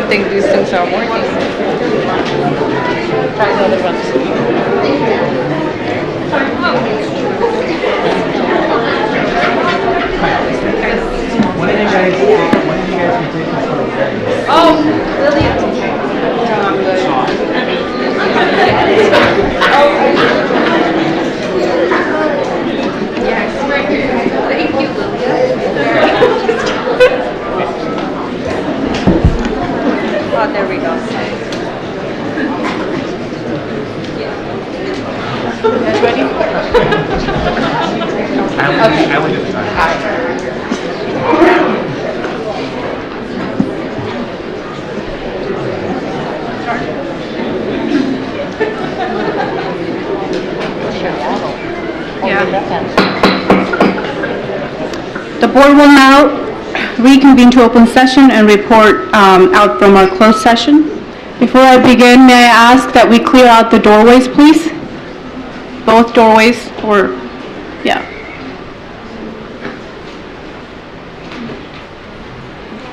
don't think these things are working. Try the other ones. When did you guys take this photo? Oh, Lillian. No, I'm good. Yes, right here. Thank you, Lillian. Oh, there we go. You guys ready? I would do the time. The board will now reconvene to open session and report out from our closed session. Before I begin, may I ask that we clear out the doorways, please? Both doorways, or, yeah.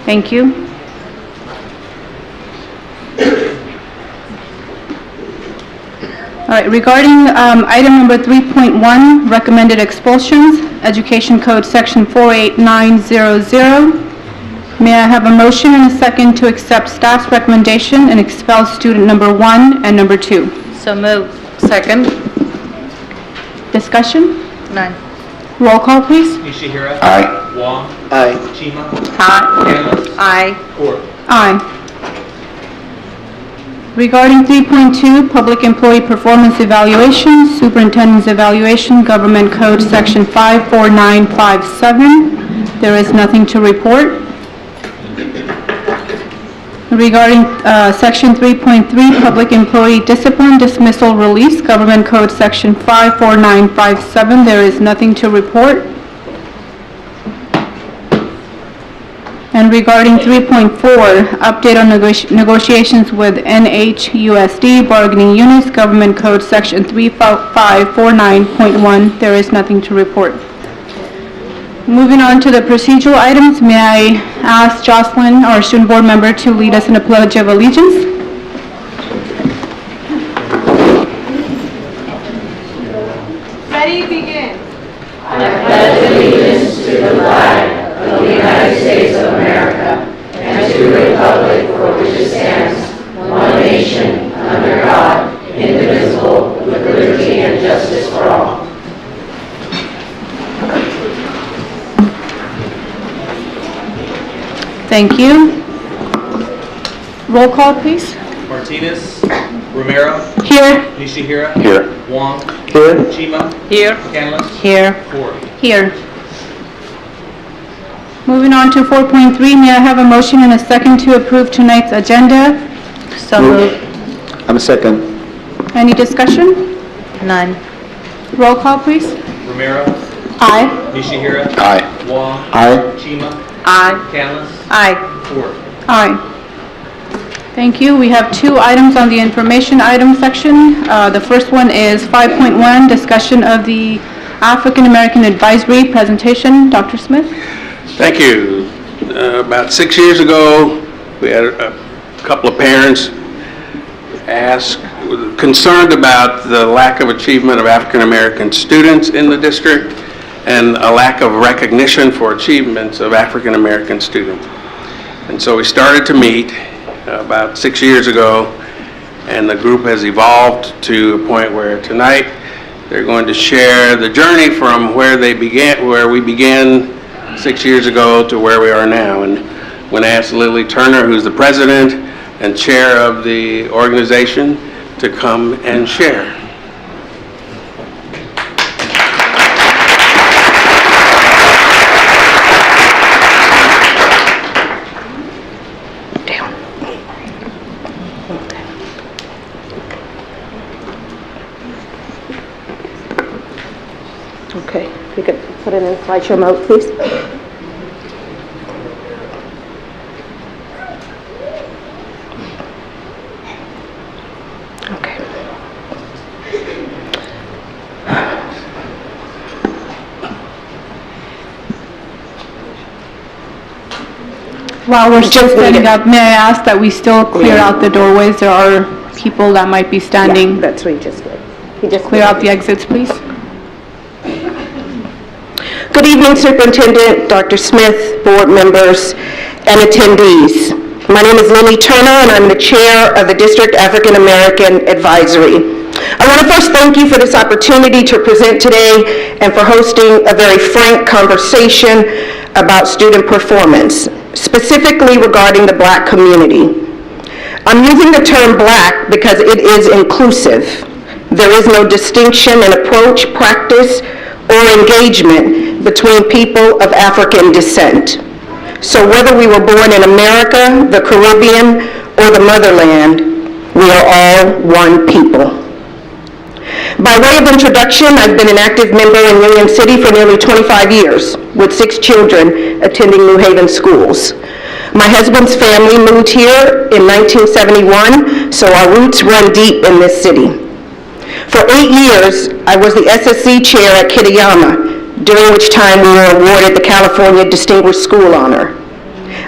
Thank you. All right, regarding item number 3.1, recommended expulsions, Education Code Section 48900. May I have a motion and a second to accept staff's recommendation and expel student number 1 and number 2? So moved. Second? Discussion? None. Roll call, please. Nishihira. Aye. Wong. Aye. Chima. Aye. Canlis. Aye. Ford. Aye. Regarding 3.2, Public Employee Performance Evaluation, Superintendent's Evaluation, Government Code Section 54957, there is nothing to report. Regarding Section 3.3, Public Employee Discipline, Dismissal, Release, Government Code Section 54957, there is nothing to report. And regarding 3.4, update on negotiations with NHUSD, bargaining units, Government Code Section 3549.1, there is nothing to report. Moving on to the procedural items, may I ask Jocelyn, our student board member, to lead us in a pledge of allegiance? Ready, begin. I pledge allegiance to the flag of the United States of America and to the republic for which it stands, one nation, under God, indivisible, with liberty and justice for all. Thank you. Roll call, please. Martinez. Romero. Here. Nishihira. Here. Wong. Here. Chima. Here. Canlis. Here. Ford. Here. Moving on to 4.3, may I have a motion and a second to approve tonight's agenda? So moved. I'm a second. Any discussion? None. Roll call, please. Romero. Aye. Nishihira. Aye. Wong. Aye. Chima. Aye. Canlis. Aye. Ford. Aye. Thank you. We have 2 items on the information item section. The first one is 5.1, discussion of the African American Advisory presentation. Dr. Smith? Thank you. About 6 years ago, we had a couple of parents concerned about the lack of achievement of African American students in the district and a lack of recognition for achievements of African American students. And so we started to meet about 6 years ago, and the group has evolved to a point where tonight they're going to share the journey from where we began 6 years ago to where we are now. And when I asked Lily Turner, who's the president and chair of the organization, to come and share. Okay, if you could put it in slideshow mode, please. Okay. While we're still Just setting need it. up, may I ask that we still clear Yeah. out the doorways? There are people that might be Yeah, standing. that's what he just did. He just Clear out the exits, please. Good evening, Superintendent, Dr. Smith, board members, and attendees. My name is Lily Turner, and I'm the chair of the District African American Advisory. I want to first thank you for this opportunity to present today and for hosting a very frank conversation about student performance, specifically regarding the Black community. I'm using the term Black because it is inclusive. There is no distinction in approach, practice, or engagement between people of African descent. So whether we were born in America, the Caribbean, or the motherland, we are all one people. By way of introduction, I've been an active member in Union City for nearly 25 years, with 6 children attending New Haven schools. My husband's family moved here in 1971, so our roots run deep in this city. For 8 years, I was the SSC chair at Kitayama, during which time we were awarded the California Distinguished School Honor.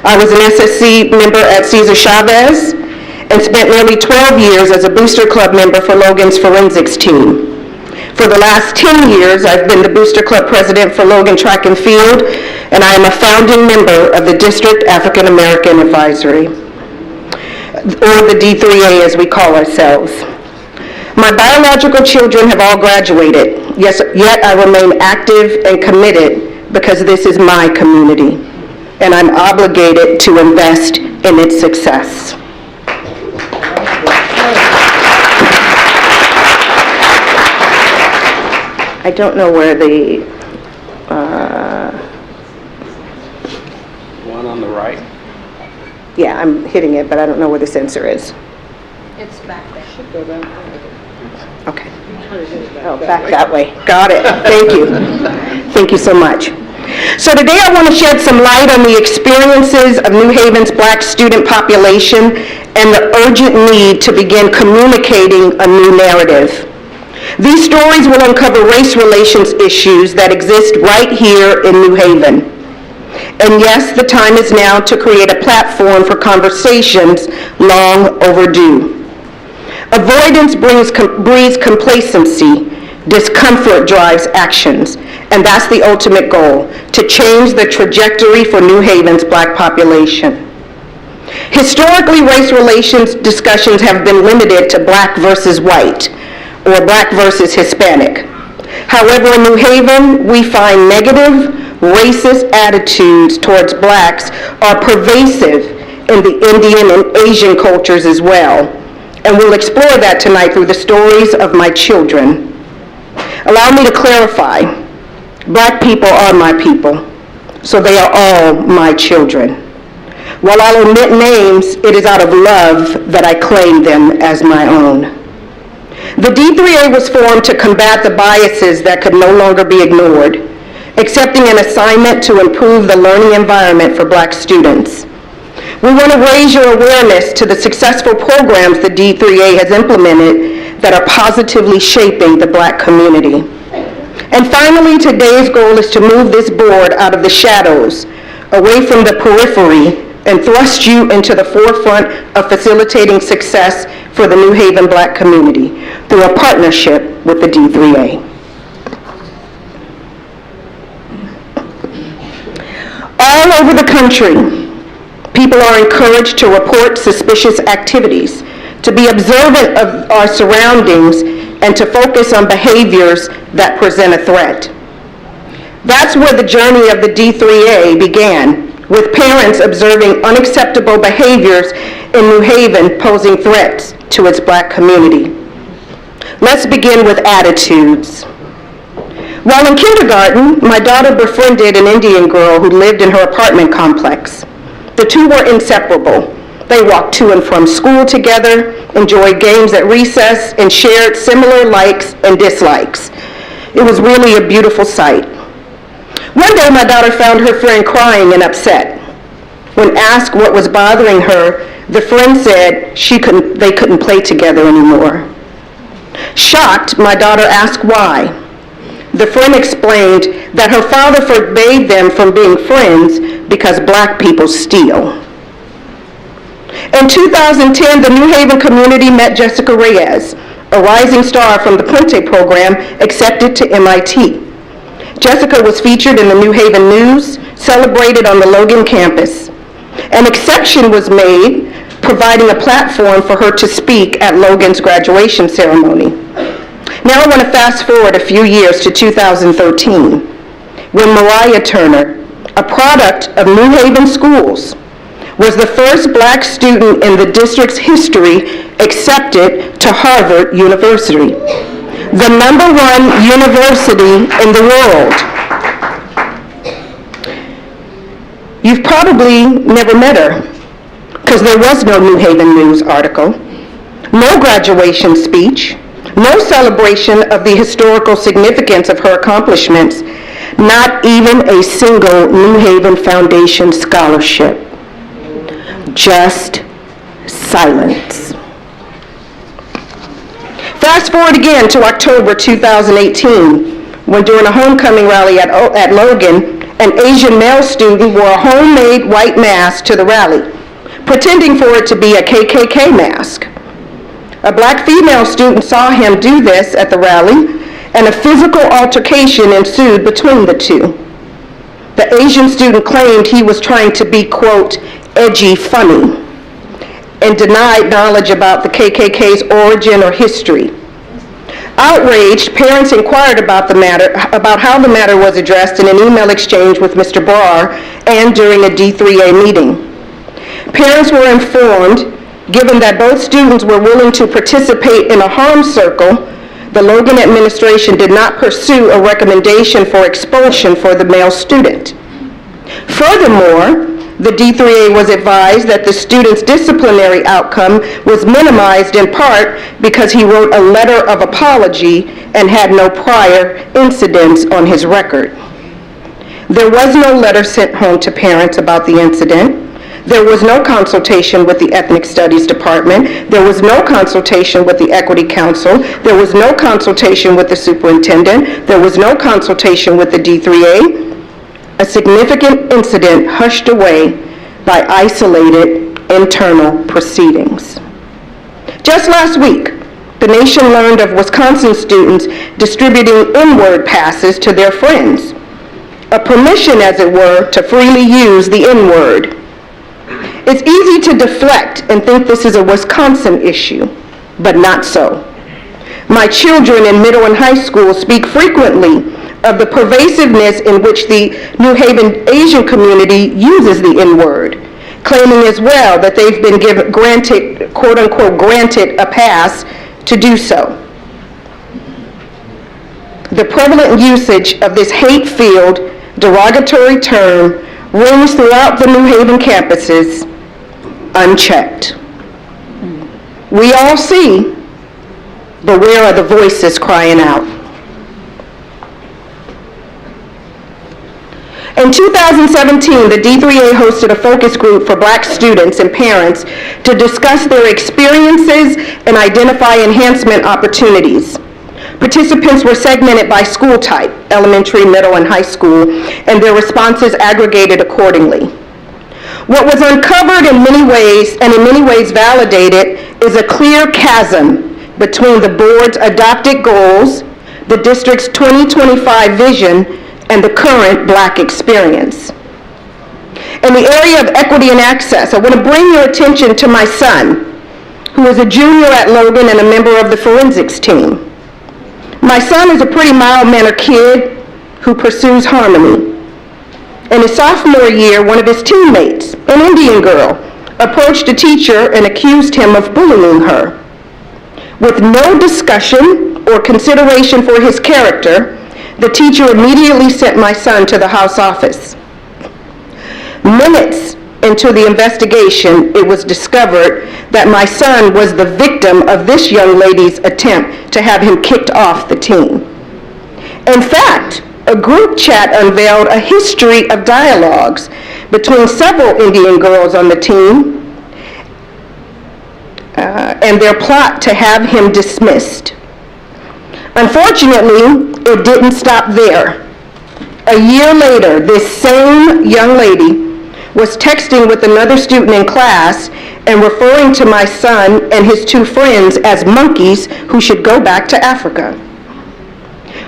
I was an SSC member at Cesar Chavez and spent nearly 12 years as a Booster Club member for Logan's forensics team. For the last 10 years, I've been the Booster Club president for Logan Track and Field, and I am a founding member of the District African American Advisory, or the D3A as we call ourselves. My biological children have all graduated, yes, yet I remain active and committed because this is my community, and I'm obligated to invest in its success. I don't know where the, One on the right. yeah, I'm hitting it, but I don't know where the sensor is. It's back there. Okay. Oh, back that way. Got it. Thank you. Thank you so much. So today I want to shed some light on the experiences of New Haven's Black student population and the urgent need to begin communicating a new narrative. These stories will uncover race relations issues that exist right here in New Haven. And yes, the time is now to create a platform for conversations long overdue. Avoidance breeds complacency. Discomfort drives actions. And that's the ultimate goal, to change the trajectory for New Haven's Black population. Historically, race relations discussions have been limited to Black versus white, or Black versus Hispanic. However, in New Haven, we find negative, racist attitudes towards Blacks are pervasive in the Indian and Asian cultures as well. And we'll explore that tonight through the stories of my children. Allow me to clarify. Black people are my people, so they are all my children. While I'll omit names, it is out of love that I claim them as my own. The D3A was formed to combat the biases that could no longer be ignored, accepting an assignment to improve the learning environment for Black students. We want to raise your awareness to the successful programs the D3A has implemented that are positively shaping the Black community. And finally, today's goal is to move this board out of the shadows, away from the periphery, and thrust you into the forefront of facilitating success for the New Haven Black community through a partnership with the D3A. All over the country, people are encouraged to report suspicious activities, to be observant of our surroundings, and to focus on behaviors that present a threat. That's where the journey of the D3A began, with parents observing unacceptable behaviors in New Haven posing threats to its Black community. Let's begin with attitudes. While in kindergarten, my daughter befriended an Indian girl who lived in her apartment complex. The two were inseparable. They walked to and from school together, enjoyed games at recess, and shared similar likes and dislikes. It was really a beautiful sight. One day, my daughter found her friend crying and upset. When asked what was bothering her, the friend said they couldn't play together anymore. Shocked, my daughter asked why. The friend explained that her father forbade them from being friends because Black people steal. In 2010, the New Haven community met Jessica Reyes, a rising star from the Puente program, accepted to MIT. Jessica was featured in the New Haven News, celebrated on the Logan campus. An exception was made, providing a platform for her to speak at Logan's graduation ceremony. Now I want to fast forward a few years to 2013, when Mariah Turner, a product of New Haven schools, was the first black student in the district's history accepted to Harvard University, the #1 university in the world. You've probably never met her, because there was no New Haven News article, no graduation speech, no celebration of the historical significance of her accomplishments, not even a single New Haven Foundation scholarship. Just silence. Fast forward again to October 2018, when during a homecoming rally at Logan, an Asian male student wore a homemade white mask to the rally, pretending for it to be a KKK mask. A black female student saw him do this at the rally, and a physical altercation ensued between the two. The Asian student claimed he was trying to be, quote, edgy funny, and denied knowledge about the KKK's origin or history. Outraged, parents inquired about how the matter was addressed in an email exchange with Mr. Barr and during a D3A meeting. Parents were informed, given that both students were willing to participate in a harm circle, the Logan administration did not pursue a recommendation for expulsion for the male student. Furthermore, the D3A was advised that the student's disciplinary outcome was minimized in part because he wrote a letter of apology and had no prior incidents on his record. There was no letter sent home to parents about the incident. There was no consultation with the Ethnic Studies Department. There was no consultation with the Equity Council. There was no consultation with the superintendent. There was no consultation with the D3A. A significant incident hushed away by isolated internal proceedings. Just last week, the nation learned of Wisconsin students distributing N-word passes to their friends, a permission, as it were, to freely use the N-word. It's easy to deflect and think this is a Wisconsin issue, but not so. My children in middle and high school speak frequently of the pervasiveness in which the New Haven Asian community uses the N-word, claiming as well that they've been granted, quote unquote, granted a pass to do so. The prevalent usage of this hate-filled, derogatory term rings throughout the New Haven campuses unchecked. We all see, but where are the voices crying out? In 2017, the D3A hosted a focus group for black students and parents to discuss their experiences and identify enhancement opportunities. Participants were segmented by school type, elementary, middle, and high school, and their responses aggregated accordingly. What was uncovered in many ways, and in many ways validated, is a clear chasm between the board's adopted goals, the district's 2025 vision, and the current black experience. In the area of equity and access, I want to bring your attention to my son, who is a junior at Logan and a member of the forensics team. My son is a pretty mild-mannered kid who pursues harmony. In his sophomore year, one of his teammates, an Indian girl, approached a teacher and accused him of bullying her. With no discussion or consideration for his character, the teacher immediately sent my son to the house office. Minutes into the investigation, it was discovered that my son was the victim of this young lady's attempt to have him kicked off the team. In fact, a group chat unveiled a history of dialogues between several Indian girls on the team and their plot to have him dismissed. Unfortunately, it didn't stop there. A year later, this same young lady was texting with another student in class and referring to my son and his two friends as monkeys who should go back to Africa.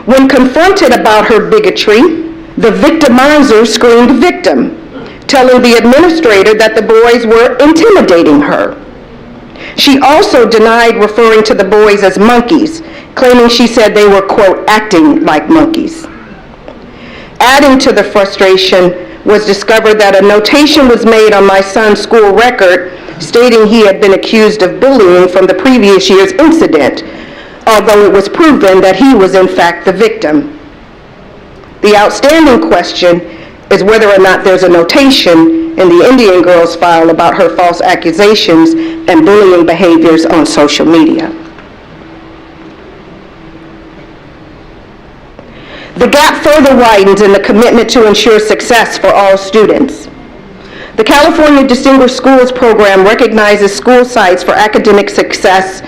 When confronted about her bigotry, the victimizer screamed victim, telling the administrator that the boys were intimidating her. She also denied referring to the boys as monkeys, claiming she said they were, quote, acting like monkeys. Adding to the frustration was discovered that a notation was made on my son's school record stating he had been accused of bullying from the previous year's incident, although it was proven that he was in fact the victim. The outstanding question is whether or not there's a notation in the Indian girl's file about her false accusations and bullying behaviors on social media. The gap further widens in the commitment to ensure success for all students. The California Distinguished Schools Program recognizes school sites for academic success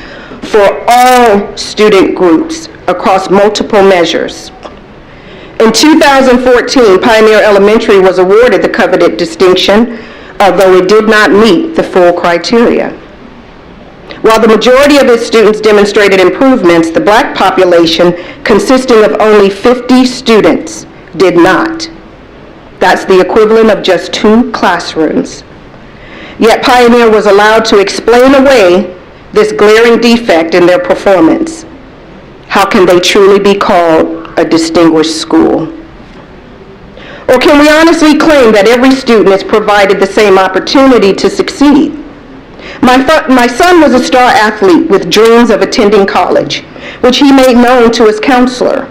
for all student groups across multiple measures. In 2014, Pioneer Elementary was awarded the coveted distinction, although it did not meet the full criteria. While the majority of its students demonstrated improvements, the black population, consisting of only 50 students, did not. That's the equivalent of just 2 classrooms. Yet Pioneer was allowed to explain away this glaring defect in their performance. How can they truly be called a distinguished school? Or can we honestly claim that every student is provided the same opportunity to succeed? My son was a star athlete with dreams of attending college, which he made known to his counselor.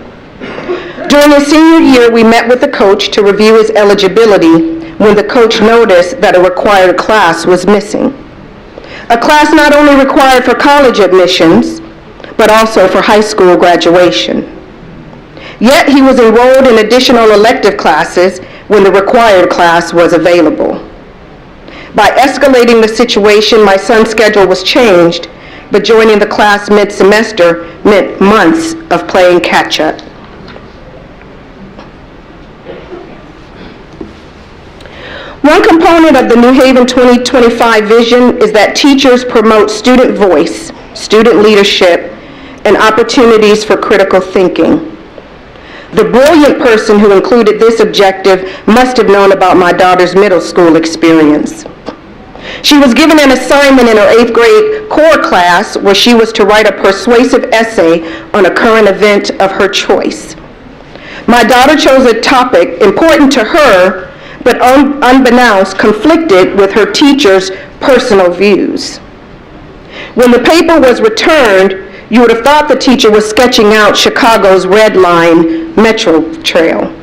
During his senior year, we met with the coach to review his eligibility when the coach noticed that a required class was missing. A class not only required for college admissions, but also for high school graduation. Yet he was enrolled in additional elective classes when the required class was available. By escalating the situation, my son's schedule was changed, but joining the class mid-semester meant months of playing catch-up. One component of the New Haven 2025 vision is that teachers promote student voice, student leadership, and opportunities for critical thinking. The brilliant person who included this objective must have known about my daughter's middle school experience. She was given an assignment in her 8th grade core class where she was to write a persuasive essay on a current event of her choice. My daughter chose a topic important to her, but unbeknownst conflicted with her teacher's personal views. When the paper was returned, you would have thought the teacher was sketching out Chicago's Red Line Metro Trail.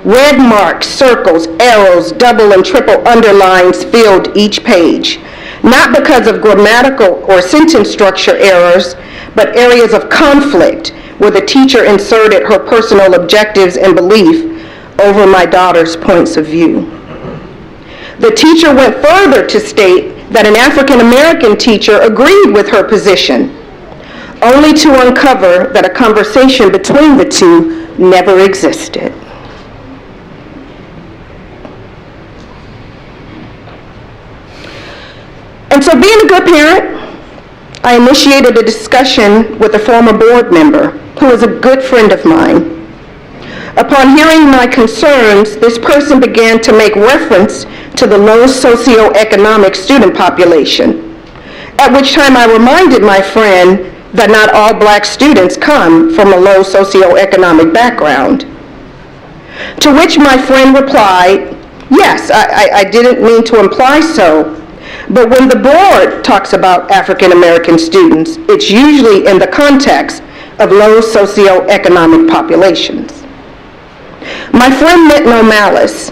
Red marks, circles, arrows, double and triple underlines filled each page, not because of grammatical or sentence structure errors, but areas of conflict where the teacher inserted her personal objectives and belief over my daughter's points of view. The teacher went further to state that an African American teacher agreed with her position, only to uncover that a conversation between the two never existed. And so, being a good parent, I initiated a discussion with a former board member who is a good friend of mine. Upon hearing my concerns, this person began to make reference to the low socioeconomic student population, at which time I reminded my friend that not all black students come from a low socioeconomic background. To which my friend replied, yes, I didn't mean to imply so, but when the board talks about African American students, it's usually in the context of low socioeconomic populations. My friend meant no malice,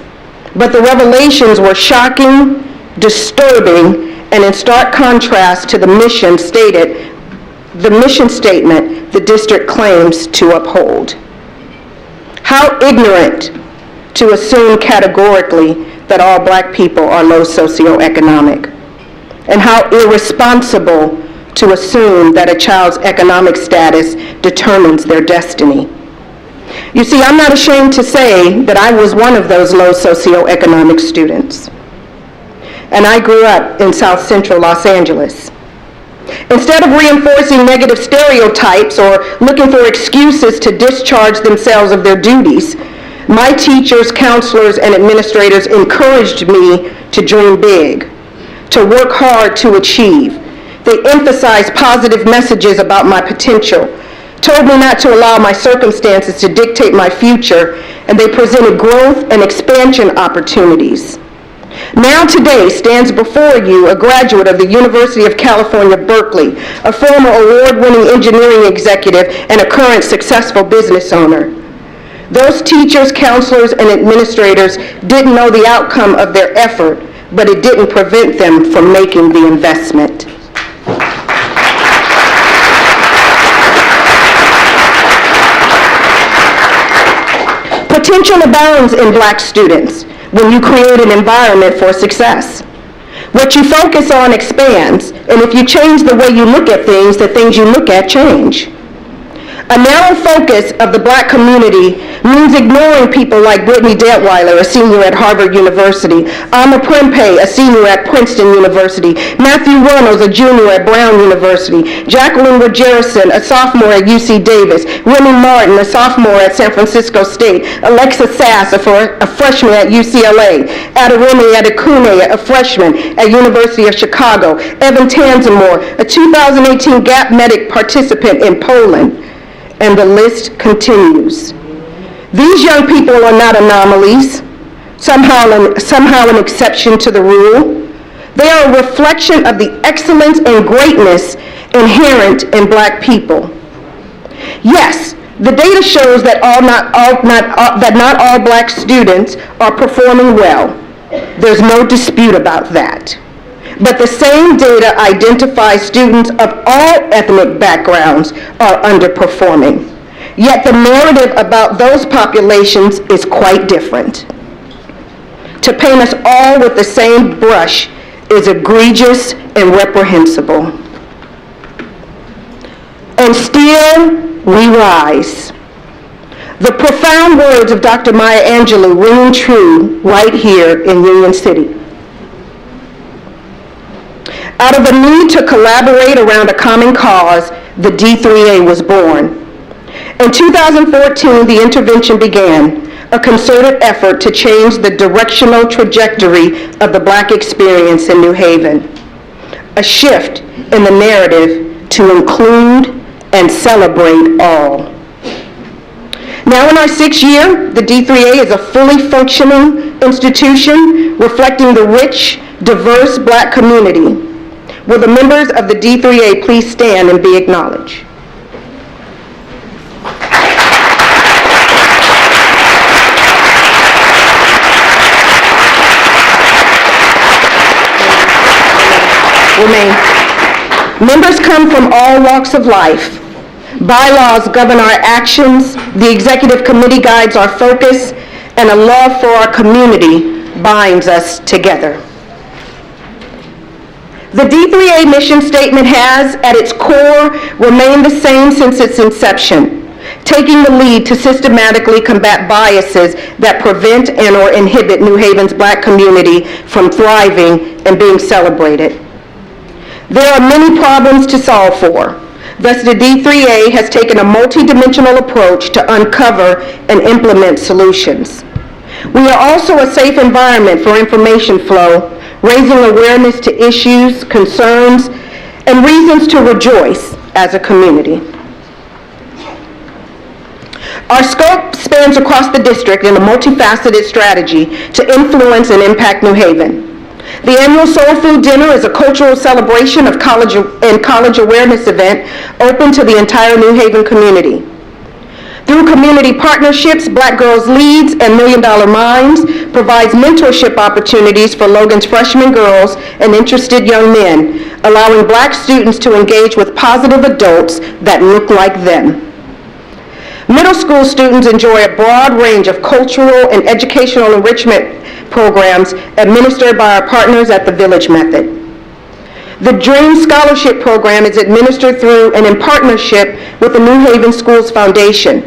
but the revelations were shocking, disturbing, and in stark contrast to the mission statement the district claims to uphold. How ignorant to assume categorically that all black people are low socioeconomic, and how irresponsible to assume that a child's economic status determines their destiny. You see, I'm not ashamed to say that I was one of those low socioeconomic students. and I grew up in South Central Los Angeles. Instead of reinforcing negative stereotypes or looking for excuses to discharge themselves of their duties, my teachers, counselors, and administrators encouraged me to dream big, to work hard to achieve. They emphasized positive messages about my potential, told me not to allow my circumstances to dictate my future, and they presented growth and expansion opportunities. Now today stands before you a graduate of the University of California, Berkeley, a former award-winning engineering executive, and a current successful business owner. Those teachers, counselors, and administrators didn't know the outcome of their effort, but it didn't prevent them from making the investment. Potential abounds in Black students when you create an environment for success. What you focus on expands, and if you change the way you look at things, the things you look at change. A narrow focus of the Black community means ignoring people like Brittany Detweiler, a senior at Harvard University, Ama Prempe, a senior at Princeton University, Matthew Reynolds, a junior at Brown University, Jacqueline Rogerison, a sophomore at UC Davis, Remy Martin, a sophomore at San Francisco State, Alexa Sass, a freshman at UCLA, Adaremi Adekune, a freshman at University of Chicago, Evan Tanzimore, a 2018 GAP Medic participant in Poland, and the list continues. These young people are not anomalies, somehow an exception to the rule. They are a reflection of the excellence and greatness inherent in Black people. Yes, the data shows that not all Black students are performing well. There's no dispute about that. But the same data identifies students of all ethnic backgrounds are underperforming. Yet the narrative about those populations is quite different. To paint us all with the same brush is egregious and reprehensible. And still we rise. The profound words of Dr. Maya Angelou ring true right here in Union City. Out of a need to collaborate around a common cause, the D3A was born. In 2014, the intervention began, a concerted effort to change the directional trajectory of the Black experience in New Haven. A shift in the narrative to include and celebrate all. Now in our 6th year, the D3A is a fully functioning institution reflecting the rich, diverse Black community. Will the members of the D3A please stand and be acknowledged? Remain. Members come from all walks of life. Bylaws govern our actions, the executive committee guides our focus, and a love for our community binds us together. The D3A mission statement has, at its core, remained the same since its inception, taking the lead to systematically combat biases that prevent and or inhibit New Haven's Black community from thriving and being celebrated. There are many problems to solve for. Thus, the D3A has taken a multidimensional approach to uncover and implement solutions. We are also a safe environment for information flow, raising awareness to issues, concerns, and reasons to rejoice as a community. Our scope spans across the district in a multifaceted strategy to influence and impact New Haven. The annual Soul Food Dinner is a cultural celebration of college awareness event open to the entire New Haven community. Through community partnerships, Black Girls Leads and $1 Million Minds provides mentorship opportunities for Logan's freshman girls and interested young men, allowing Black students to engage with positive adults that look like them. Middle school students enjoy a broad range of cultural and educational enrichment programs administered by our partners at the Village Method. The Dream Scholarship Program is administered through and in partnership with the New Haven Schools Foundation.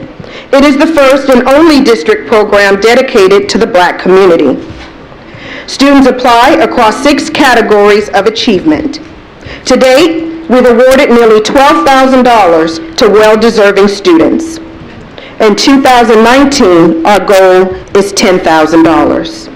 It is the first and only district program dedicated to the Black community. Students apply across 6 categories of achievement. To date, we've awarded nearly $12,000 to well-deserving students. In 2019, our goal is $10,000.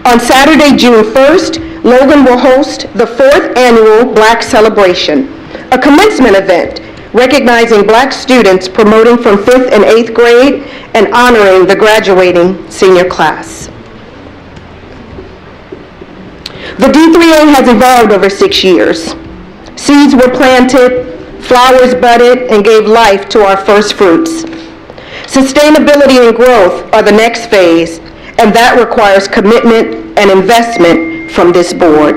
On Saturday, June 1st, Logan will host the 4th annual Black Celebration, a commencement event recognizing Black students promoting from 5th and 8th grade and honoring the graduating senior class. The D3A has evolved over 6 years. Seeds were planted, flowers budded, and gave life to our first fruits. Sustainability and growth are the next phase, and that requires commitment and investment from this board.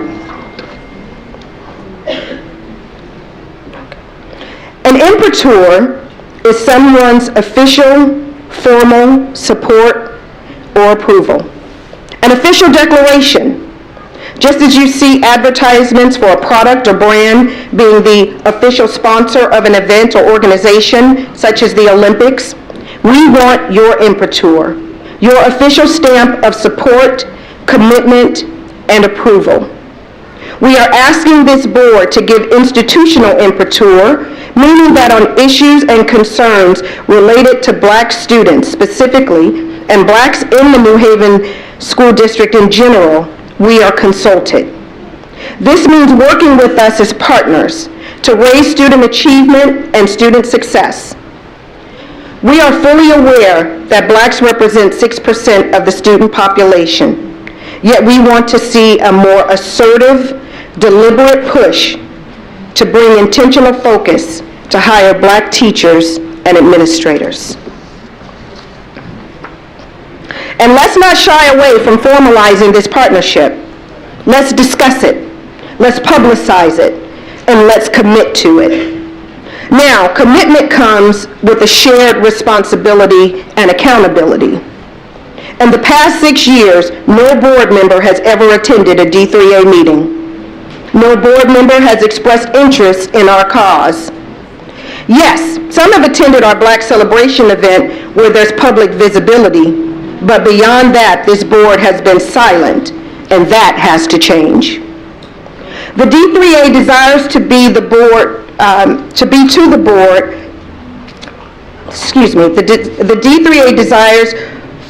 An imprimatur is someone's official, formal support or approval. An official declaration, just as you see advertisements for a product or brand being the official sponsor of an event or organization, such as the Olympics, we want your imprimatur, your official stamp of support, commitment, and approval. We are asking this board to give institutional imprimatur, meaning that on issues and concerns related to Black students specifically, and Blacks in the New Haven School District in general, we are consulted. This means working with us as partners to raise student achievement and student success. We are fully aware that Blacks represent 6% of the student population, yet we want to see a more assertive, deliberate push to bring intentional focus to hire Black teachers and administrators. And let's not shy away from formalizing this partnership. Let's discuss it, let's publicize it, and let's commit to it. Now, commitment comes with a shared responsibility and accountability. In the past 6 years, no board member has ever attended a D3A meeting. No board member has expressed interest in our cause. Yes, some have attended our Black Celebration event where there's public visibility, but beyond that, this board has been silent, and that has to change. The D3A desires to be the board, the D3A desires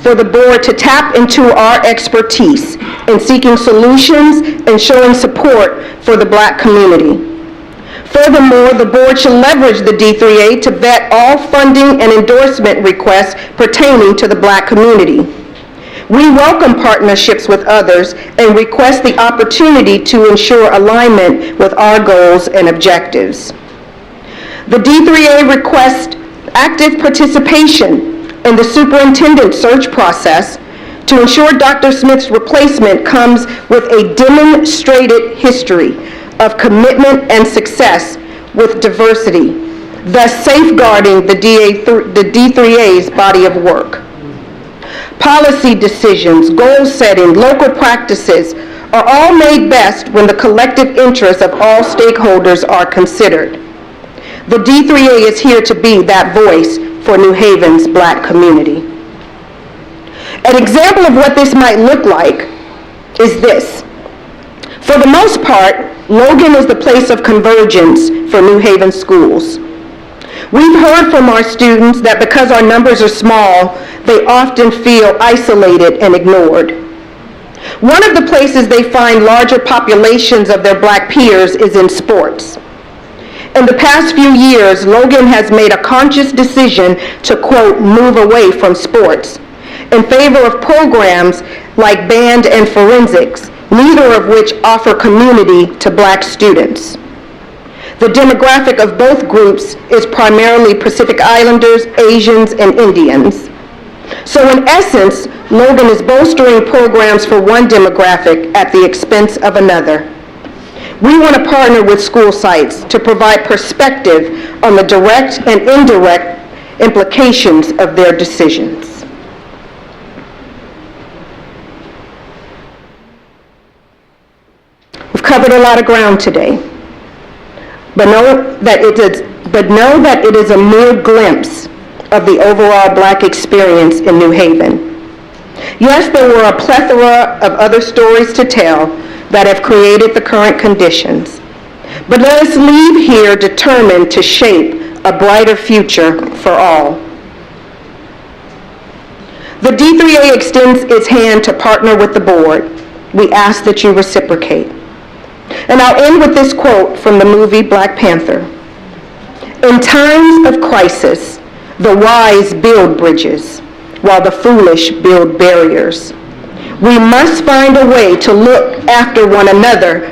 for the board to tap into our expertise in seeking solutions and showing support for the Black community. Furthermore, the board should leverage the D3A to vet all funding and endorsement requests pertaining to the Black community. We welcome partnerships with others and request the opportunity to ensure alignment with our goals and objectives. The D3A requests active participation in the superintendent search process to ensure Dr. Smith's replacement comes with a demonstrated history of commitment and success with diversity, thus safeguarding the D3A's body of work. Policy decisions, goal setting, local practices are all made best when the collective interests of all stakeholders are considered. The D3A is here to be that voice for New Haven's Black community. An example of what this might look like is this. For the most part, Logan is the place of convergence for New Haven schools. We've heard from our students that because our numbers are small, they often feel isolated and ignored. One of the places they find larger populations of their Black peers is in sports. In the past few years, Logan has made a conscious decision to, quote, move away from sports in favor of programs like band and forensics, neither of which offer community to Black students. The demographic of both groups is primarily Pacific Islanders, Asians, and Indians. So in essence, Logan is bolstering programs for one demographic at the expense of another. We want to partner with school sites to provide perspective on the direct and indirect implications of their decisions. We've covered a lot of ground today, but know that it is a mere glimpse of the overall Black experience in New Haven. Yes, there were a plethora of other stories to tell that have created the current conditions. But let us leave here determined to shape a brighter future for all. The D3A extends its hand to partner with the board. We ask that you reciprocate. And I'll end with this quote from the movie Black Panther. In times of crisis, the wise build bridges, while the foolish build barriers. We must find a way to look after one another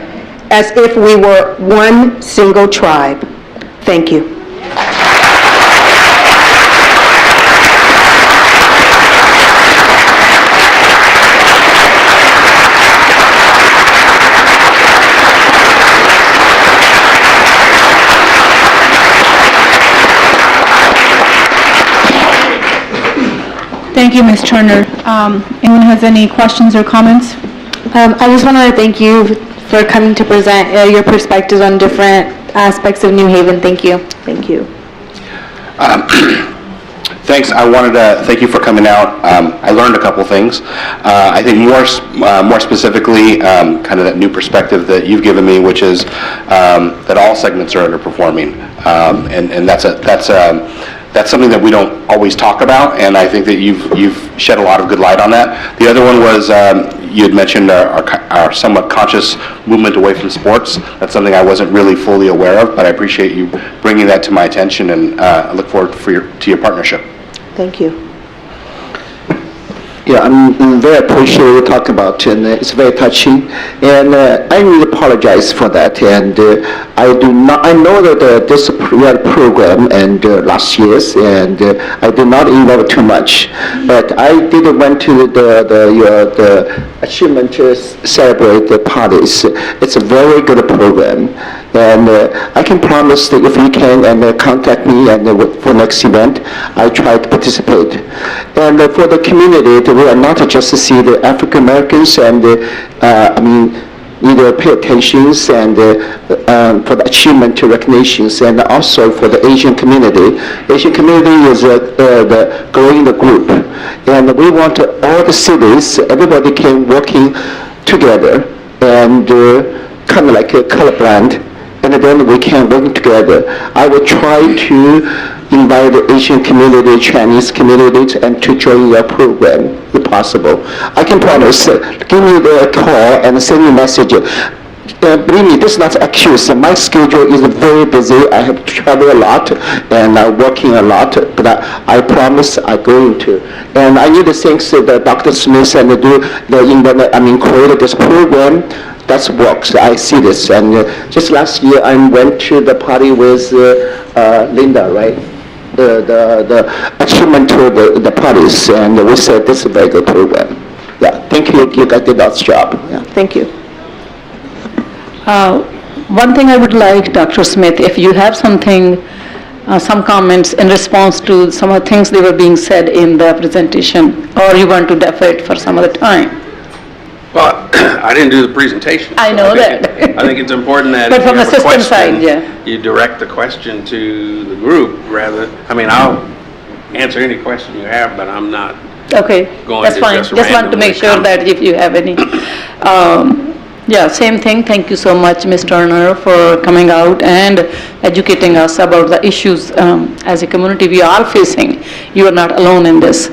as if we were one single tribe. Thank you. Thank you, Ms. Turner. Anyone has any questions or comments? I just want to thank you for coming to present your perspectives on different aspects of New Haven. Thank you. Thank you. Thanks. I wanted to thank you for coming out. I learned a couple things. I think more specifically, kind of that new perspective that you've given me, which is that all segments are underperforming, and that's something that we don't always talk about, and I think that you've shed a lot of good light on that. The other one was you had mentioned our somewhat conscious movement away from sports. That's something I wasn't really fully aware of, but I appreciate you bringing that to my attention, and I look forward to your partnership. Thank you. Yeah, I'm very appreciative we talk about, and it's very touching. And I really apologize for that. And I know that this program and last year's, and I did not involve too much. But I did went to the achievement celebrate the parties. It's a very good program. And I can promise that if you can contact me and for next event, I try to participate. And for the community, we are not just to see the African Americans and either pay attention and for the achievement recognitions, and also for the Asian community. Asian community is the growing the group, and we want all the cities, everybody can working together and kind of like a color brand, and then we can work together. I will try to invite the Asian community, Chinese community, and to join your program if possible. I can promise, give me the call and send me a message. Believe me, this is not an excuse. My schedule is very busy. I have to travel a lot and I'm working a lot, but I promise I'm going to. And I need to thank Dr. Smith and created this program. That works. I see this. And just last year, I went to the party with Linda, right? The achievement to the parties, and we said this is a very good program. Yeah, thank you. You guys did that job. Yeah. Thank you. One thing I would like, Dr. Smith, if you have something, some comments in response to some of the things that were being said in the presentation, or you want to defer it for some other time. Well, I didn't do the presentation. I know that. I think it's important that But if you from have the a system question, side, yeah. you direct the question to the group rather. I'll answer any question you have, but I'm not Okay, going that's to fine. just Just want to make sure randomly that if you have any. Yeah, same thing. Thank you so much, Ms. Turner, for coming out and educating us about the issues as a community we are facing. You are not alone in this.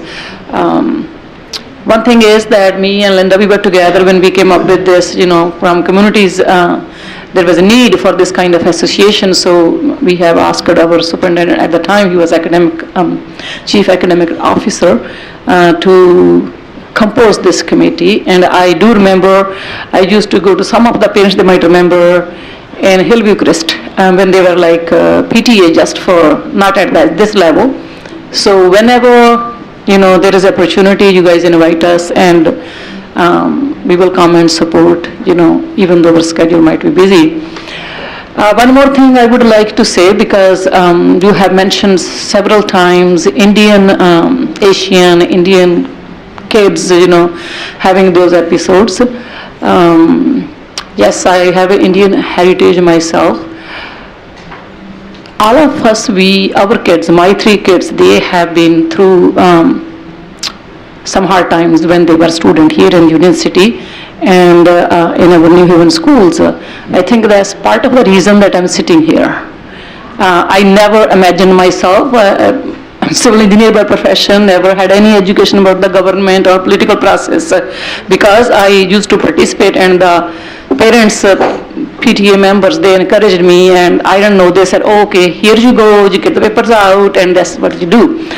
One thing is that me and Linda, we were together when we came up with this, from communities, there was a need for this kind of association, so we have asked our superintendent at the time, he was chief academic officer, to compose this committee. And I do remember, I used to go to some of the parents, they might remember, in Hillview-Crest, when they were like PTA just for, not at this level. So whenever there is opportunity, you guys invite us, and we will come and support, even though our schedule might be busy. One more thing I would like to say, because you have mentioned several times Indian, Asian, Indian kids, having those episodes. Yes, I have an Indian heritage myself. All of us, our kids, my 3 kids, they have been through some hard times when they were student here in Union City and in our New Haven schools. I think that's part of the reason that I'm sitting here. I never imagined myself civil engineer by profession, never had any education about the government or political process, because I used to participate, and the parents, PTA members, they encouraged me, and I don't know, they said, oh, okay, here you go, you get the papers out, and that's what you do.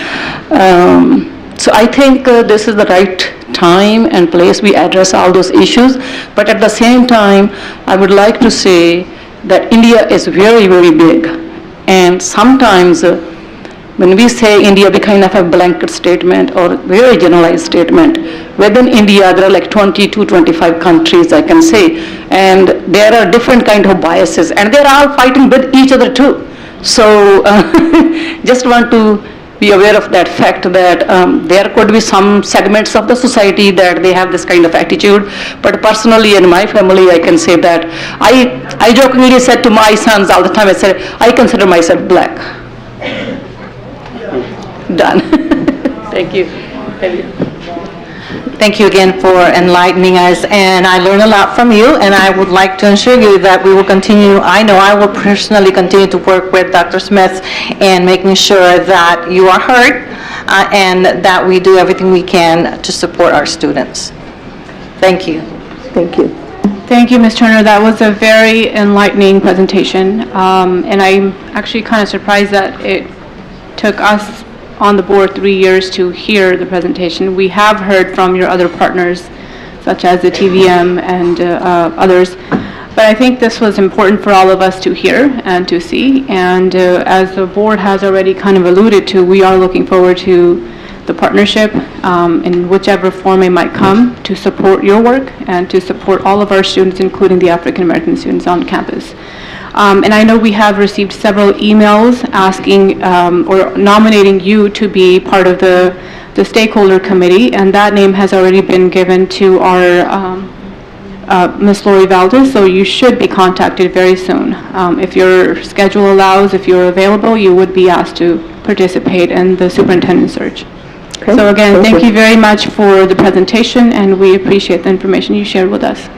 So I think this is the right time and place we address all those issues, but at the same time, I would like to say that India is very, very big, and sometimes when we say India, we kind of have a blanket statement or very generalized statement. Within India, there are like 20 to 25 countries, I can say, and there are different kind of biases, and they're all fighting with each other too. So just want to be aware of that fact that there could be some segments of the society that they have this kind of attitude, but personally in my family, I can say that I jokingly said to my sons all the time, I said, I consider myself black. Done. Thank you. Thank you again for enlightening us, and I learned a lot from you, and I would like to assure you that we will continue, I know I will personally continue to work with Dr. Smith and making sure that you are heard and that we do everything we can to support our students. Thank you. Thank you. Thank you, Ms. Turner. That was a very enlightening presentation, and I'm actually kind of surprised that it took us on the board 3 years to hear the presentation. We have heard from your other partners, such as the TVM and others, but I think this was important for all of us to hear and to see, and as the board has already kind of alluded to, we are looking forward to the partnership in whichever form it might come to support your work and to support all of our students, including the African American students on campus. And I know we have received several emails asking or nominating you to be part of the stakeholder committee, and that name has already been given to our Ms. Lori Valdez, so you should be contacted very soon. If your schedule allows, if you're available, you would be asked to participate in the superintendent search. Okay. So again, thank you very much for the presentation, and we appreciate the information you shared with us.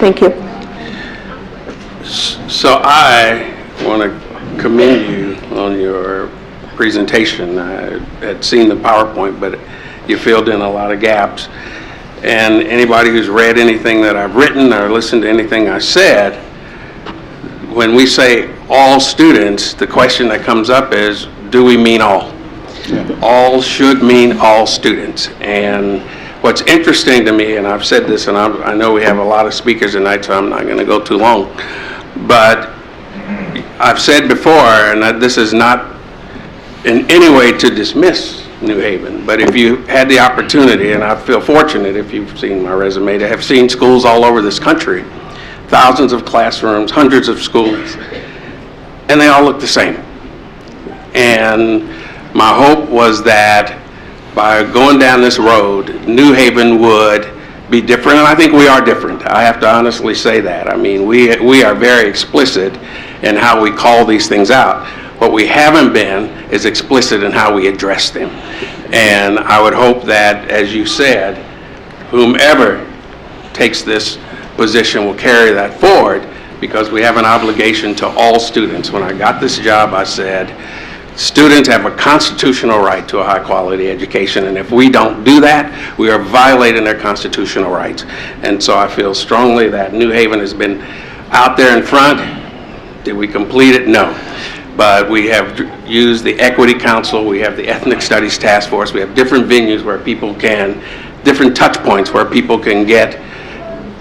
Thank you. So I want to commend you on your presentation. I had seen the PowerPoint, but you filled in a lot of gaps. And anybody who's read anything that I've written or listened to anything I said, when we say all students, the question that comes up is, do we mean all? Yeah. All should mean all students. And what's interesting to me, and I've said this, and I know we have a lot of speakers tonight, so I'm not going to go too long, but I've said before, and this is not in any way to dismiss New Haven, but if you had the opportunity, and I feel fortunate if you've seen my resume, to have seen schools all over this country, thousands of classrooms, hundreds of schools, and they all look the same. And my hope was that by going down this road, New Haven would be different, and I think we are different. I have to honestly say that. I mean, we are very explicit in how we call these things out. What we haven't been is explicit in how we address them. And I would hope that, as you said, whomever takes this position will carry that forward, because we have an obligation to all students. When I got this job, I said, students have a constitutional right to a high-quality education, and if we don't do that, we are violating their constitutional rights. And so I feel strongly that New Haven has been out there in front. Did we complete it? No. But we have used the Equity Council, we have the Ethnic Studies Task Force, we have different venues where people can, different touch points where people can get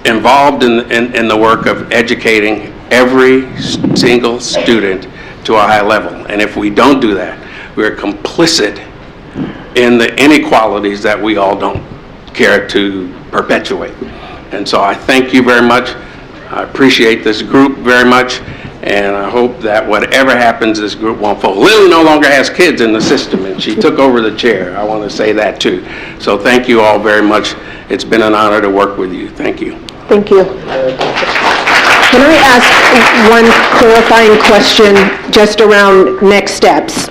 involved in the work of educating every single student to a high level. And if we don't do that, we're complicit in the inequalities that we all don't care to perpetuate. And so I thank you very much. I appreciate this group very much, and I hope that whatever happens, this group won't fall. Lily no longer has kids in the system, and she took over the chair. I want to say that too. So thank you all very much. It's been an honor to work with you. Thank you. Thank you. Can I ask one clarifying question just around next steps?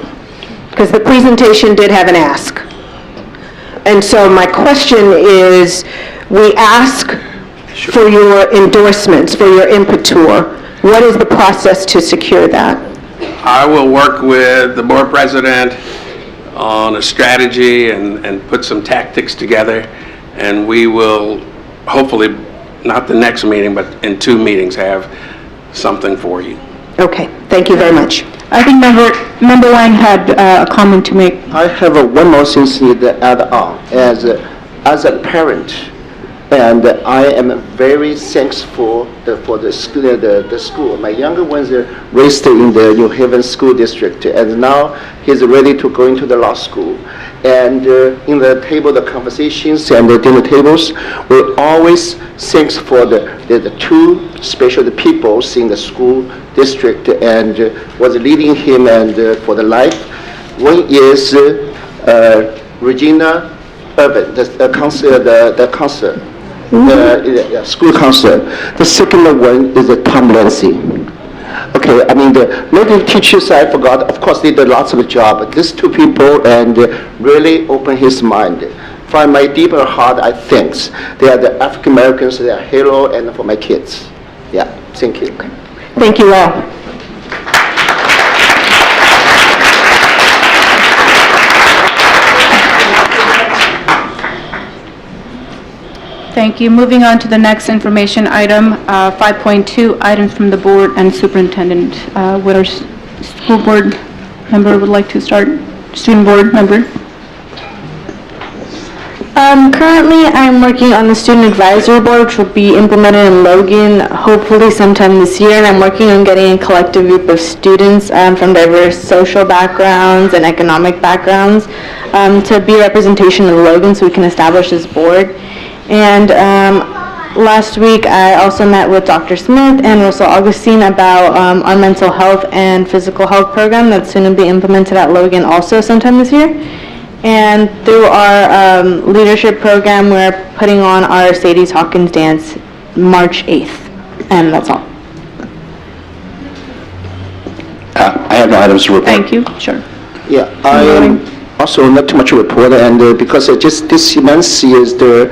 Because the presentation did have an ask. And so my question is, we ask for your endorsements, for your imprimatur. What is the process to secure that? I will work with the board president on a strategy and put some tactics together, and we will hopefully, not the next meeting, but in 2 meetings, have something for you. Okay, thank you very much. I think Member Wang had a comment to make. I have one more thing to add on. As a parent, and I am very thankful for the school. My younger ones are raised in the New Haven School District, and now he's ready to go into the law school. And in the table, the conversations and the dinner tables, we always thanks for the 2 special people in the school district and was leading him and for the life. One is Regina Urban, the counselor. School counselor. The second one is Tom Lancy. Okay, I mean, the little teachers, I forgot, of course, they did lots of job, but these 2 people and really opened his mind. From my deeper heart, I thanks. They are the African Americans, they are hero, and for my kids. Yeah, thank you. Thank you all. Thank you. Moving on to the next information item, 5.2, items from the board and superintendent. Would our school board member would like to start? Student board member? Currently, I'm working on the student advisory board, which will be implemented in Logan hopefully sometime this year, and I'm working on getting a collective group of students from diverse social backgrounds and economic backgrounds to be representation of Logan so we can establish this board. And last week, I also met with Dr. Smith and Russell Augustine about our mental health and physical health program that's soon to be implemented at Logan also sometime this year. And through our leadership program, we're putting on our Sadie's Hawkins dance March 8th. And that's all. I have no items to report. Thank you. Sure. Yeah, I am also not too much to report, and because just this month is the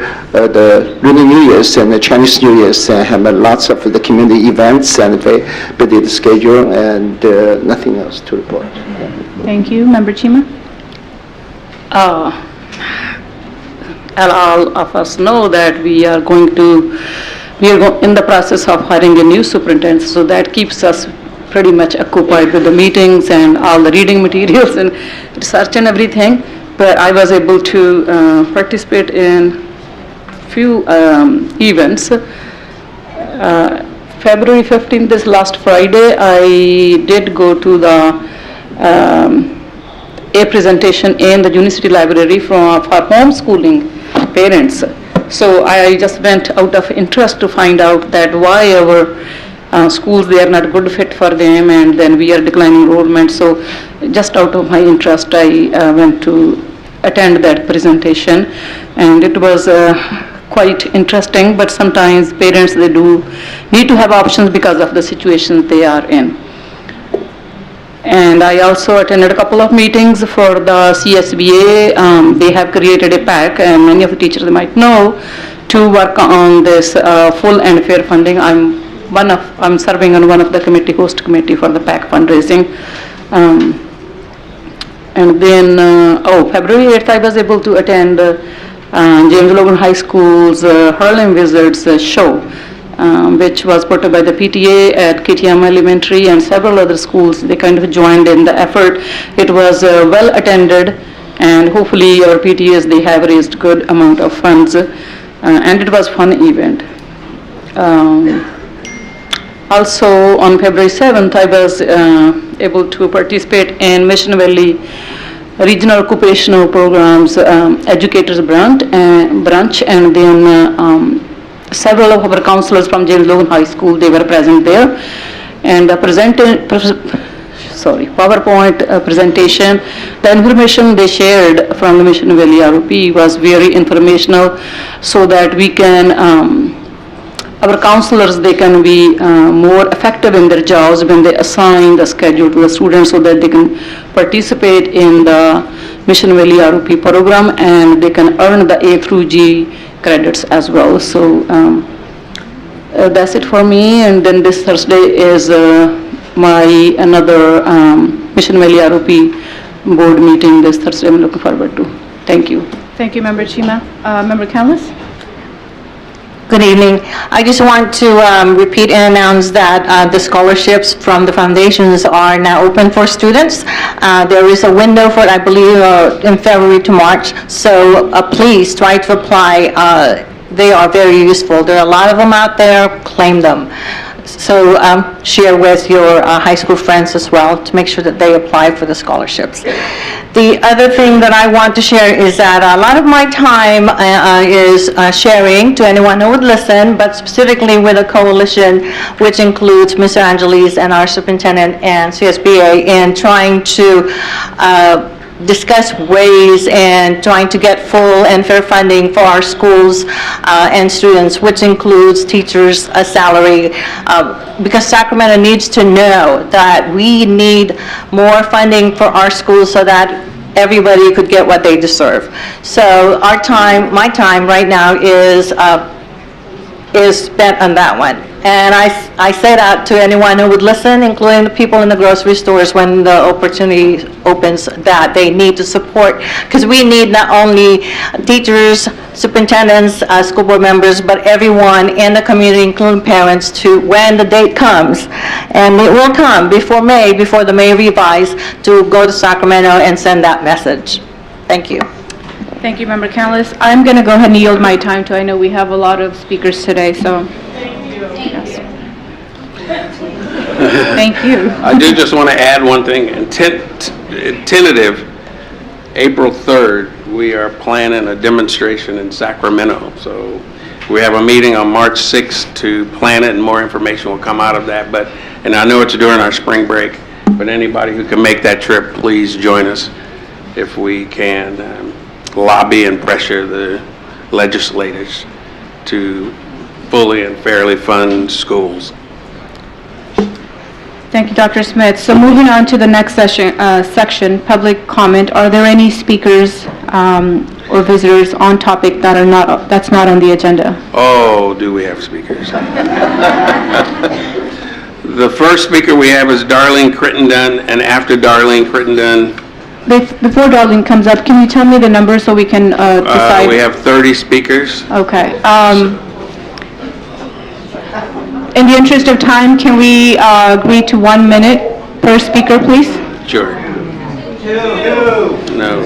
Lunar New Year's and the Chinese New Year's, and have lots of the community events and very busy schedule, and nothing else to report. Thank you. Member Chima? All of us know that we are in the process of hiring a new superintendent, so that keeps us pretty much occupied with the meetings and all the reading materials and research and everything. But I was able to participate in few events. February 15th, this last Friday, I did go to a presentation in the University Library for homeschooling parents. So I just went out of interest to find out that why our schools, they are not good fit for them, and then we are declining enrollment. So just out of my interest, I went to attend that presentation, and it was quite interesting. But sometimes parents, they do need to have options because of the situation they are in. And I also attended a couple of meetings for the CSBA. They have created a PAC, and many of the teachers might know, to work on this full and fair funding. I'm serving on one of the host committee for the PAC fundraising. And then, February 8th, I was able to attend James Logan High School's Harlem Wizards show, which was put up by the PTA at KTM Elementary and several other schools. They kind of joined in the effort. It was well attended, and hopefully our PTAs, they have raised good amount of funds, and it was fun event. Also on February 7th, I was able to participate in Mission Valley Regional Occupational Programs Educators Branch, and then several of our counselors from James Logan High School, they were present there. And the PowerPoint presentation, the information they shared from the Mission Valley ROP was very informational, so that we can, our counselors, they can be more effective in their jobs when they assign the schedule to the students, so that they can participate in the Mission Valley ROP program, and they can earn the A through G credits as well. So that's it for me. And then this Thursday is my another Mission Valley ROP board meeting this Thursday. I'm looking forward to. Thank you. Thank you, Member Chima. Member Canlis? Good evening. I just want to repeat and announce that the scholarships from the foundations are now open for students. There is a window for it, I believe, in February to March, so please try to apply. They are very useful. There are a lot of them out there. Claim them. So share with your high school friends as well to make sure that they apply for the scholarships. The other thing that I want to share is that a lot of my time is sharing to anyone who would listen, but specifically with a coalition which includes Mr. Angeles and our superintendent and CSBA in trying to discuss ways and trying to get full and fair funding for our schools and students, which includes teachers' salary, because Sacramento needs to know that we need more funding for our schools so that everybody could get what they deserve. So our time, my time right now is spent on that one. And I say that to anyone who would listen, including the people in the grocery stores when the opportunity opens, that they need to support, because we need not only teachers, superintendents, school board members, but everyone in the community, including parents, to when the date comes, and it will come before May, before the May revise, to go to Sacramento and send that message. Thank you. Thank you, Member Canlis. I'm going to go ahead and yield my time to, I know we have a lot of speakers today, so. Yes. Thank you. I do just want to add one thing. Tentative, April 3rd, we are planning a demonstration in Sacramento. So we have a meeting on March 6th to plan it, and more information will come out of that. And I know it's during our spring break, but anybody who can make that trip, please join us if we can lobby and pressure the legislators to fully and fairly fund schools. Thank you, Dr. Smith. So moving on to the next section, public comment. Are there any speakers or visitors on topic that's not on the agenda? Oh, do we have speakers? The first speaker we have is Darlene Crittenden, and after Darlene Crittenden, before Darlene comes up, can you tell me the number so we can decide? we have 30 speakers. Okay. In the interest of time, can we agree to 1 minute per speaker, please? Sure. No.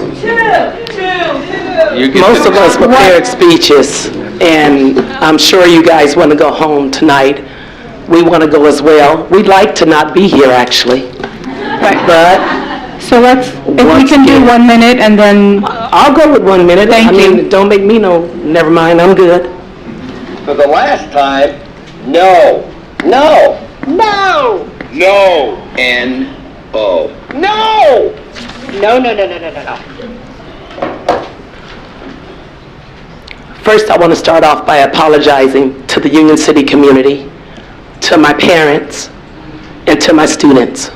Most of us prepared speeches, and I'm sure you guys want to go home tonight. We want to go as well. We'd like to not be here, actually. Right. But so if we can do 1 minute and then... I'll go with 1 minute. Thank you. I mean, don't make me no, never mind, I'm good. For the last time, no, no, no, no, N-O. No! No, no, no, no, no, no, no. First, I want to start off by apologizing to the Union City community, to my parents, and to my students.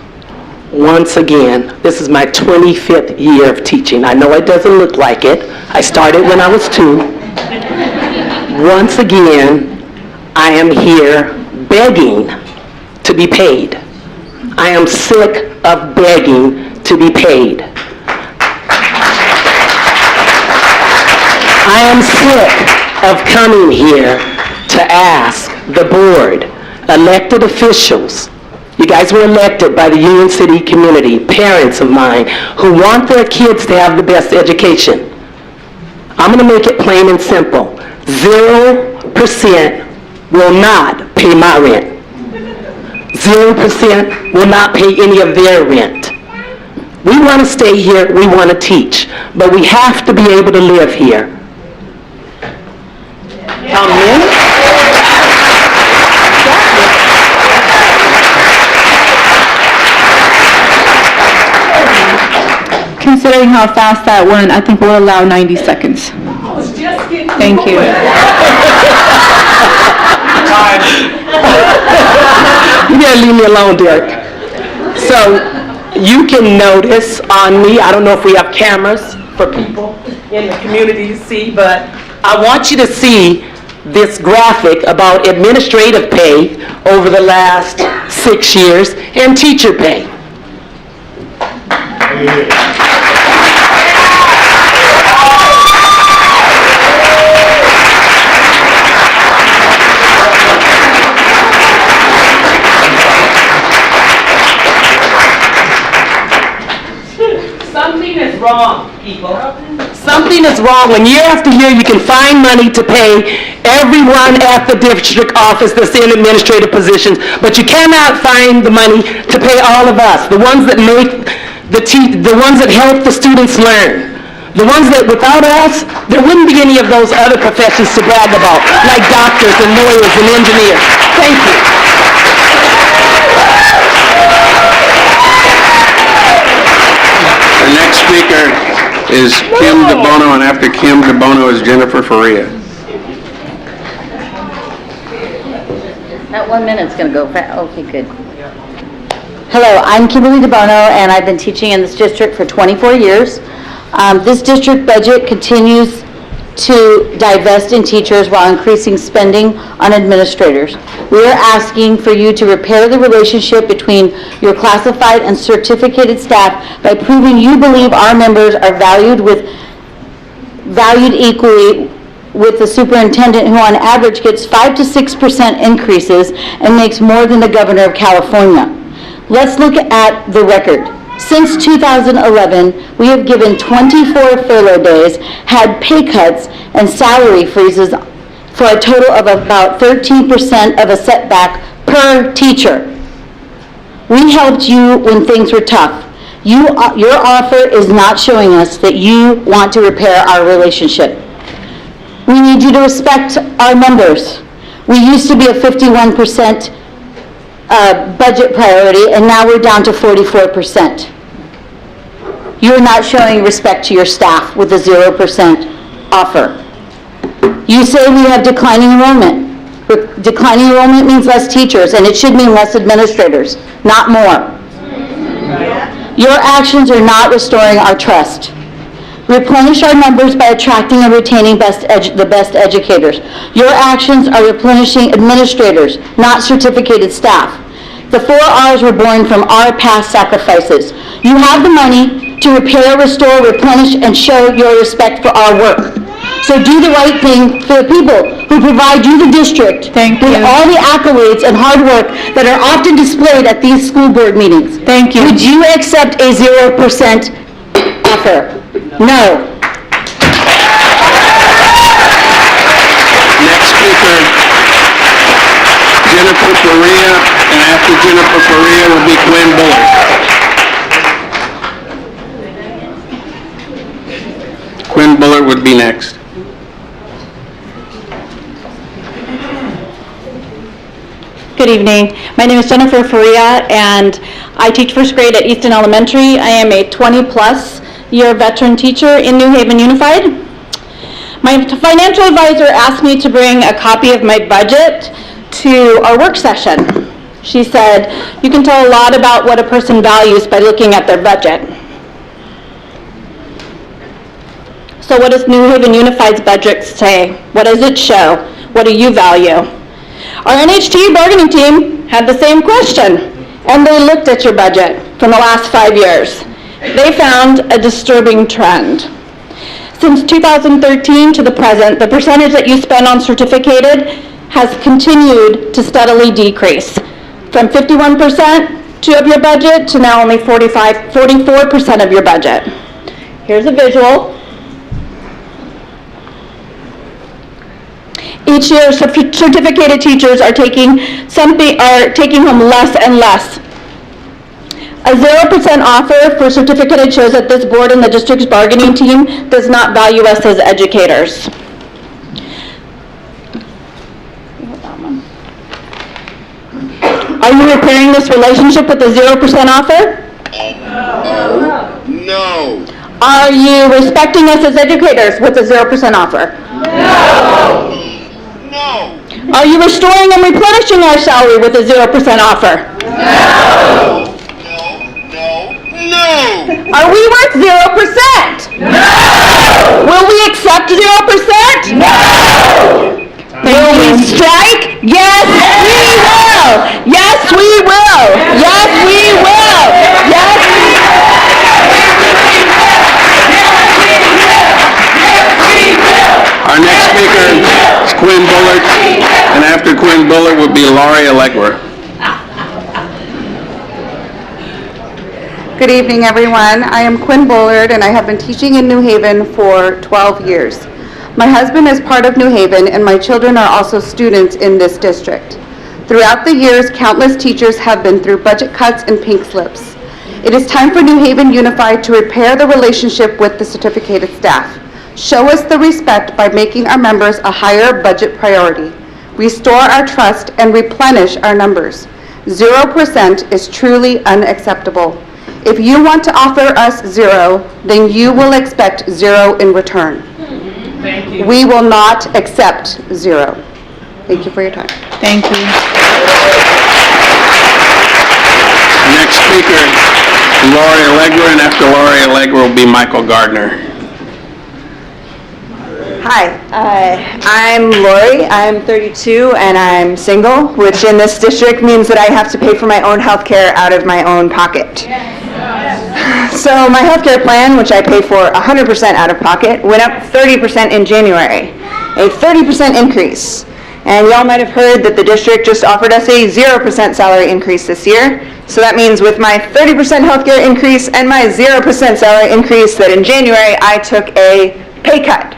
Once again, this is my 25th year of teaching. I know it doesn't look like it. I started when I was 2. Once again, I am here begging to be paid. I am sick of begging to be paid. I am sick of coming here to ask the board, elected officials. You guys were elected by the Union City community, parents of mine, who want their kids to have the best education. I'm going to make it plain and simple. 0% will not pay my rent. 0% will not pay any of their rent. We want to stay here, we want to teach, but we have to be able to live here. Amen? Considering how fast that went, I think we'll allow 90 seconds. Thank you. You gotta leave me alone, Derek. So, you can notice on me, I don't know if we have cameras for people in the community to see, but I want you to see this graphic about administrative pay over the last 6 years and teacher pay. Something is wrong, people. Something is wrong when year after year you can find money to pay everyone at the district office that's in administrative positions, but you cannot find the money to pay all of us, the ones that make the ones that help the students learn. The ones that without us, there wouldn't be any of those other professions to brag about, like doctors and lawyers and engineers. Thank you. The next speaker is Kim DeBono, and after Kim DeBono is Jennifer Faria. That 1 minute's going to go fast. Okay, good. Hello, I'm Kimberly DeBono, and I've been teaching in this district for 24 years. This district budget continues to divest in teachers while increasing spending on administrators. We are asking for you to repair the relationship between your classified and certificated staff by proving you believe our members are valued equally with the superintendent, who on average gets 5 to 6% increases and makes more than the governor of California. Let's look at the record. Since 2011, we have given 24 furlough days, had pay cuts and salary freezes for a total of about 13% of a setback per teacher. We helped you when things were tough. Your offer is not showing us that you want to repair our relationship. We need you to respect our members. We used to be a 51% budget priority, and now we're down to 44%. You're not showing respect to your staff with a 0% offer. You say we have declining enrollment. Declining enrollment means less teachers, and it should mean less administrators, not more. Your actions are not restoring our trust. Replenish our numbers by attracting and retaining the best educators. Your actions are replenishing administrators, not certificated staff. The 4 R's were born from our past sacrifices. You have the money to repair, restore, replenish, and show your respect for our work. So do the right thing for the people who provide you, the district, with all the accolades and hard work that are often displayed at these school board meetings. Thank you. Would you accept a 0% offer? No. Next speaker, Jennifer Faria, and after Jennifer Faria will be Gwen Bullard. Gwen Bullard would be next. Good evening. My name is Jennifer Faria, and I teach first grade at Easton Elementary. I am a 20-plus year veteran teacher in New Haven Unified. My financial advisor asked me to bring a copy of my budget to our work session. She said, you can tell a lot about what a person values by looking at their budget. So what does New Haven Unified's budget say? What does it show? What do you value? Our NHT bargaining team had the same question, and they looked at your budget from the last 5 years. They found a disturbing trend. Since 2013 to the present, the percentage that you spend on certificated has continued to steadily decrease, from 51% of your budget to now only 44% of your budget. Here's a visual. Each year, certificated teachers are taking home less and less. A 0% offer for certificated shows that this board and the district's bargaining team does not value us as educators. Are you repairing this relationship with a 0% offer? No. Are you respecting us as educators with a 0% offer? No. No. Are you restoring and replenishing our salary with a 0% offer? No. No. No. Are we worth 0%? No! Will we accept 0%? No! Will we strike? Yes, we will! Yes, we will! Yes, we will! Yes, we Our next speaker is Quinn Bullard, and after Quinn Bullard would be Laurie Allegra. Good evening, everyone. I am Quinn Bullard, and I have been teaching in New Haven for 12 years. My husband is part of New Haven, and my children are also students in this district. Throughout the years, countless teachers have been through budget cuts and pink slips. It is time for New Haven Unified to repair the relationship with the certificated staff. Show us the respect by making our members a higher budget priority. Restore our trust and replenish our numbers. 0% is truly unacceptable. If you want to offer us 0, then you will expect 0 in return. Thank you. We will not accept 0. Thank you for your time. Thank you. Next speaker, Laurie Allegra, and after Laurie Allegra will be Michael Gardner. Hi, I'm Lori. I'm 32 and I'm single, which in this district means that I have to pay for my own health care out of my own pocket. So my health care plan, which I pay for 100% out of pocket, went up 30% in January, a 30% increase. And y'all might have heard that the district just offered us a 0% salary increase this year. So that means with my 30% health care increase and my 0% salary increase that in January I took a pay cut.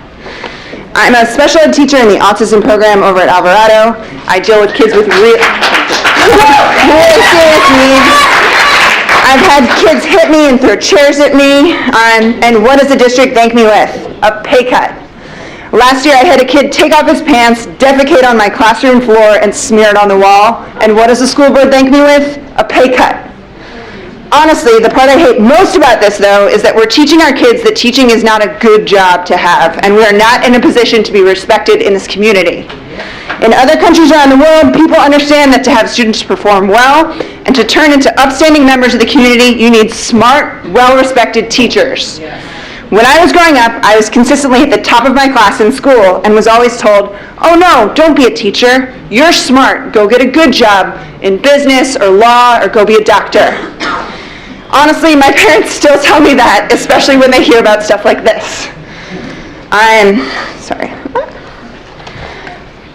I'm a special ed teacher in the autism program over at Alvarado. I deal with kids with really serious needs. I've had kids hit me and throw chairs at me, and what does the district thank me with? A pay cut. Last year I had a kid take off his pants, defecate on my classroom floor, and smear it on the wall, and what does the school board thank me with? A pay cut. Honestly, the part I hate most about this, though, is that we're teaching our kids that teaching is not a good job to have, and we are not in a position to be respected in this community. In other countries around the world, people understand that to have students perform well and to turn into upstanding members of the community, you need smart, well-respected teachers. When I was growing up, I was consistently at the top of my class in school and was always told, "Oh no, don't be a teacher. You're smart. Go get a good job in business or law or go be a doctor." Honestly, my parents still tell me that, especially when they hear about stuff like this.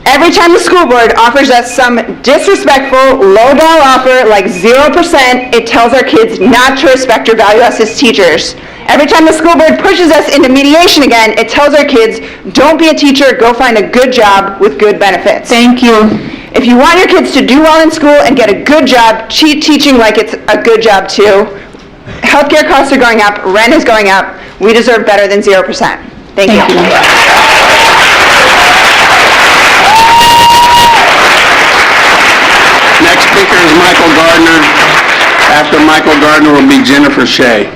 Every time the school board offers us some disrespectful, lowball offer like 0%, it tells our kids not to respect or value us as teachers. Every time the school board pushes us into mediation again, it tells our kids, don't be a teacher, go find a good job with good benefits. Thank you. If you want your kids to do well in school and get a good job, treat teaching like it's a good job too. Healthcare costs are going up, rent is going up. We deserve better than 0%. Thank you. Next speaker is Michael Gardner. After Michael Gardner will be Jennifer Shea.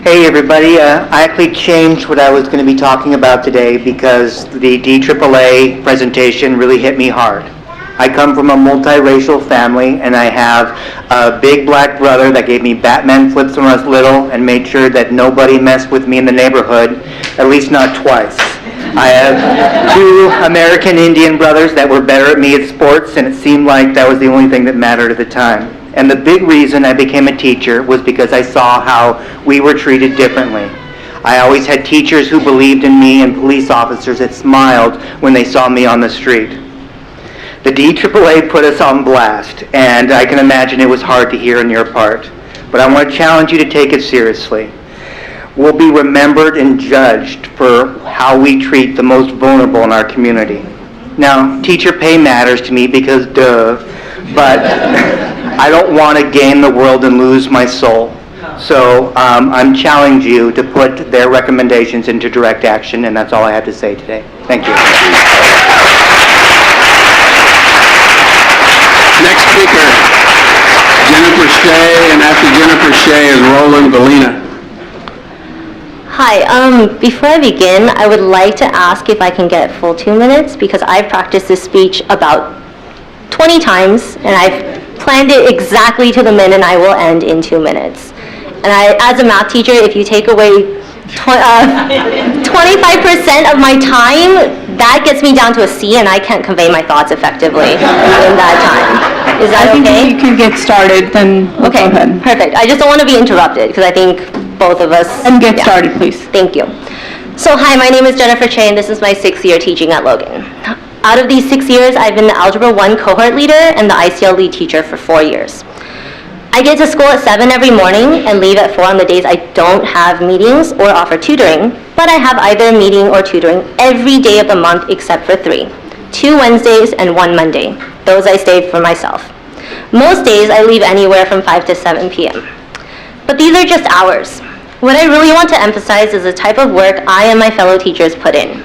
Hey everybody, I actually changed what I was going to be talking about today because the DAAA presentation really hit me hard. I come from a multiracial family and I have a big black brother that gave me Batman flips when I was little and made sure that nobody messed with me in the neighborhood, at least not twice. I have 2 American Indian brothers that were better at me at sports, and it seemed like that was the only thing that mattered at the time. And the big reason I became a teacher was because I saw how we were treated differently. I always had teachers who believed in me and police officers that smiled when they saw me on the street. The DAAA put us on blast, and I can imagine it was hard to hear on your part. But I want to challenge you to take it seriously. We'll be remembered and judged for how we treat the most vulnerable in our community. Now, teacher pay matters to me because duh, but I don't want to gain the world and lose my soul. So I'm challenging you to put their recommendations into direct action, and that's all I have to say today. Thank you. Next speaker, Jennifer Shea, and after Jennifer Shea is Roland Valina. Hi, before I begin, I would like to ask if I can get full 2 minutes because I've practiced this speech about 20 times and I've planned it exactly to the minute and I will end in 2 minutes. And as a math teacher, if you take away 25% of my time, that gets me down to a C, and I can't convey my thoughts effectively in that time. Is that okay? I think you can get started, then we'll go ahead. Okay, perfect. I just don't want to be interrupted, because I think both of us... And get started, please. Thank you. So hi, my name is Jennifer Che, and this is my 6th year teaching at Logan. Out of these 6 years, I've been the Algebra 1 cohort leader and the ICL lead teacher for 4 years. I get to school at 7 every morning and leave at 4 on the days I don't have meetings or offer tutoring, but I have either a meeting or tutoring every day of the month except for 3. 2 Wednesdays and 1 Monday. Those I stay for myself. Most days I leave anywhere from 5 to 7 p.m. But these are just hours. What I really want to emphasize is the type of work I and my fellow teachers put in.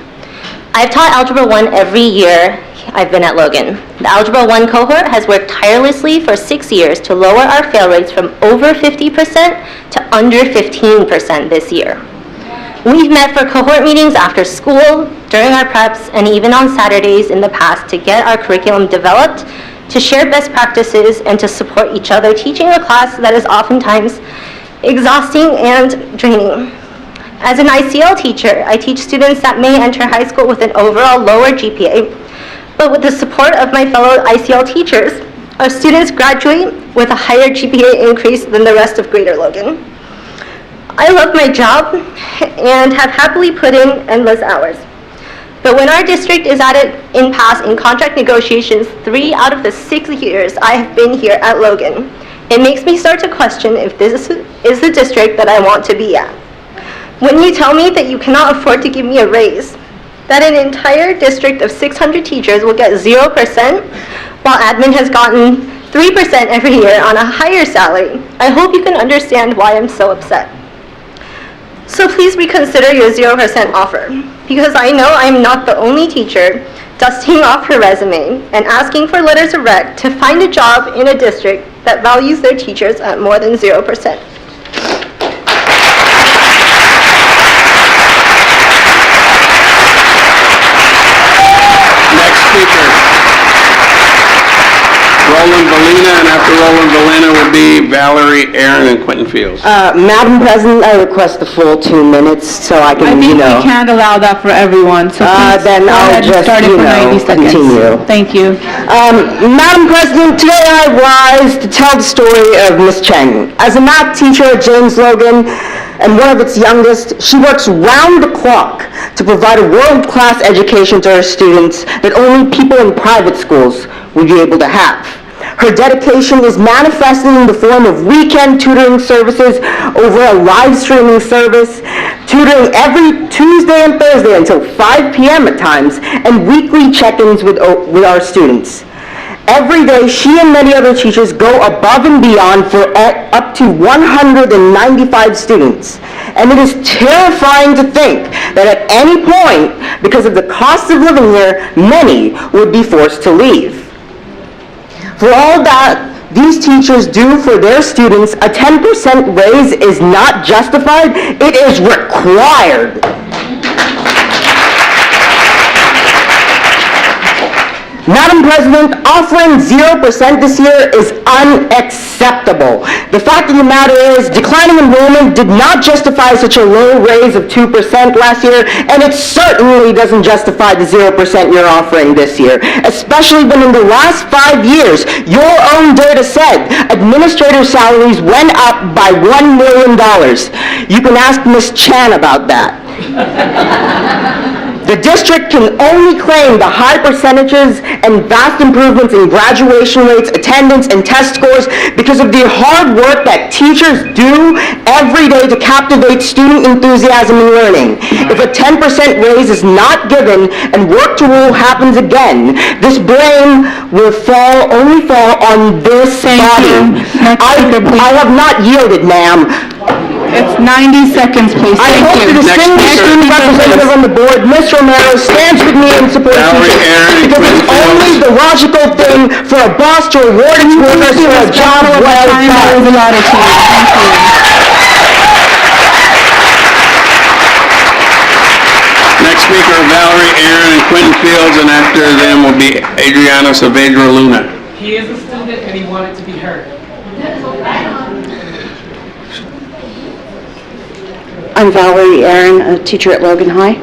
I've taught Algebra 1 every year I've been at Logan. The Algebra 1 cohort has worked tirelessly for 6 years to lower our fail rates from over 50% to under 15% this year. We've met for cohort meetings after school, during our preps, and even on Saturdays in the past to get our curriculum developed, to share best practices, and to support each other teaching a class that is oftentimes exhausting and draining. As an ICL teacher, I teach students that may enter high school with an overall lower GPA, but with the support of my fellow ICL teachers, our students graduate with a higher GPA increase than the rest of Greater Logan. I love my job and have happily put in endless hours. But when our district is at an impasse in contract negotiations 3 out of the 6 years I have been here at Logan, it makes me start to question if this is the district that I want to be at. When you tell me that you cannot afford to give me a raise, that an entire district of 600 teachers will get 0%, while admin has gotten 3% every year on a higher salary, I hope you can understand why I'm so upset. So please reconsider your 0% offer, because I know I'm not the only teacher dusting off her resume and asking for letters of rec to find a job in a district that values their teachers at more than 0%. Roland Valina, and after Roland Valina will be Valerie, Aaron, and Quentin Fields. Madam President, I request the full 2 minutes so I can, I think we can't allow that for everyone, so please then go I'll ahead and just, start it for 90 seconds. continue. Thank you. Madam President, today I rise to tell the story of Ms. Cheng. As a math teacher at James Logan and one of its youngest, she works round the clock to provide a world-class education to her students that only people in private schools would be able to have. Her dedication is manifested in the form of weekend tutoring services over a live streaming service, tutoring every Tuesday and Thursday until 5 p.m. at times, and weekly check-ins with our students. Every day, she and many other teachers go above and beyond for up to 195 students. And it is terrifying to think that at any point, because of the cost of living here, many would be forced to leave. For all that these teachers do for their students, a 10% raise is not justified, it is required. Madam President, offering 0% this year is unacceptable. The fact of the matter is, declining enrollment did not justify such a low raise of 2% last year, and it certainly doesn't justify the 0% you're offering this year, especially when in the last 5 years, your own data said administrator salaries went up by $1 million. You can ask Ms. Chan about that. The district can only claim the high percentages and vast improvements in graduation rates, attendance, and test scores because of the hard work that teachers do every day to captivate student enthusiasm in learning. If a 10% raise is not given and work to rule happens again, this blame will only fall on this body. I have not yielded, ma'am. It's 90 seconds, please. I hope the distinguished student representative on the board, Ms. Romero, stands with me in support of teachers, because it's only the logical thing for a boss to award its workers for a job well done. Next speaker are Valerie, Aaron, and Quentin Fields, and after them will be Adriana Saavedra Luna. He is a student and he wanted to be heard. I'm Valerie Aaron, a teacher at Logan High.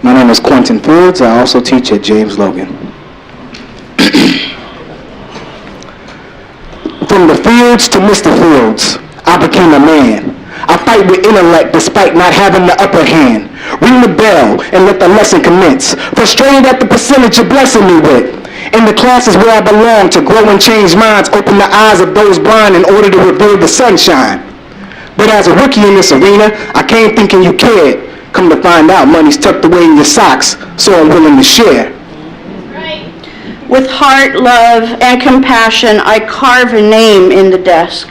My name is Quentin Fields. I also teach at James Logan. From the fields to Mr. Fields, I became a man. I fight with intellect despite not having the upper hand. Ring the bell and let the lesson commence. Frustrated at the percentage you're blessing me with. In the classes where I belong to grow and change minds, open the eyes of those blind in order to reveal the sunshine. But as a rookie in this arena, I came thinking you cared. Come to find out, money's tucked away in your socks, so I'm willing to share. With heart, love, and compassion, I carve a name in the desk.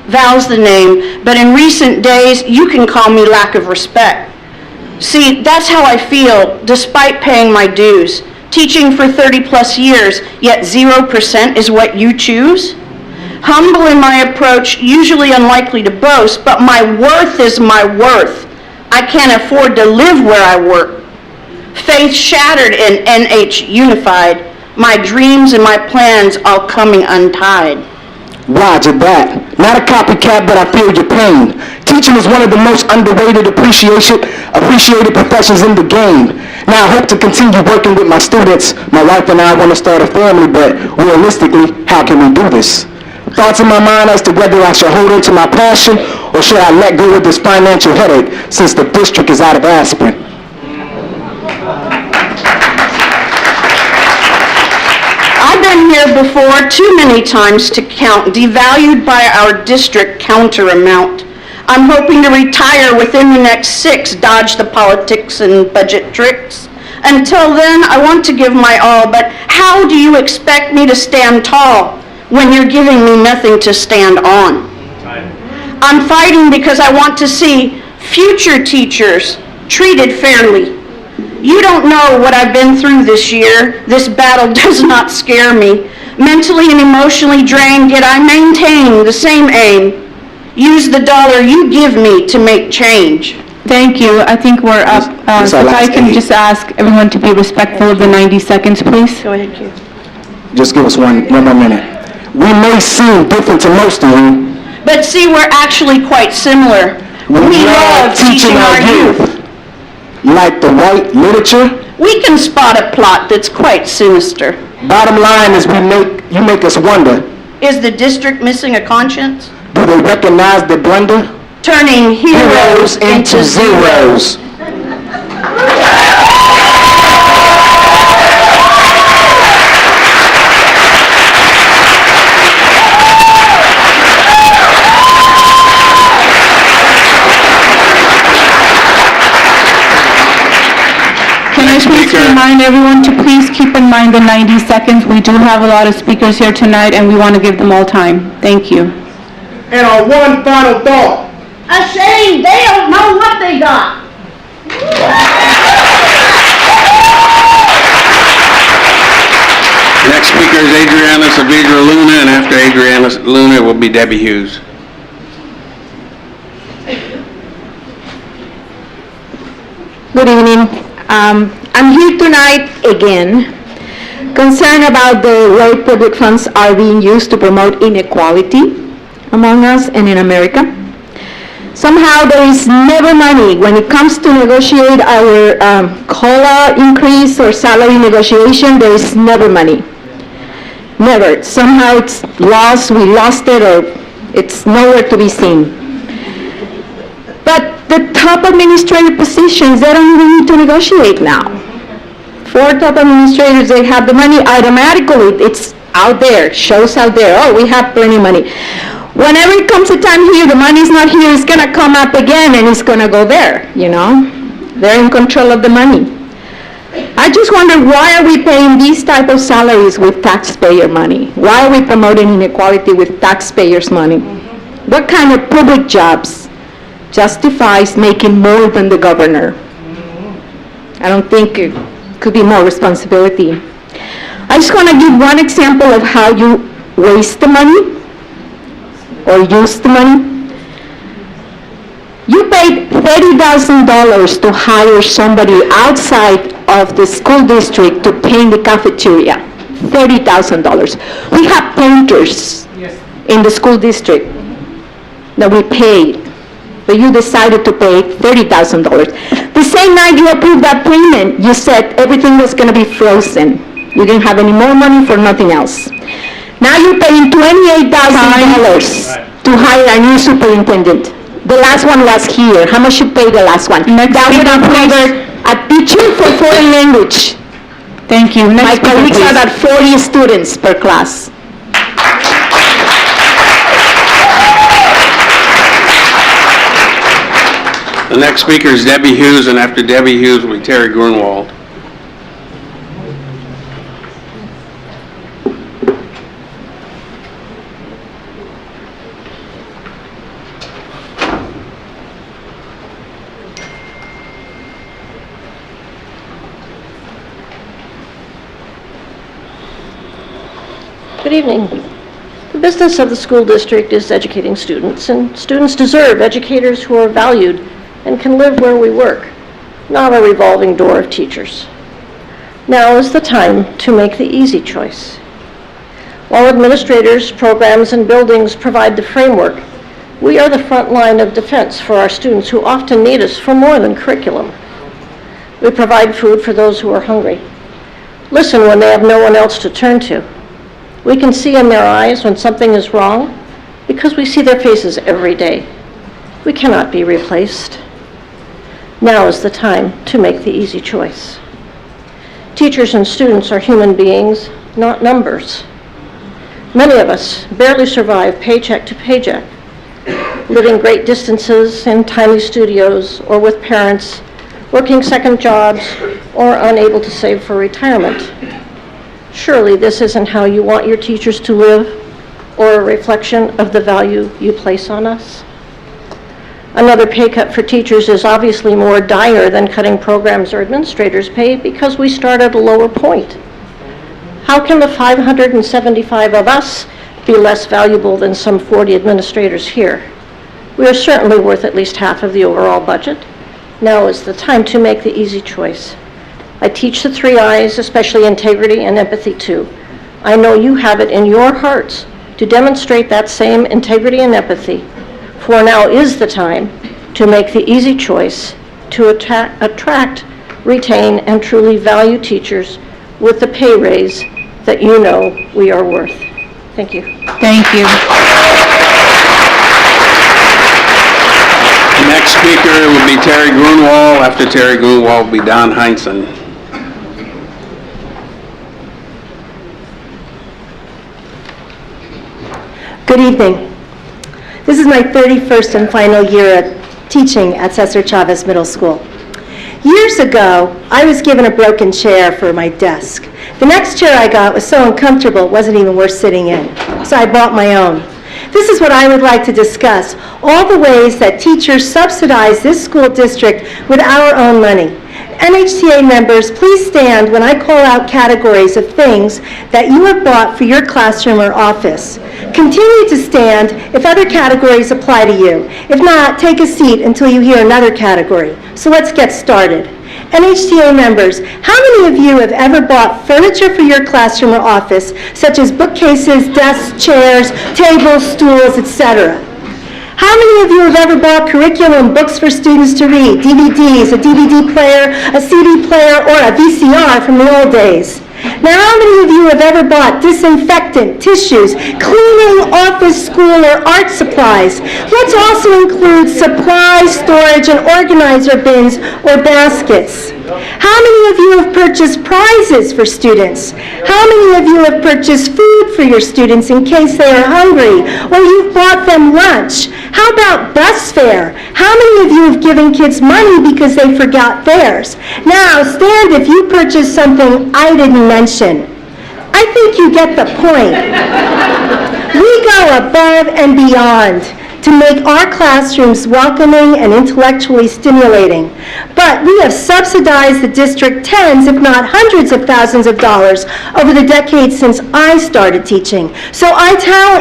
Val's the name, but in recent days, you can call me lack of respect. See, that's how I feel, despite paying my dues. Teaching for 30 plus years, yet 0% is what you choose? Humble in my approach, usually unlikely to boast, but my worth is my worth. I can't afford to live where I work. Faith shattered in NH Unified. My dreams and my plans all coming untied. Roger that. Not a copycat, but I feel your pain. Teaching is one of the most underrated, appreciated professions in the game. Now I hope to continue working with my students. My wife and I want to start a family, but realistically, how can we do this? Thoughts in my mind as to whether I should hold on to my passion or should I let go of this financial headache since the district is out of aspirin. I've been here before too many times to count, devalued by our district counter amount. I'm hoping to retire within the next 6, dodge the politics and budget tricks. Until then, I want to give my all, but how do you expect me to stand tall when you're giving me nothing to stand on? I'm fighting because I want to see future teachers treated fairly. You don't know what I've been through this year. This battle does not scare me. Mentally and emotionally drained, yet I maintain the same aim. Use the dollar you give me to make change. Thank you. I think we're up. So if I can just ask everyone to be respectful of the 90 seconds, please. Go ahead, Q. Just give us one more minute. We may seem different to most of you. But see, we're actually quite similar. We love teaching our youth. Like the white literature? We can spot a plot that's quite sinister. Bottom line is you make us wonder. Is the district missing a conscience? Do they recognize the blunder? Turning heroes into zeros. Can I please remind everyone to please keep in mind the 90 seconds. We do have a lot of speakers here tonight, and we want to give them all time. Thank you. And on one final thought. Ashamed, they don't know what they got. Next speaker is Adriana Saavedra Luna, and after Adriana Luna will be Debbie Hughes. Good evening. I'm here tonight again, concerned about the way public funds are being used to promote inequality among us and in America. Somehow there is never money when it comes to negotiate our COLA increase or salary negotiation. There is never money. Never. Somehow it's lost, we lost it, or it's nowhere to be seen. But the top administrative positions, they don't even need to negotiate now. 4 top administrators, they have the money automatically. It's out there, shows out there. Oh, we have plenty of money. Whenever it comes a time here, the money's not here, it's gonna come up again and it's gonna go there, you know? They're in control of the money. I just wonder, why are we paying these type of salaries with taxpayer money? Why are we promoting inequality with taxpayers' money? What kind of public jobs justifies making more than the governor? I don't think it could be more responsibility. I just want to give one example of how you waste the money or use the money. You paid $30,000 to hire somebody outside of the school district to paint the cafeteria. $30,000. We have painters in the school district that we paid but you decided to pay $30,000. The same night you approved that payment, you said everything was going to be frozen. You didn't have any more money for nothing else. Now you're paying $28,000 to hire a new superintendent. The last one was here. How much you pay the last one? That would have covered a teacher for foreign language. Thank you. My Next speaker, colleagues please. are at 40 students per class. The next speaker is Debbie Hughes, and after Debbie Hughes will be Terry Grunwald. Good evening. The business of the school district is educating students, and students deserve educators who are valued and can live where we work, not a revolving door of teachers. Now is the time to make the easy choice. While administrators, programs, and buildings provide the framework, we are the front line of defense for our students who often need us for more than curriculum. We provide food for those who are hungry. Listen when they have no one else to turn to. We can see in their eyes when something is wrong because we see their faces every day. We cannot be replaced. Now is the time to make the easy choice. Teachers and students are human beings, not numbers. Many of us barely survive paycheck to paycheck, living great distances in tiny studios or with parents, working second jobs, or unable to save for retirement. Surely this isn't how you want your teachers to live, or a reflection of the value you place on us. Another pay cut for teachers is obviously more dire than cutting programs or administrators' pay because we start at a lower point. How can the 575 of us be less valuable than some 40 administrators here? We are certainly worth at least half of the overall budget. Now is the time to make the easy choice. I teach the 3 I's, especially integrity and empathy too. I know you have it in your hearts to demonstrate that same integrity and empathy. For now is the time to make the easy choice to attract, retain, and truly value teachers with the pay raise that you know we are worth. Thank you. Thank you. The next speaker will be Terry Grunwald. After Terry Grunwald will be Don Heinsohn. Good evening. This is my 31st and final year teaching at Cesar Chavez Middle School. Years ago, I was given a broken chair for my desk. The next chair I got was so uncomfortable it wasn't even worth sitting in, so I bought my own. This is what I would like to discuss, all the ways that teachers subsidize this school district with our own money. NHTA members, please stand when I call out categories of things that you have bought for your classroom or office. Continue to stand if other categories apply to you. If not, take a seat until you hear another category. So let's get started. NHTA members, how many of you have ever bought furniture for your classroom or office, such as bookcases, desks, chairs, tables, stools, etc.? How many of you have ever bought curriculum books for students to read, DVDs, a DVD player, a CD player, or a VCR from the old days? Now, how many of you have ever bought disinfectant, tissues, cleaning, office, school, or art supplies? Let's also include supplies, storage, and organizer bins or baskets. How many of you have purchased prizes for students? How many of you have purchased food for your students in case they are hungry, or you've bought them lunch? How about bus fare? How many of you have given kids money because they forgot theirs? Now, stand if you purchased something I didn't mention. I think you get the point. We go above and beyond to make our classrooms welcoming and intellectually stimulating. But we have subsidized the district tens, if not hundreds of thousands of dollars over the decades since I started teaching. So I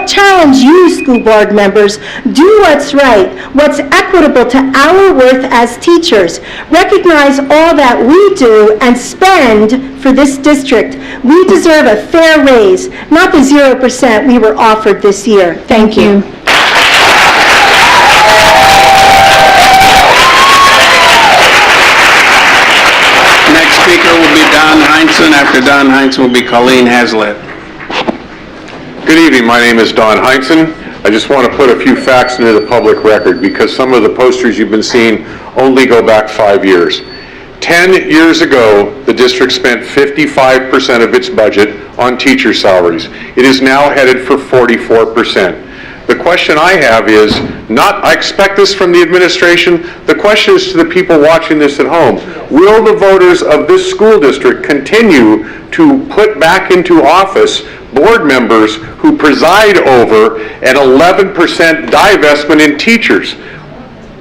challenge you, school board members, do what's right, what's equitable to our worth as teachers. Recognize all that we do and spend for this district. We deserve a fair raise, not the 0% we were offered this year. Thank you. Heinzen. After Don Heinzen will be Colleen Hazlitt. Good evening, my name is Don Heinzen. I just want to put a few facts into the public record because some of the posters you've been seeing only go back 5 years. 10 years ago, the district spent 55% of its budget on teacher salaries. It is now headed for 44%. The question I have is, I expect this from the administration, the question is to the people watching this at home. Will the voters of this school district continue to put back into office board members who preside over an 11% divestment in teachers?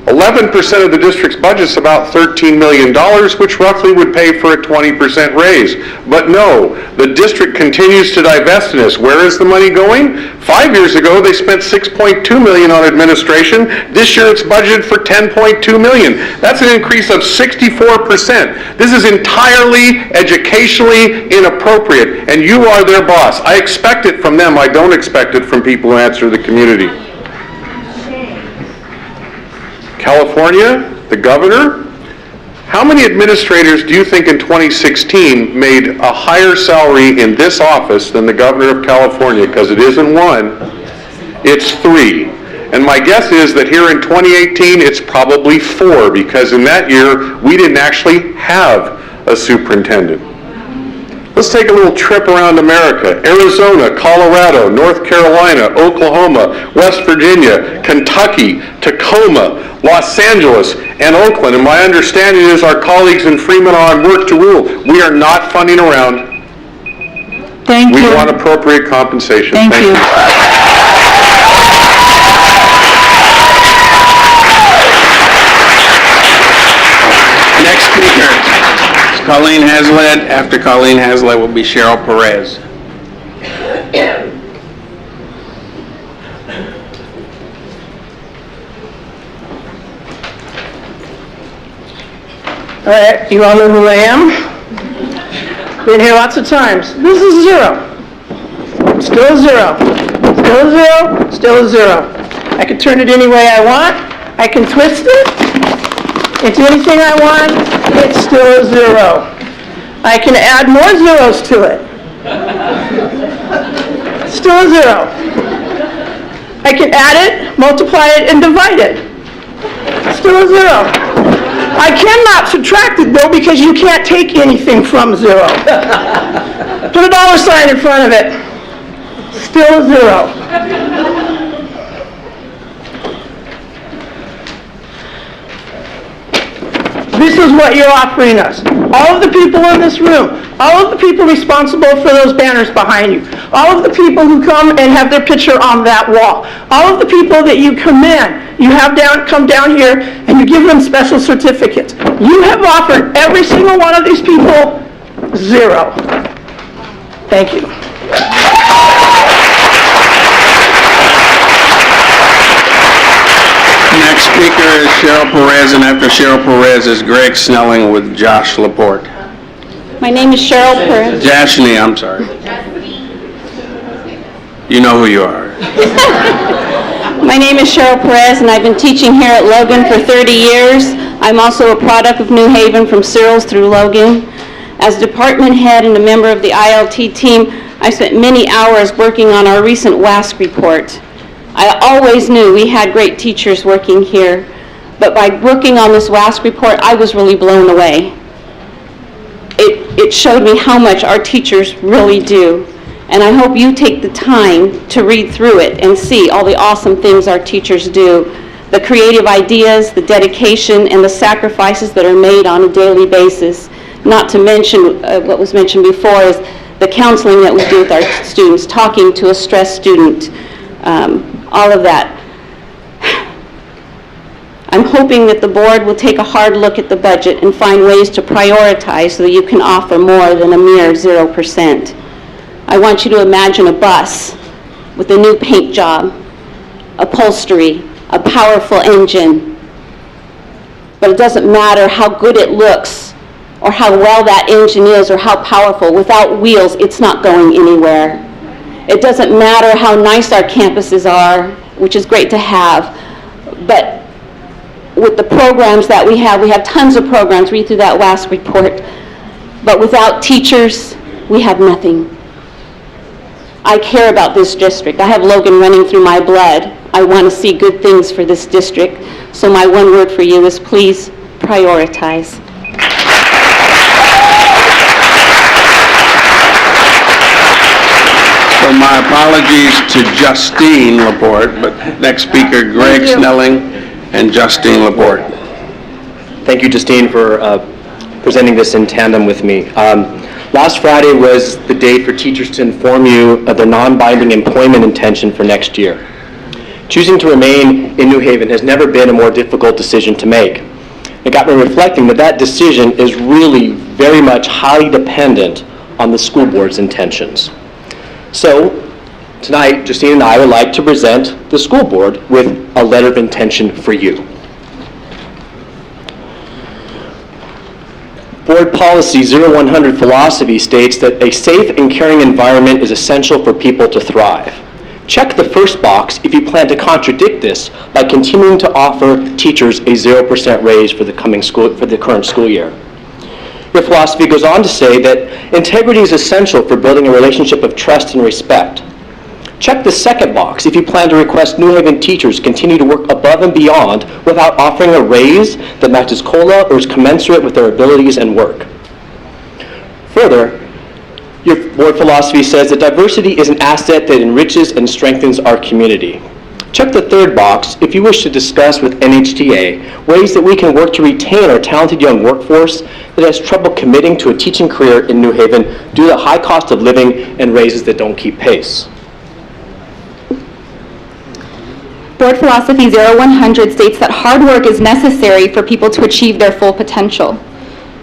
11% of the district's budget is about $13 million, which roughly would pay for a 20% raise. But no, the district continues to divest in this. Where is the money going? 5 years ago, they spent $6.2 million on administration. This year, it's budgeted for $10.2 million. That's an increase of 64%. This is entirely educationally inappropriate, and you are their boss. I expect it from them. I don't expect it from people who answer the community. California, the governor, how many administrators do you think in 2016 made a higher salary in this office than the governor of California? Because it isn't one, it's 3. And my guess is that here in 2018, it's probably 4, because in that year, we didn't actually have a superintendent. Let's take a little trip around America. Arizona, Colorado, North Carolina, Oklahoma, West Virginia, Kentucky, Tacoma, Los Angeles, and Oakland. And my understanding is our colleagues in Fremont are on work to rule. We are not funding around. Thank you. We want appropriate compensation. Thank you. Next speaker is Colleen Hazlitt. After Colleen Hazlitt will be Cheryl Perez. All right, you all know who I am? Been here lots of times. This is 0. Still a 0. Still a 0. Still a 0. I can turn it any way I want. I can twist it into anything I want. It's still a 0. I can add more zeros to it. Still a 0. I can add it, multiply it, and divide it. Still a 0. I cannot subtract it, though, because you can't take anything from 0. Put a dollar sign in front of it. Still a 0. This is what you're offering us. All of the people in this room, all of the people responsible for those banners behind you, all of the people who come and have their picture on that wall, all of the people that you commend, you have come down here and you give them special certificates. You have offered every single one of these people 0. Thank you. Next speaker is Cheryl Perez, and after Cheryl Perez is Greg Snelling with Josh Laporte. My name is Cheryl Perez. Jashni, I'm sorry. You know who you are. My name is Cheryl Perez, and I've been teaching here at Logan for 30 years. I'm also a product of New Haven from Searles through Logan. As department head and a member of the ILT team, I spent many hours working on our recent WASC report. I always knew we had great teachers working here, but by working on this WASC report, I was really blown away. It showed me how much our teachers really do, and I hope you take the time to read through it and see all the awesome things our teachers do, the creative ideas, the dedication, and the sacrifices that are made on a daily basis. Not to mention what was mentioned before is the counseling that we do with our students, talking to a stressed student, all of that. I'm hoping that the board will take a hard look at the budget and find ways to prioritize so that you can offer more than a mere 0%. I want you to imagine a bus with a new paint job, upholstery, a powerful engine. But it doesn't matter how good it looks or how well that engine is or how powerful. Without wheels, it's not going anywhere. It doesn't matter how nice our campuses are, which is great to have, but with the programs that we have tons of programs, read through that last report. But without teachers, we have nothing. I care about this district. I have Logan running through my blood. I want to see good things for this district. So my one word for you is please prioritize. So my apologies to Justine Laporte, but next speaker, Greg Snelling and Justine Laporte. Thank you, Justine, for presenting this in tandem with me. Last Friday was the date for teachers to inform you of their non-binding employment intention for next year. Choosing to remain in New Haven has never been a more difficult decision to make. It got me reflecting that that decision is really very much highly dependent on the school board's intentions. So tonight, Justine and I would like to present the school board with a letter of intention for you. Board Policy 0100 philosophy states that a safe and caring environment is essential for people to thrive. Check the first box if you plan to contradict this by continuing to offer teachers a 0% raise for the current school year. Your philosophy goes on to say that integrity is essential for building a relationship of trust and respect. Check the second box if you plan to request New Haven teachers continue to work above and beyond without offering a raise that matches COLA or is commensurate with their abilities and work. Further, your board philosophy says that diversity is an asset that enriches and strengthens our community. Check the third box if you wish to discuss with NHTA ways that we can work to retain our talented young workforce that has trouble committing to a teaching career in New Haven due to the high cost of living and raises that don't keep pace. Board Philosophy 0100 states that hard work is necessary for people to achieve their full potential.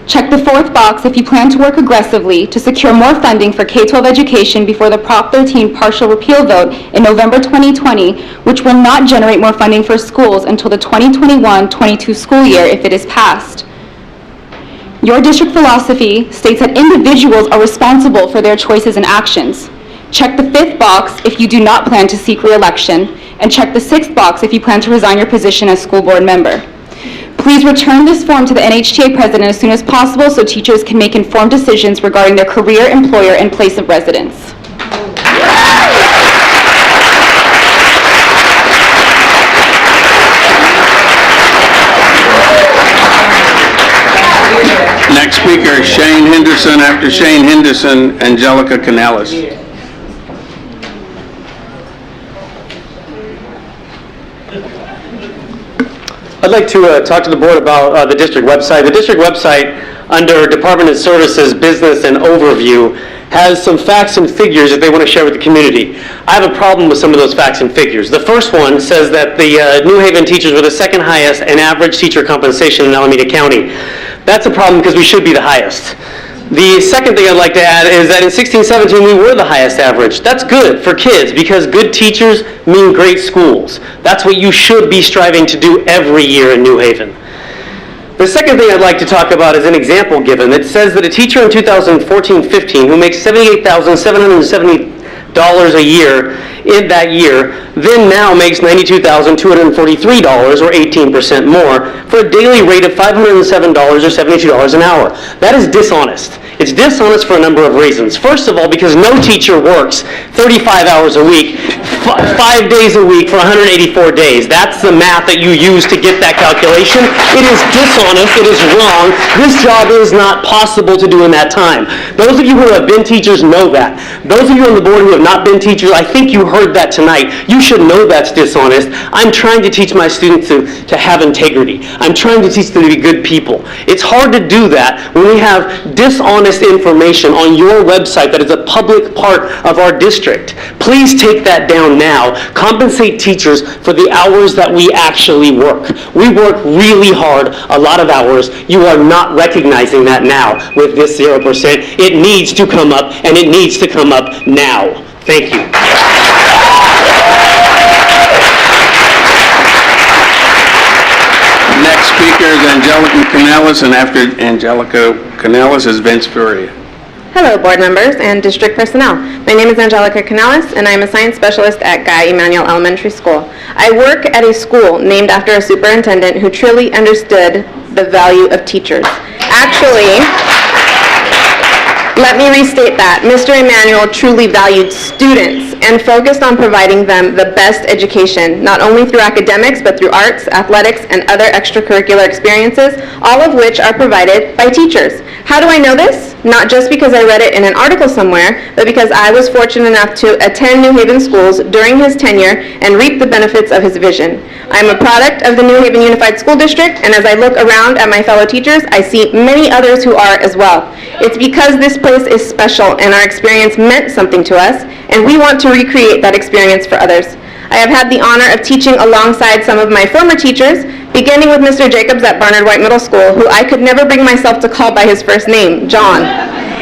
Check the fourth box if you plan to work aggressively to secure more funding for K-12 education before the Prop 13 partial repeal vote in November 2020, which will not generate more funding for schools until the 2021-22 school year if it is passed. Your district philosophy states that individuals are responsible for their choices and actions. Check the fifth box if you do not plan to seek re-election, and check the sixth box if you plan to resign your position as school board member. Please return this form to the NHTA president as soon as possible so teachers can make informed decisions regarding their career, employer, and place of residence. Next speaker is Shane Henderson. After Shane Henderson, Angelica Canales. I'd like to talk to the board about the district website. The district website, under Department of Services, Business and Overview, has some facts and figures that they want to share with the community. I have a problem with some of those facts and figures. The first one says that the New Haven teachers were the second highest in average teacher compensation in Alameda County. That's a problem because we should be the highest. The second thing I'd like to add is that in 16-17 we were the highest average. That's good for kids because good teachers mean great schools. That's what you should be striving to do every year in New Haven. The second thing I'd like to talk about is an example given. It says that a teacher in 2014-15 who makes $78,770 a year in that year, then now makes $92,243 or 18% more for a daily rate of $507 or $72 an hour. That is dishonest. It's dishonest for a number of reasons. First of all, because no teacher works 35 hours a week, 5 days a week for 184 days. That's the math that you use to get that calculation. It is dishonest. It is wrong. This job is not possible to do in that time. Those of you who have been teachers know that. Those of you on the board who have not been teachers, I think you heard that tonight. You should know that's dishonest. I'm trying to teach my students to have integrity. I'm trying to teach them to be good people. It's hard to do that when we have dishonest information on your website that is a public part of our district. Please take that down now. Compensate teachers for the hours that we actually work. We work really hard, a lot of hours. You are not recognizing that now with this 0%. It needs to come up, and it needs to come up now. Thank you. Next speaker is Angelica Canales, and after Angelica Canales is Vince Furia. Hello, board members and district personnel. My name is Angelica Canales, and I am a science specialist at Guy Emanuel Elementary School. I work at a school named after a superintendent who truly understood the value of teachers. Actually, Let me restate that. Mr. Emanuel truly valued students and focused on providing them the best education, not only through academics, but through arts, athletics, and other extracurricular experiences, all of which are provided by teachers. How do I know this? Not just because I read it in an article somewhere, but because I was fortunate enough to attend New Haven schools during his tenure and reap the benefits of his vision. I'm a product of the New Haven Unified School District, and as I look around at my fellow teachers, I see many others who are as well. It's because this place is special and our experience meant something to us, and we want to recreate that experience for others. I have had the honor of teaching alongside some of my former teachers, beginning with Mr. Jacobs at Barnard White Middle School, who I could never bring myself to call by his first name, John.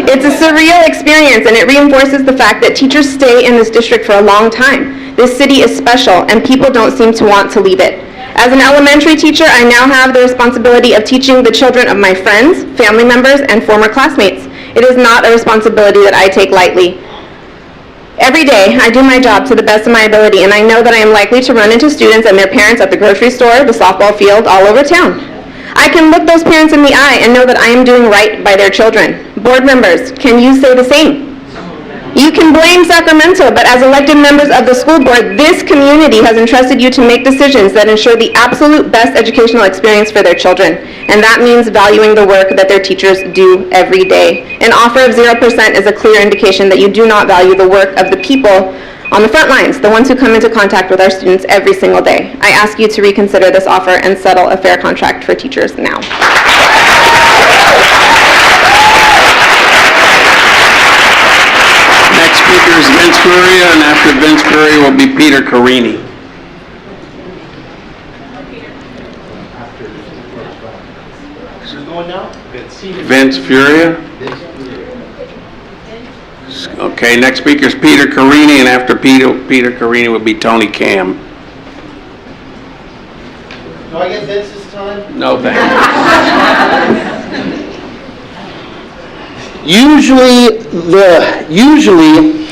It's a surreal experience, and it reinforces the fact that teachers stay in this district for a long time. This city is special, and people don't seem to want to leave it. As an elementary teacher, I now have the responsibility of teaching the children of my friends, family members, and former classmates. It is not a responsibility that I take lightly. Every day, I do my job to the best of my ability, and I know that I am likely to run into students and their parents at the grocery store, the softball field, all over town. I can look those parents in the eye and know that I am doing right by their children. Board members, can you say the same? You can blame Sacramento, but as elected members of the school board, this community has entrusted you to make decisions that ensure the absolute best educational experience for their children. And that means valuing the work that their teachers do every day. An offer of 0% is a clear indication that you do not value the work of the people on the front lines, the ones who come into contact with our students every single day. I ask you to reconsider this offer and settle a fair contract for teachers now. Next speaker is Vince Furia, and after Vince Furia will be Peter Carini. Vince Furia? Okay, next speaker is Peter Carini, and after Peter Carini will be Tony Cam. Do I get Vince this time? No, thank Usually,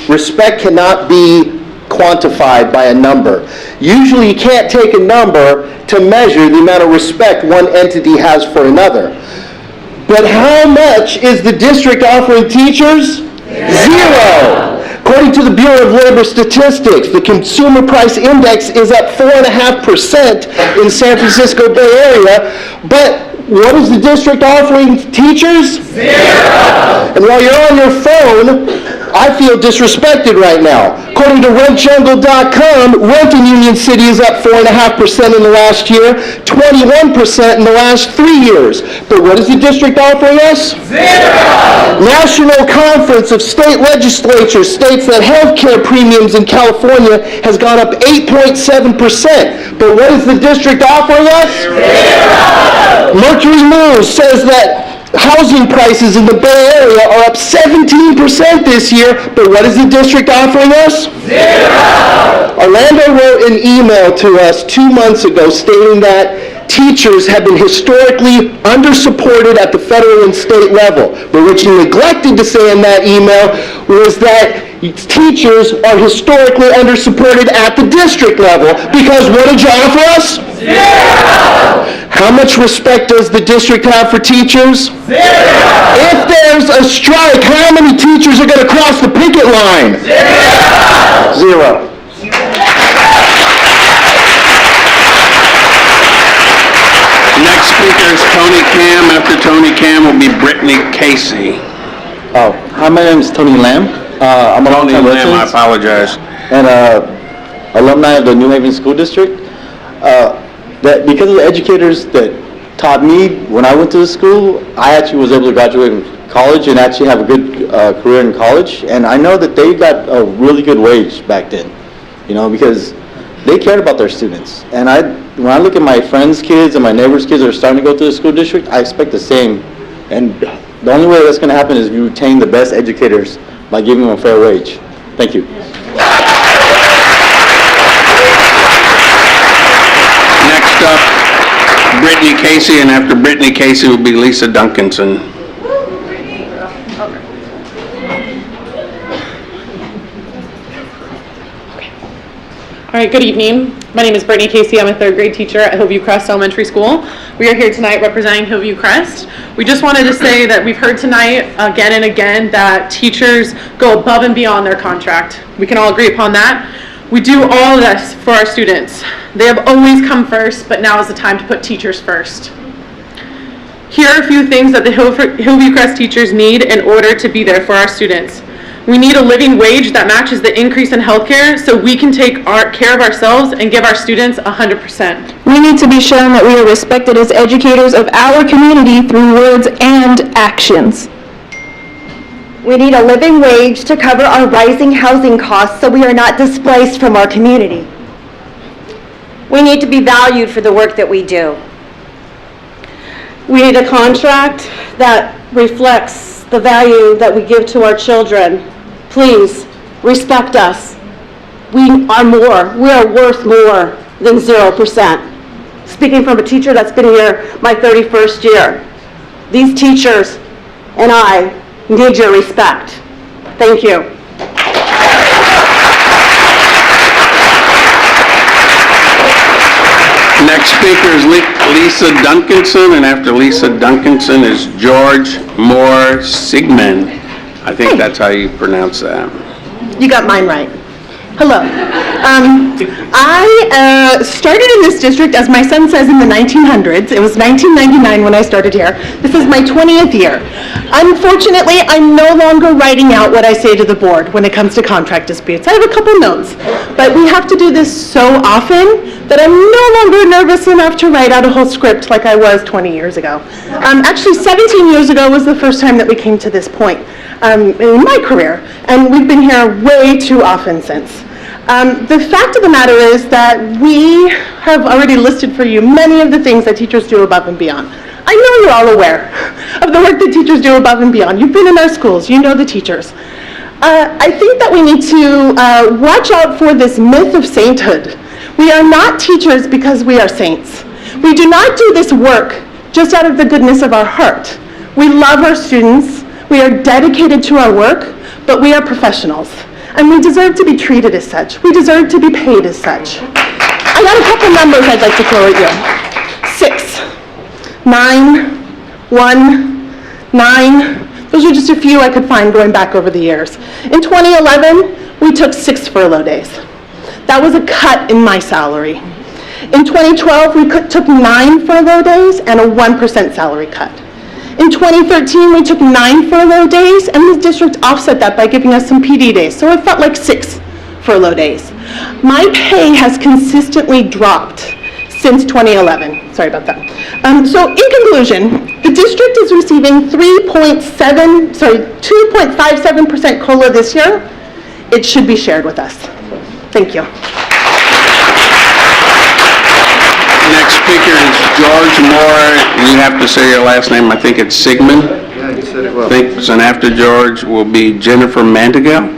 respect cannot be quantified by a number. Usually, you can't take a number to measure the amount of respect one entity has for another. But how much is the district offering teachers? Zero. According to the Bureau of Labor Statistics, the Consumer Price Index is up 4.5% in San Francisco Bay Area, but what is the district offering teachers? Zero. And while you're on your phone, I feel disrespected right now. According to RentJungle.com, rent in Union City is up 4.5% in the last year, 21% in the last 3 years. But what is the district offering us? Zero. National Conference of State Legislatures states that health care premiums in California has gone up 8.7%. But what is the district offering us? Zero. Mercury News says that housing prices in the Bay Area are up 17% this year, but what is the district offering us? Zero. Orlando wrote an email to us 2 months ago stating that teachers have been historically undersupported at the federal and state level. But what you neglected to say in that email was that teachers are historically undersupported at the district level, because what did you offer us? Zero. How much respect does the district have for teachers? Zero. If there's a strike, how many teachers are going to cross the picket line? Zero. Zero. Next speaker is Tony Cam. After Tony Cam will be Brittany Casey. Oh, hi, my name is Tony Lamb. I'm a Tony long-time Lamb, resident. I apologize. And alumni of the New Haven School District. That because of the educators that taught me when I went to the school, I actually was able to graduate from college and actually have a good career in college. And I know that they got a really good wage back then, you know, because they cared about their students. And when I look at my friends' kids and my neighbors' kids that are starting to go to the school district, I expect the same. And the only way that's going to happen is if you retain the best educators by giving them a fair wage. Thank you. Next up, Brittany Casey, and after Brittany Casey will be Lisa Duncanson. All right, good evening. My name is Brittany Casey. I'm a third grade teacher at Hillview Crest Elementary School. We are here tonight representing Hillview Crest. We just wanted to say that we've heard tonight again and again that teachers go above and beyond their contract. We can all agree upon that. We do all of this for our students. They have always come first, but now is the time to put teachers first. Here are a few things that the Hillview Crest teachers need in order to be there for our students. We need a living wage that matches the increase in healthcare so we can take care of ourselves and give our students 100%. We need to be shown that we are respected as educators of our community through words and actions. We need a living wage to cover our rising housing costs so we are not displaced from our community. We need to be valued for the work that we do. We need a contract that reflects the value that we give to our children. Please, respect us. We are more. We are worth more than 0%. Speaking from a teacher that's been here my 31st year, these teachers and I need your respect. Thank you. Next speaker is Lisa Duncanson, and after Lisa Duncanson is George Moore Sigmund. I think that's how you pronounce that. You got mine right. Hello. I started in this district, as my son says, in the 1900s. It was 1999 when I started here. This is my 20th year. Unfortunately, I'm no longer writing out what I say to the board when it comes to contract disputes. I have a couple notes, but we have to do this so often that I'm no longer nervous enough to write out a whole script like I was 20 years ago. Actually, 17 years ago was the first time that we came to this point in my career, and we've been here way too often since. The fact of the matter is that we have already listed for you many of the things that teachers do above and beyond. I know you're all aware of the work that teachers do above and beyond. You've been in our schools, you know the teachers. I think that we need to watch out for this myth of sainthood. We are not teachers because we are saints. We do not do this work just out of the goodness of our heart. We love our students, we are dedicated to our work, but we are professionals. And we deserve to be treated as such. We deserve to be paid as such. I got a couple numbers I'd like to throw at you. 6, 9, 1, 9. Those are just a few I could find going back over the years. In 2011, we took 6 furlough days. That was a cut in my salary. In 2012, we took 9 furlough days and a 1% salary cut. In 2013, we took 9 furlough days, and the district offset that by giving us some PD days, so it felt like 6 furlough days. My pay has consistently dropped since 2011. Sorry about that. So in conclusion, the district is receiving 2.57% COLA this year. It should be shared with us. Thank you. Next speaker is George Moore. You have to say your last name. I think it's Sigmund. Yeah, you said it well. Thanks. And after George will be Jennifer Mantigal.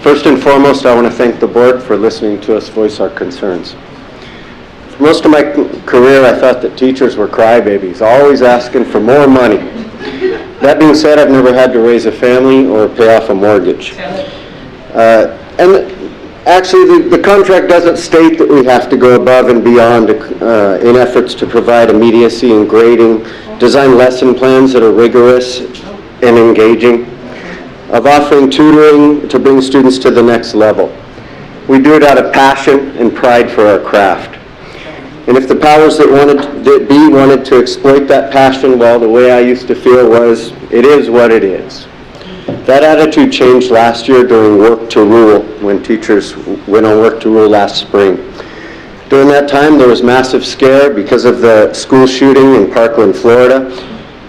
First and foremost, I want to thank the board for listening to us voice our concerns. For most of my career, I thought that teachers were crybabies, always asking for more money. That being said, I've never had to raise a family or pay off a mortgage. Actually, the contract doesn't state that we have to go above and beyond in efforts to provide immediacy in grading, design lesson plans that are rigorous and engaging, of offering tutoring to bring students to the next level. We do it out of passion and pride for our craft. And if the powers that be wanted to exploit that passion, well, the way I used to feel was, it is what it is. That attitude changed last year during Work to Rule, when teachers went on Work to Rule last spring. During that time, there was massive scare because of the school shooting in Parkland, Florida.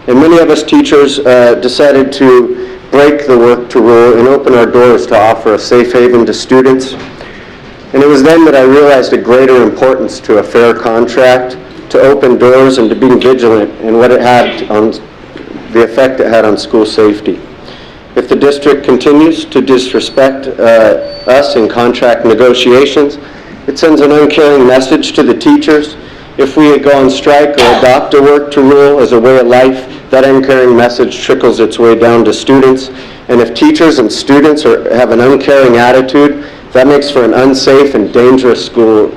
And many of us teachers decided to break the Work to Rule and open our doors to offer a safe haven to students. And it was then that I realized a greater importance to a fair contract, to open doors, and to being vigilant in what it had on the effect it had on school safety. If the district continues to disrespect us in contract negotiations, it sends an uncaring message to the teachers. If we go on strike or adopt a Work to Rule as a way of life, that uncaring message trickles its way down to students. And if teachers and students have an uncaring attitude, That makes for an unsafe and dangerous school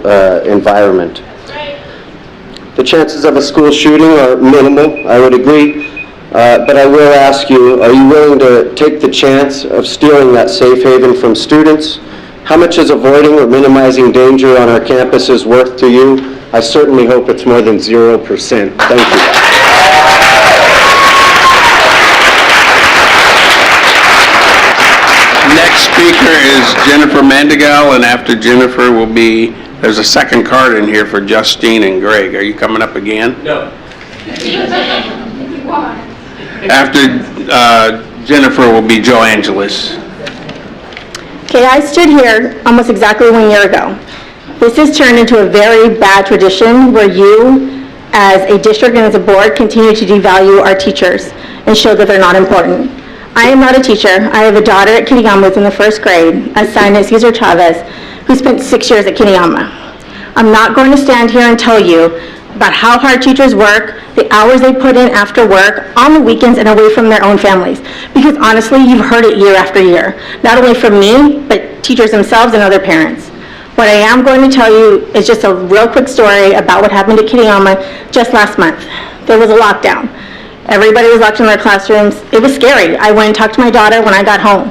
environment. The chances of a school shooting are minimal, I would agree, but I will ask you, are you willing to take the chance of stealing that safe haven from students? How much is avoiding or minimizing danger on our campuses worth to you? I certainly hope it's more than 0%. Thank you. Next speaker is Jennifer Mandigal, and after Jennifer will be, there's a second card in here for Justine and Greg. Are you coming up again? No. After Jennifer will be Joe Angeles. Okay, I stood here almost exactly 1 year ago. This has turned into a very bad tradition where you, as a district and as a board, continue to devalue our teachers and show that they're not important. I am not a teacher. I have a daughter at Kittyama who's in the 1st grade, a son at Cesar Chavez, who spent 6 years at Kittyama. I'm not going to stand here and tell you about how hard teachers work, the hours they put in after work, on the weekends and away from their own families. Because honestly, you've heard it year after year. Not only from me, but teachers themselves and other parents. What I am going to tell you is just a real quick story about what happened to Kittyama just last month. There was a lockdown. Everybody was locked in their classrooms. It was scary. I went and talked to my daughter when I got home.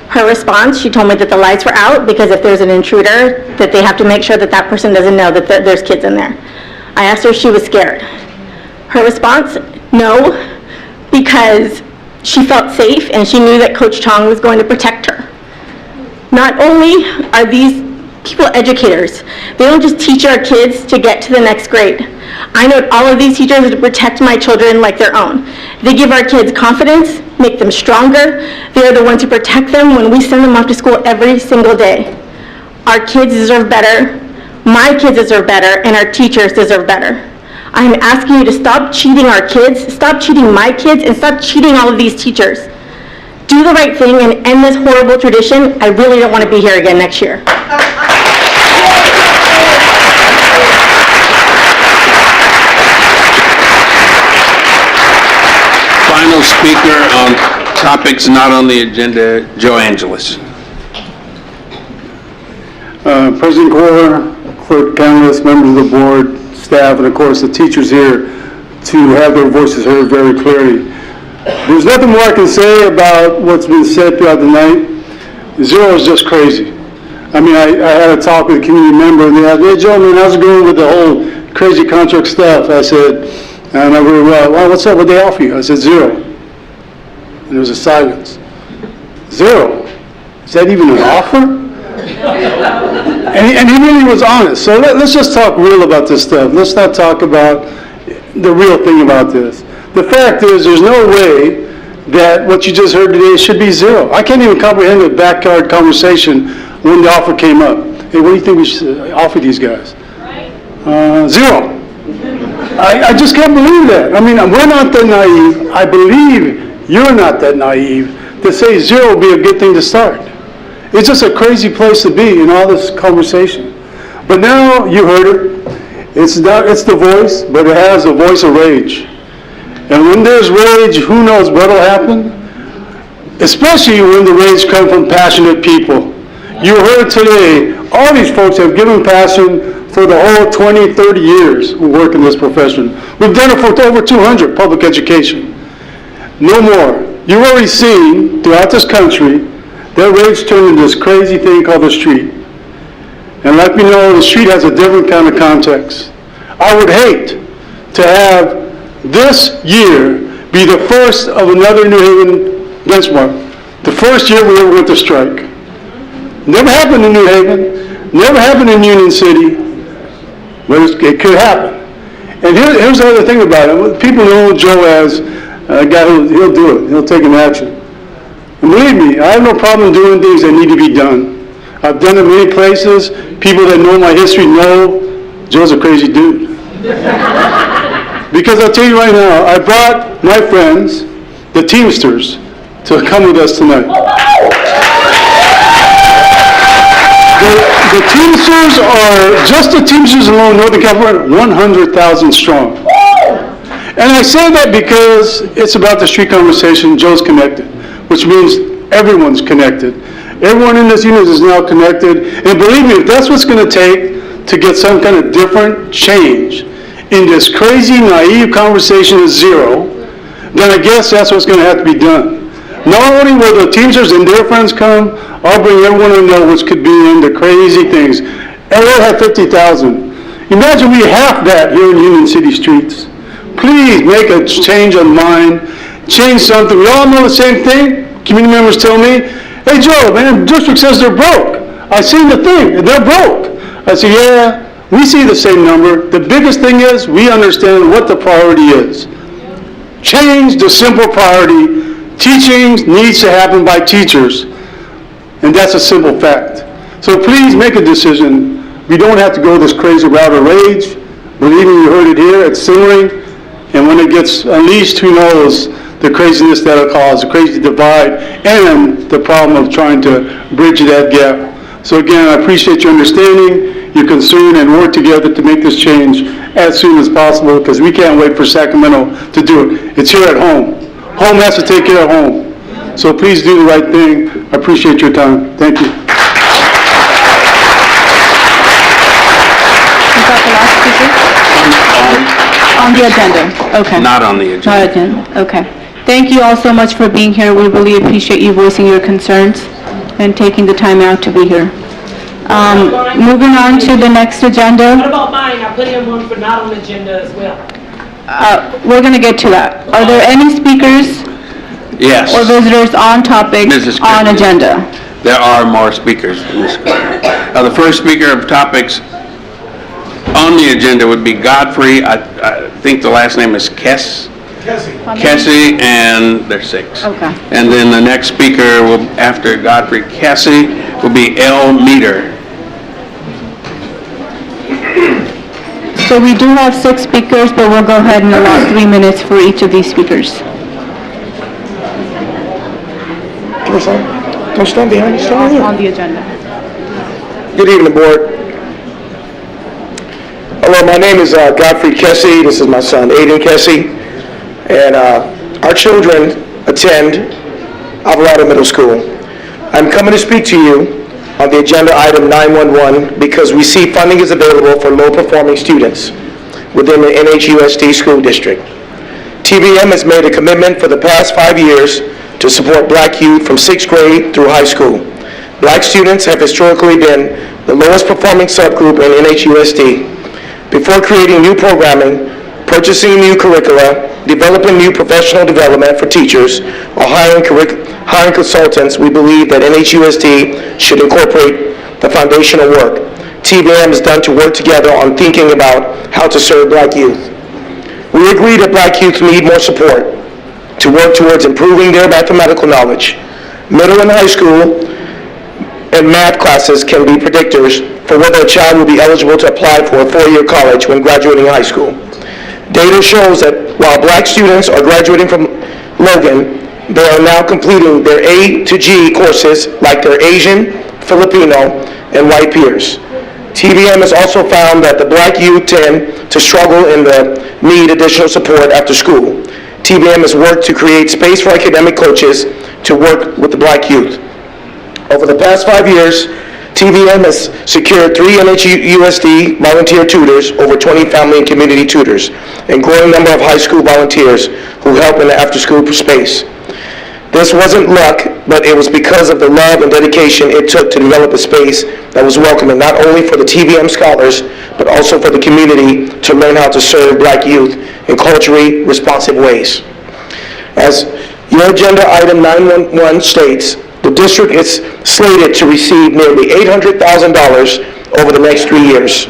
Her response, she told me that the lights were out because if there's an intruder, that they have to make sure that that person doesn't know that there's kids in there. I asked her if she was scared. Her response, no, because she felt safe and she knew that Coach Chong was going to protect her. Not only are these people educators, they don't just teach our kids to get to the next grade. I know all of these teachers to protect my children like their own. They give our kids confidence, make them stronger. They're the ones who protect them when we send them off to school every single day. Our kids deserve better, my kids deserve better, and our teachers deserve better. I am asking you to stop cheating our kids, stop cheating my kids, and stop cheating all of these teachers. Do the right thing and end this horrible tradition. I really don't want to be here again next year. Final speaker on topics not on the agenda, Joe Angeles. President Gore, clerk, panelists, members of the board, staff, and of course the teachers here to have their voices heard very clearly. There's nothing more I can say about what's been said throughout the night. Zero is just crazy. I mean, I had a talk with a community member and they asked, hey Joe, man, how's it going with the whole crazy contract stuff? I said, and I very well, what's up, what they offer you? I said, 0. And there was a silence. 0? Is that even an offer? And he really was honest. So let's just talk real about this stuff. Let's not talk about the real thing about this. The fact is, there's no way that what you just heard today should be 0. I can't even comprehend the backyard conversation when the offer came up. Hey, what do you think we should offer these guys? 0. I just can't believe that. I mean, we're not that naive. I believe you're not that naive to say 0 would be a good thing to start. It's just a crazy place to be in all this conversation. But now you heard it. It's the voice, but it has a voice of rage. And when there's rage, who knows what will happen? Especially when the rage comes from passionate people. You heard today, all these folks have given passion for the whole 20, 30 years we work in this profession. We've done it for over 200, public education. No more. You've already seen throughout this country that rage turned into this crazy thing called the street. And let me know the street has a different kind of context. I would hate to have this year be the first of another New Haven benchmark. The first year we ever went to strike. Never happened in New Haven, never happened in Union City, but it could happen. And here's the other thing about it. People know Joe as a guy he'll do it, he'll take an action. And believe me, I have no problem doing things that need to be done. I've done it many places. People that know my history know Joe's a crazy dude. Because I'll tell you right now, I brought my friends, the Teamsters, to come with us tonight. The Teamsters are, just the Teamsters alone, Northern California, 100,000 strong. And I say that because it's about the street conversation. Joe's connected, which means everyone's connected. Everyone in this unit is now connected, and believe me, if that's what's going to take to get some kind of different change in this crazy, naive conversation of zero, then I guess that's what's going to have to be done. Not only will the teachers and their friends come, I'll bring everyone to know which could be in the crazy things. And we'll have 50,000. Imagine we half that here in Union City streets. Please make a change of mind, change something. We all know the same thing. Community members tell me, hey Joe, man, the district says they're broke. I seen the thing, and they're broke. I say, yeah, we see the same number. The biggest thing is we understand what the priority is. Change the simple priority. Teaching needs to happen by teachers, and that's a simple fact. So please make a decision. We don't have to go this crazy route of rage. Believe me, you heard it here, it's simmering, and when it gets unleashed, who knows the craziness that'll cause, the crazy divide, and the problem of trying to bridge that gap. So again, I appreciate your understanding, your concern, and work together to make this change as soon as possible, because we can't wait for Sacramento to do it. It's here at home. Home has to take care of home. So please do the right thing. I appreciate your time. Thank you. Is that the last speaker? On the agenda, okay. Not on the agenda. Not agenda, okay. Thank you all so much for being here. We really appreciate you voicing your concerns and taking the time out to be here. Moving on to the next agenda. What about mine? I put in one for not on the agenda as well. We're going to get to that. Are there any speakers Yes. or visitors on topic Mrs. on Kirby. agenda? There are more speakers. The first speaker of topics on the agenda would be Godfrey. I think the last name is Kessie, and there's 6. Okay. And then the next speaker will, after Godfrey Kessie, will be L. Meter. So we do have 6 speakers, but we'll go ahead and allot 3 minutes for each of these speakers. Don't stand behind me, stand here. On the agenda. Good evening, board. Hello, my name is Godfrey Kessie. This is my son, Aiden Kessie. And our children attend Alvarado Middle School. I'm coming to speak to you on the agenda item 911 because we see funding is available for low-performing students within the NHUSD school district. TVM has made a commitment for the past 5 years to support black youth from 6th grade through high school. Black students have historically been the lowest performing subgroup in NHUSD. Before creating new programming, purchasing new curricula, developing new professional development for teachers, or hiring consultants, we believe that NHUSD should incorporate the foundational work TVM has done to work together on thinking about how to serve black youth. We agree that black youth need more support to work towards improving their mathematical knowledge. Middle and high school and math classes can be predictors for whether a child will be eligible to apply for a 4-year college when graduating high school. Data shows that while black students are graduating from Logan, they are now completing their A to G courses like their Asian, Filipino, and white peers. TVM has also found that the black youth tend to struggle and need additional support after school. TVM has worked to create space for academic coaches to work with the black youth. Over the past 5 years, TVM has secured 3 NHUSD volunteer tutors, over 20 family and community tutors, and growing number of high school volunteers who help in the after-school space. This wasn't luck, but it was because of the love and dedication it took to develop a space that was welcoming not only for the TVM scholars, but also for the community to learn how to serve black youth in culturally responsive ways. As your agenda item 911 states, the district is slated to receive nearly $800,000 over the next 3 years.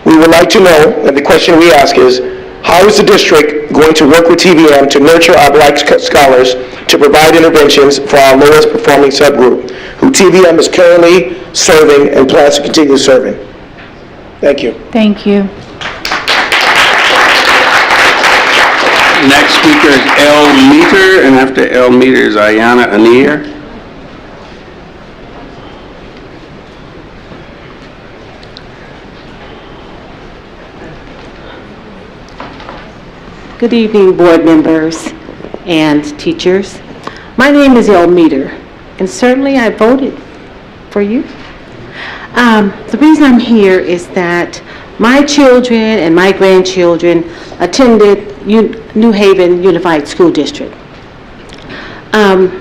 We would like to know, and the question we ask is, how is the district going to work with TVM to nurture our black scholars to provide interventions for our lowest performing subgroup, who TVM is currently serving and plans to continue serving? Thank you. Thank you. Next speaker is L. Meter, and after L. Meter is Ayana Anir. Good evening, board members and teachers. My name is El Meter, and certainly I voted for you. The reason I'm here is that my children and my grandchildren attended New Haven Unified School District. And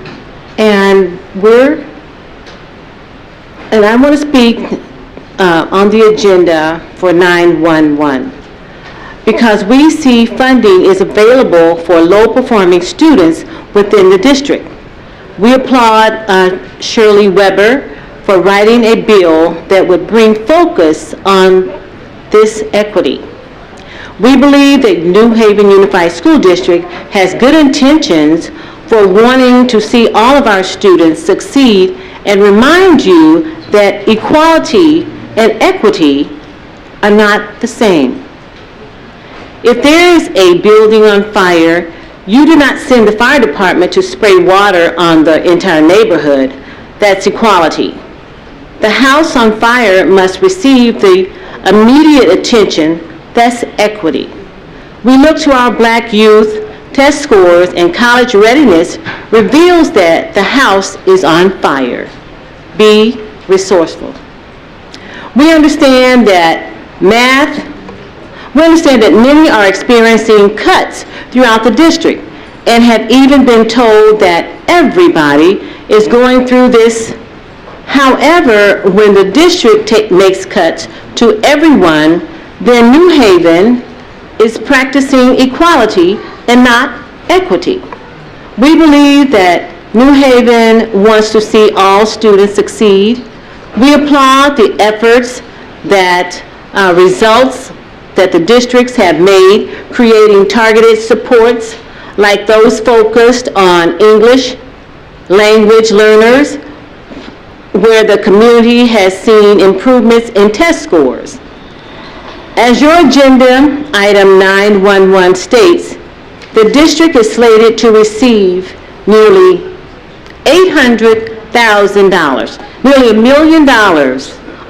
I want to speak on the agenda for 911 because we see funding is available for low-performing students within the district. We applaud Shirley Weber for writing a bill that would bring focus on this equity. We believe that New Haven Unified School District has good intentions for wanting to see all of our students succeed and remind you that equality and equity are not the same. If there is a building on fire, you do not send the fire department to spray water on the entire neighborhood. That's equality. The house on fire must receive the immediate attention. That's equity. We look to our black youth. Test scores and college readiness reveals that the house is on fire. Be resourceful. We understand that many are experiencing cuts throughout the district and have even been told that everybody is going through this. However, when the district makes cuts to everyone, then New Haven is practicing equality and not equity. We believe that New Haven wants to see all students succeed. We applaud the efforts that results that the districts have made, creating targeted supports like those focused on English language learners, where the community has seen improvements in test scores. As your agenda item 911 states, the district is slated to receive nearly $800,000, nearly $1 million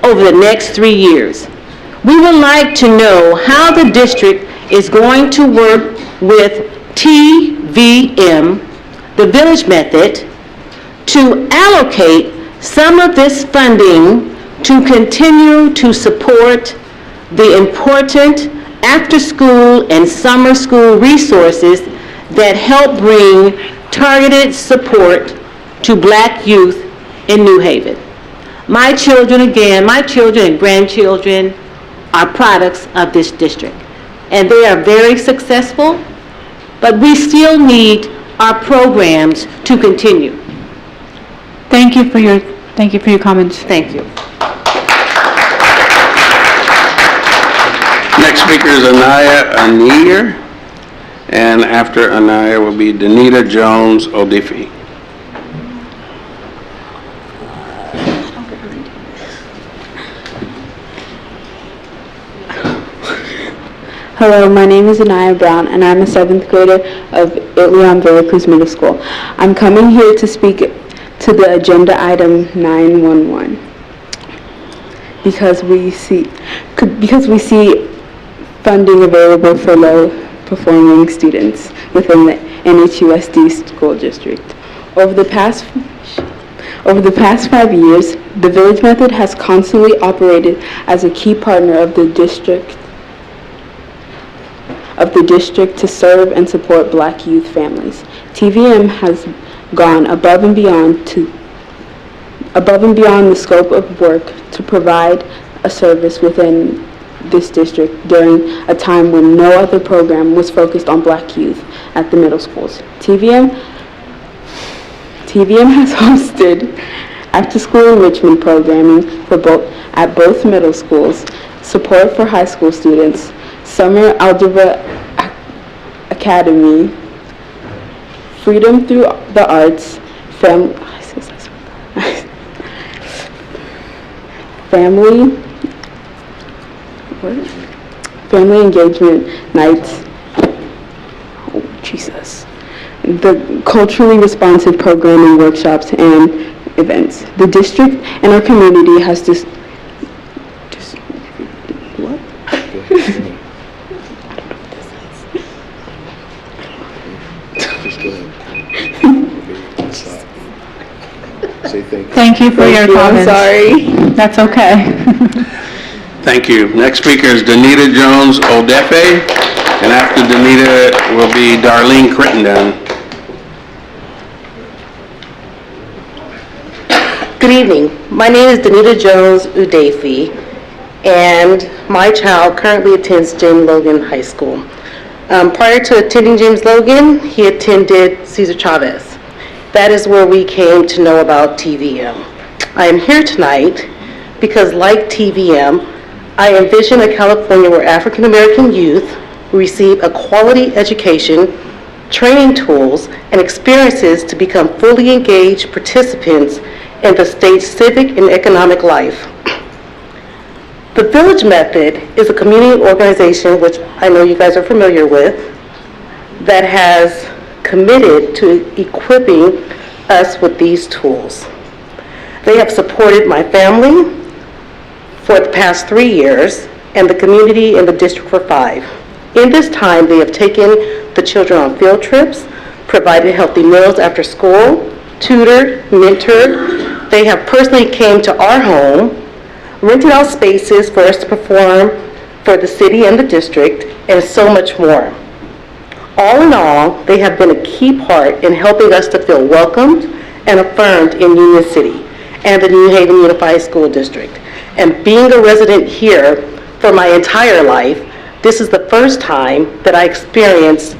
over the next 3 years. We would like to know how the district is going to work with TVM, the village method, to allocate some of this funding to continue to support the important after-school and summer school resources that help bring targeted support to black youth in New Haven. My children and grandchildren are products of this district, and they are very successful, but we still need our programs to continue. Thank you for your comments. Thank you. Next speaker is Anaya Anir, and after Anaya will be Danita Jones Odifi. Hello, my name is Anaya Brown, and I'm a 7th grader of Leon Veracruz Middle School. I'm coming here to speak to the agenda item 911 because we see funding available for low-performing students within the NHUSD school district. Over the past 5 years, the Village Method has constantly operated as a key partner of the district to serve and support black youth families. TVM has gone above and beyond the scope of work to provide a service within this district during a time when no other program was focused on black youth at the middle schools. TVM has hosted after-school enrichment programming at both middle schools, support for high school students, summer algebra academy, freedom through the arts, family engagement nights, the culturally responsive programming workshops and events. The district and our community has say thank you. Thank you for your comments. I'm sorry. That's okay. Thank you. Next speaker is Danita Jones Odefe, and after Danita will be Darlene Crittenden. Good evening. My name is Danita Jones Udefi, and my child currently attends James Logan High School. Prior to attending James Logan, he attended Cesar Chavez. That is where we came to know about TVM. I am here tonight because, like TVM, I envision a California where African American youth receive a quality education, training tools, and experiences to become fully engaged participants in the state's civic and economic life. The Village Method is a community organization, which I know you guys are familiar with, that has committed to equipping us with these tools. They have supported my family for the past 3 years and the community in the district for 5. In this time, they have taken the children on field trips, provided healthy meals after school, tutored, mentored. They have personally came to our home, rented out spaces for us to perform for the city and the district, and so much more. All in all, they have been a key part in helping us to feel welcomed and affirmed in Union City and the New Haven Unified School District. And being a resident here for my entire life, this is the first time that I experienced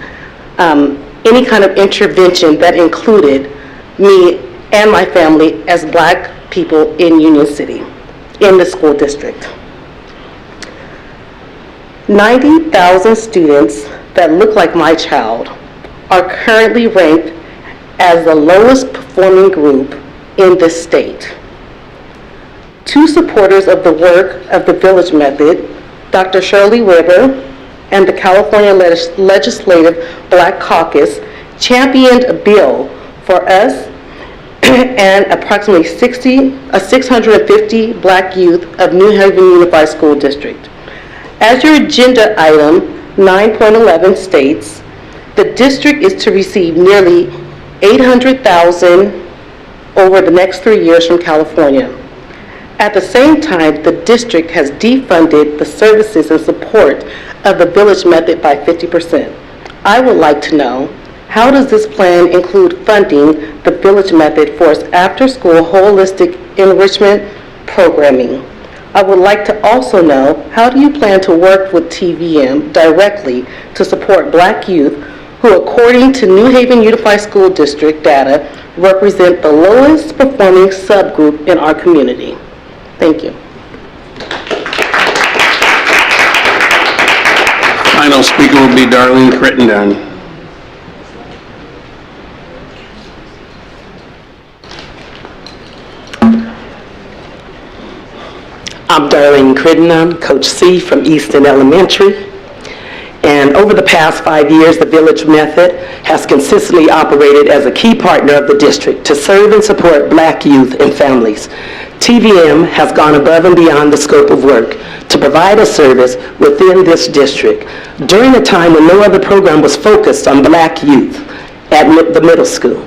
any kind of intervention that included me and my family as Black people in Union City, in the school district. 90,000 students that look like my child are currently ranked as the lowest performing group in this state. 2 supporters of the work of the Village Method, Dr. Shirley Weber and the California Legislative Black Caucus, championed a bill for us and approximately 650 Black youth of New Haven Unified School District. As your agenda item 9.11 states, the district is to receive nearly $800,000 over the next 3 years from California. At the same time, the district has defunded the services and support of the Village Method by 50%. I would like to know, how does this plan include funding the Village Method for its after-school holistic enrichment programming? I would like to also know, how do you plan to work with TVM directly to support Black youth who, according to New Haven Unified School District data, represent the lowest performing subgroup in our community? Thank you. Final speaker will be Darlene Crittenden. I'm Darlene Crittenden, Coach C from Easton Elementary. And over the past 5 years, the Village Method has consistently operated as a key partner of the district to serve and support Black youth and families. TVM has gone above and beyond the scope of work to provide a service within this district during a time when no other program was focused on Black youth at the middle school.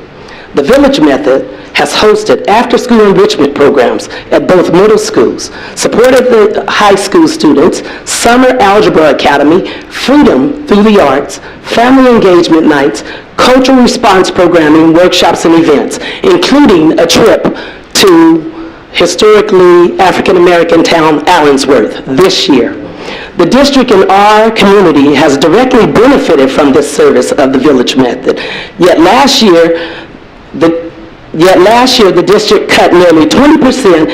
The Village Method has hosted after-school enrichment programs at both middle schools, supported the high school students, Summer Algebra Academy, Freedom Through the Arts, Family Engagement Nights, Cultural Response Programming, workshops, and events, including a trip to historically African-American town Allensworth this year. The district and our community has directly benefited from this service of the Village Method. Yet last year, the district cut nearly 20%,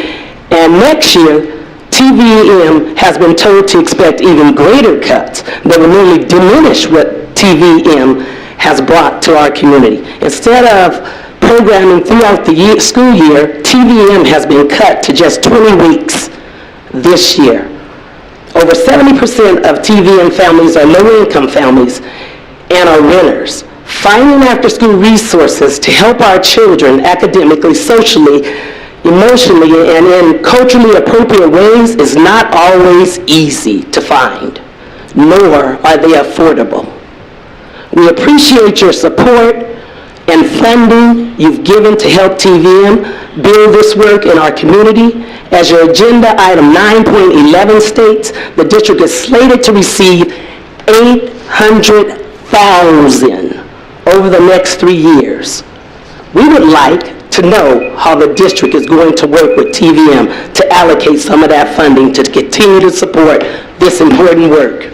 and next year, TVM has been told to expect even greater cuts that will nearly diminish what TVM has brought to our community. Instead of programming throughout the school year, TVM has been cut to just 20 weeks this year. Over 70% of TVM families are low-income families and are renters. Finding after-school resources to help our children academically, socially, emotionally, and in culturally appropriate ways is not always easy to find, nor are they affordable. We appreciate your support and funding you've given to help TVM build this work in our community. As your agenda item 9.11 states, the district is slated to receive $800,000 over the next 3 years. We would like to know how the district is going to work with TVM to allocate some of that funding to continue to support this important work.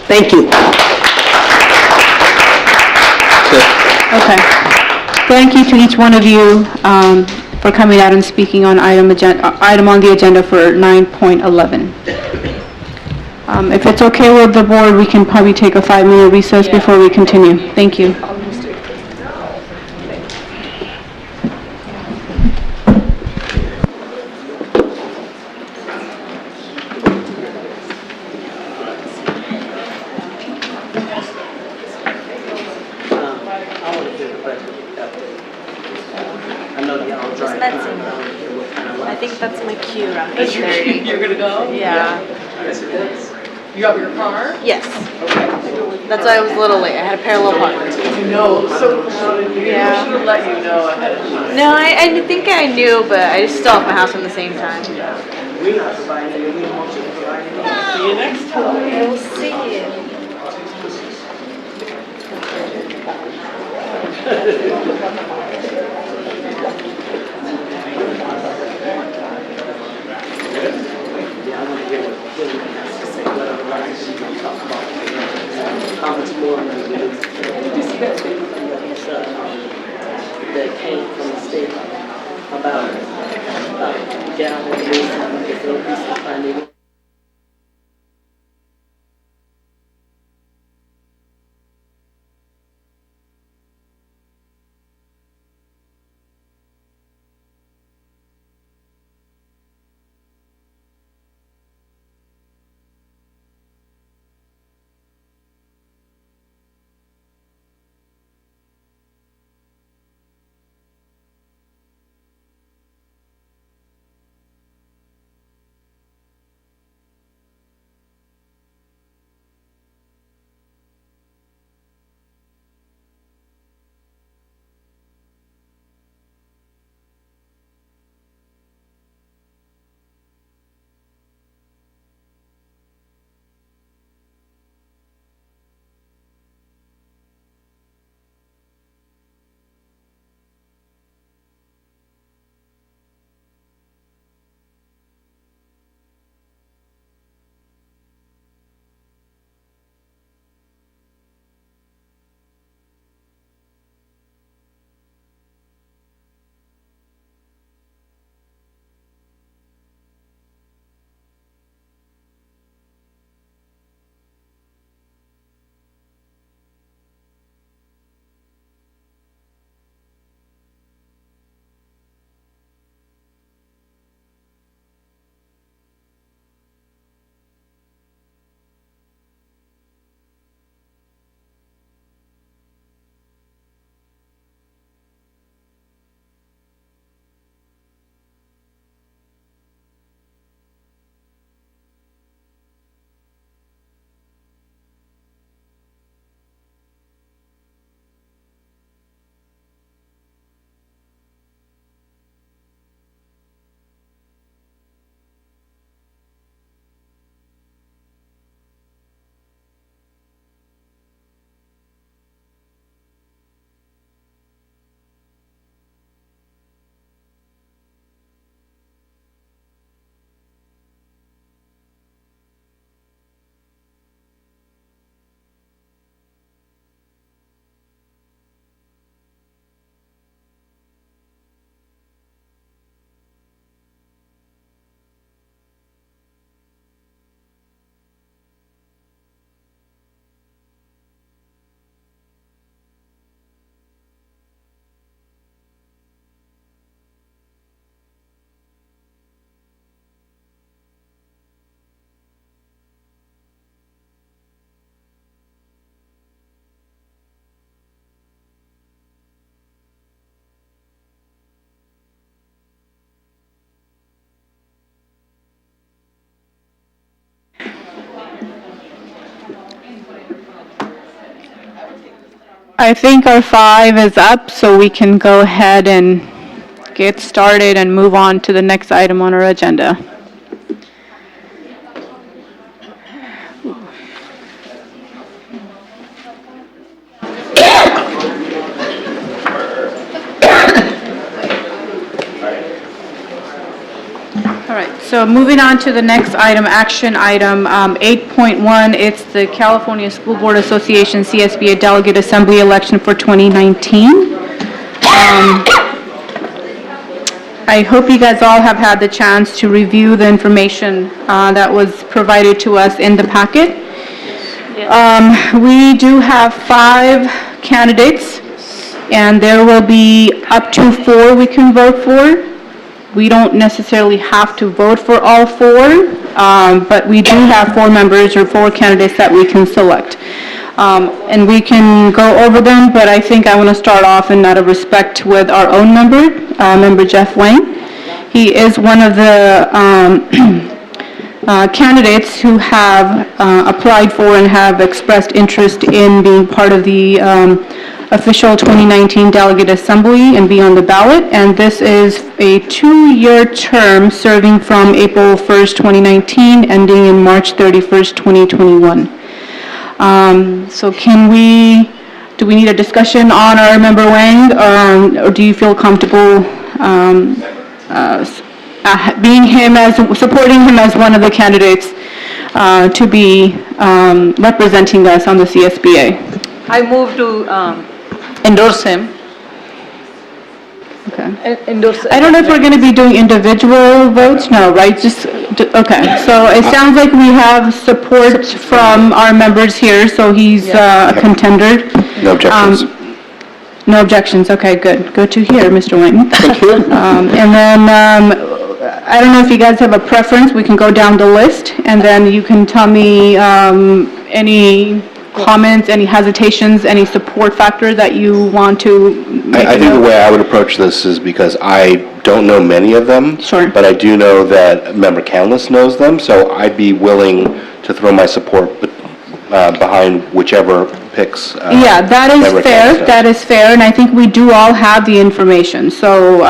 Thank you. Okay. Thank you to each one of you for coming out and speaking on item on the agenda for 9.11. If it's okay with the board, we can probably take a 5-minute recess before we continue. Thank you. I think that's my cue around 8:30. You're gonna go? Yeah. You got your car? Yes. That's why I was a little late. I had a parallel park. No, so proud of you. Yeah. I should have let you know ahead of time. No, I think I knew, but I just still left my house at the same time. See you next time. I will see you. That came from the state about gathering funding. I think our 5 is up, so we can go ahead and get started and move on to the next item on our agenda. All right, so moving on to the next item, action item 8.1, it's the California School Board Association CSBA Delegate Assembly election for 2019. I hope you guys all have had the chance to review the information that was provided to us in the packet. We do have 5 candidates, and there will be up to 4 we can vote for. We don't necessarily have to vote for all 4, but we do have 4 members or 4 candidates that we can select. And we can go over them, but I think I want to start off in out of respect with our own member, Member Jeff Wang. He is one of the candidates who have applied for and have expressed interest in being part of the official 2019 Delegate Assembly and be on the ballot, and this is a 2-year term serving from April 1st, 2019, ending in March 31st, 2021. So do we need a discussion on our member Wang, or do you feel comfortable supporting him as one of the candidates to be representing us on the CSBA? I move to endorse him. Okay. I don't know if we're going to be doing individual votes, no, right? Okay, so it sounds like we have support from our members here, so he's a contender. No objections. No objections, okay, good. Good to hear, Mr. Wang. Thank you. And then, I don't know if you guys have a preference, we can go down the list, and then you can tell me any comments, any hesitations, any support factor that you want to make? I think the way I would approach this is because I don't know many of them. Sure. But I do know that Member Canlis knows them, so I'd be willing to throw my support behind whichever picks. Yeah, that is Member fair, Canlis does. that is fair, and I think we do all have the information. So,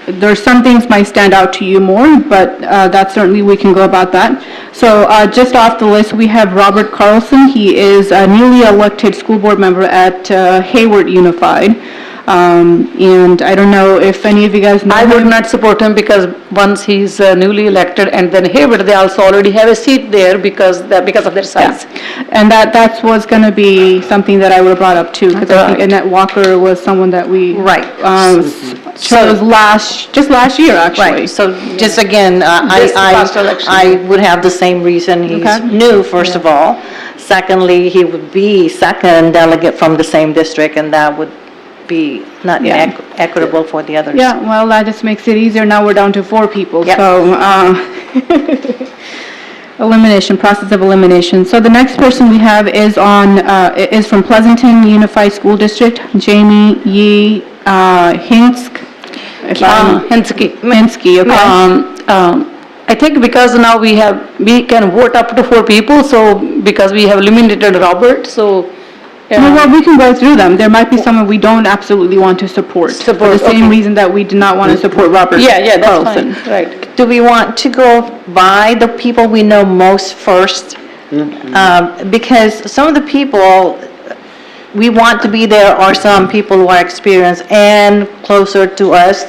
there's some things might stand out to you more, but that certainly we can go about that. So just off the list, we have Robert Carlson. He is a newly elected school board member at Hayward Unified. And I don't know if any of you guys know I would him. not support him because once he's newly elected, and then Hayward, they also already have a seat there because of their size. Yeah. And that was going to be something that I would have brought up too, because I think Annette Walker was someone that we chose just last year, actually. Right, so just again, I would have the same reason. He's new, first of all. Secondly, he would be second delegate from the same district, and that would be not equitable for the others. Yeah, well, that just makes it easier. Now we're down to 4 people, so process of elimination. So the next person we have is from Pleasanton Unified School District, Jamie Yee Hinsky, okay. I think because now we can vote up to 4 people, so because we have eliminated Robert, so. Well, we can go through them. There might be someone we don't absolutely want to support. For the same reason that we did not want to support Robert that's Carlson. fine, right. Do we want to go by the people we know most first? Because some of the people we want to be there are some people who are experienced and closer to us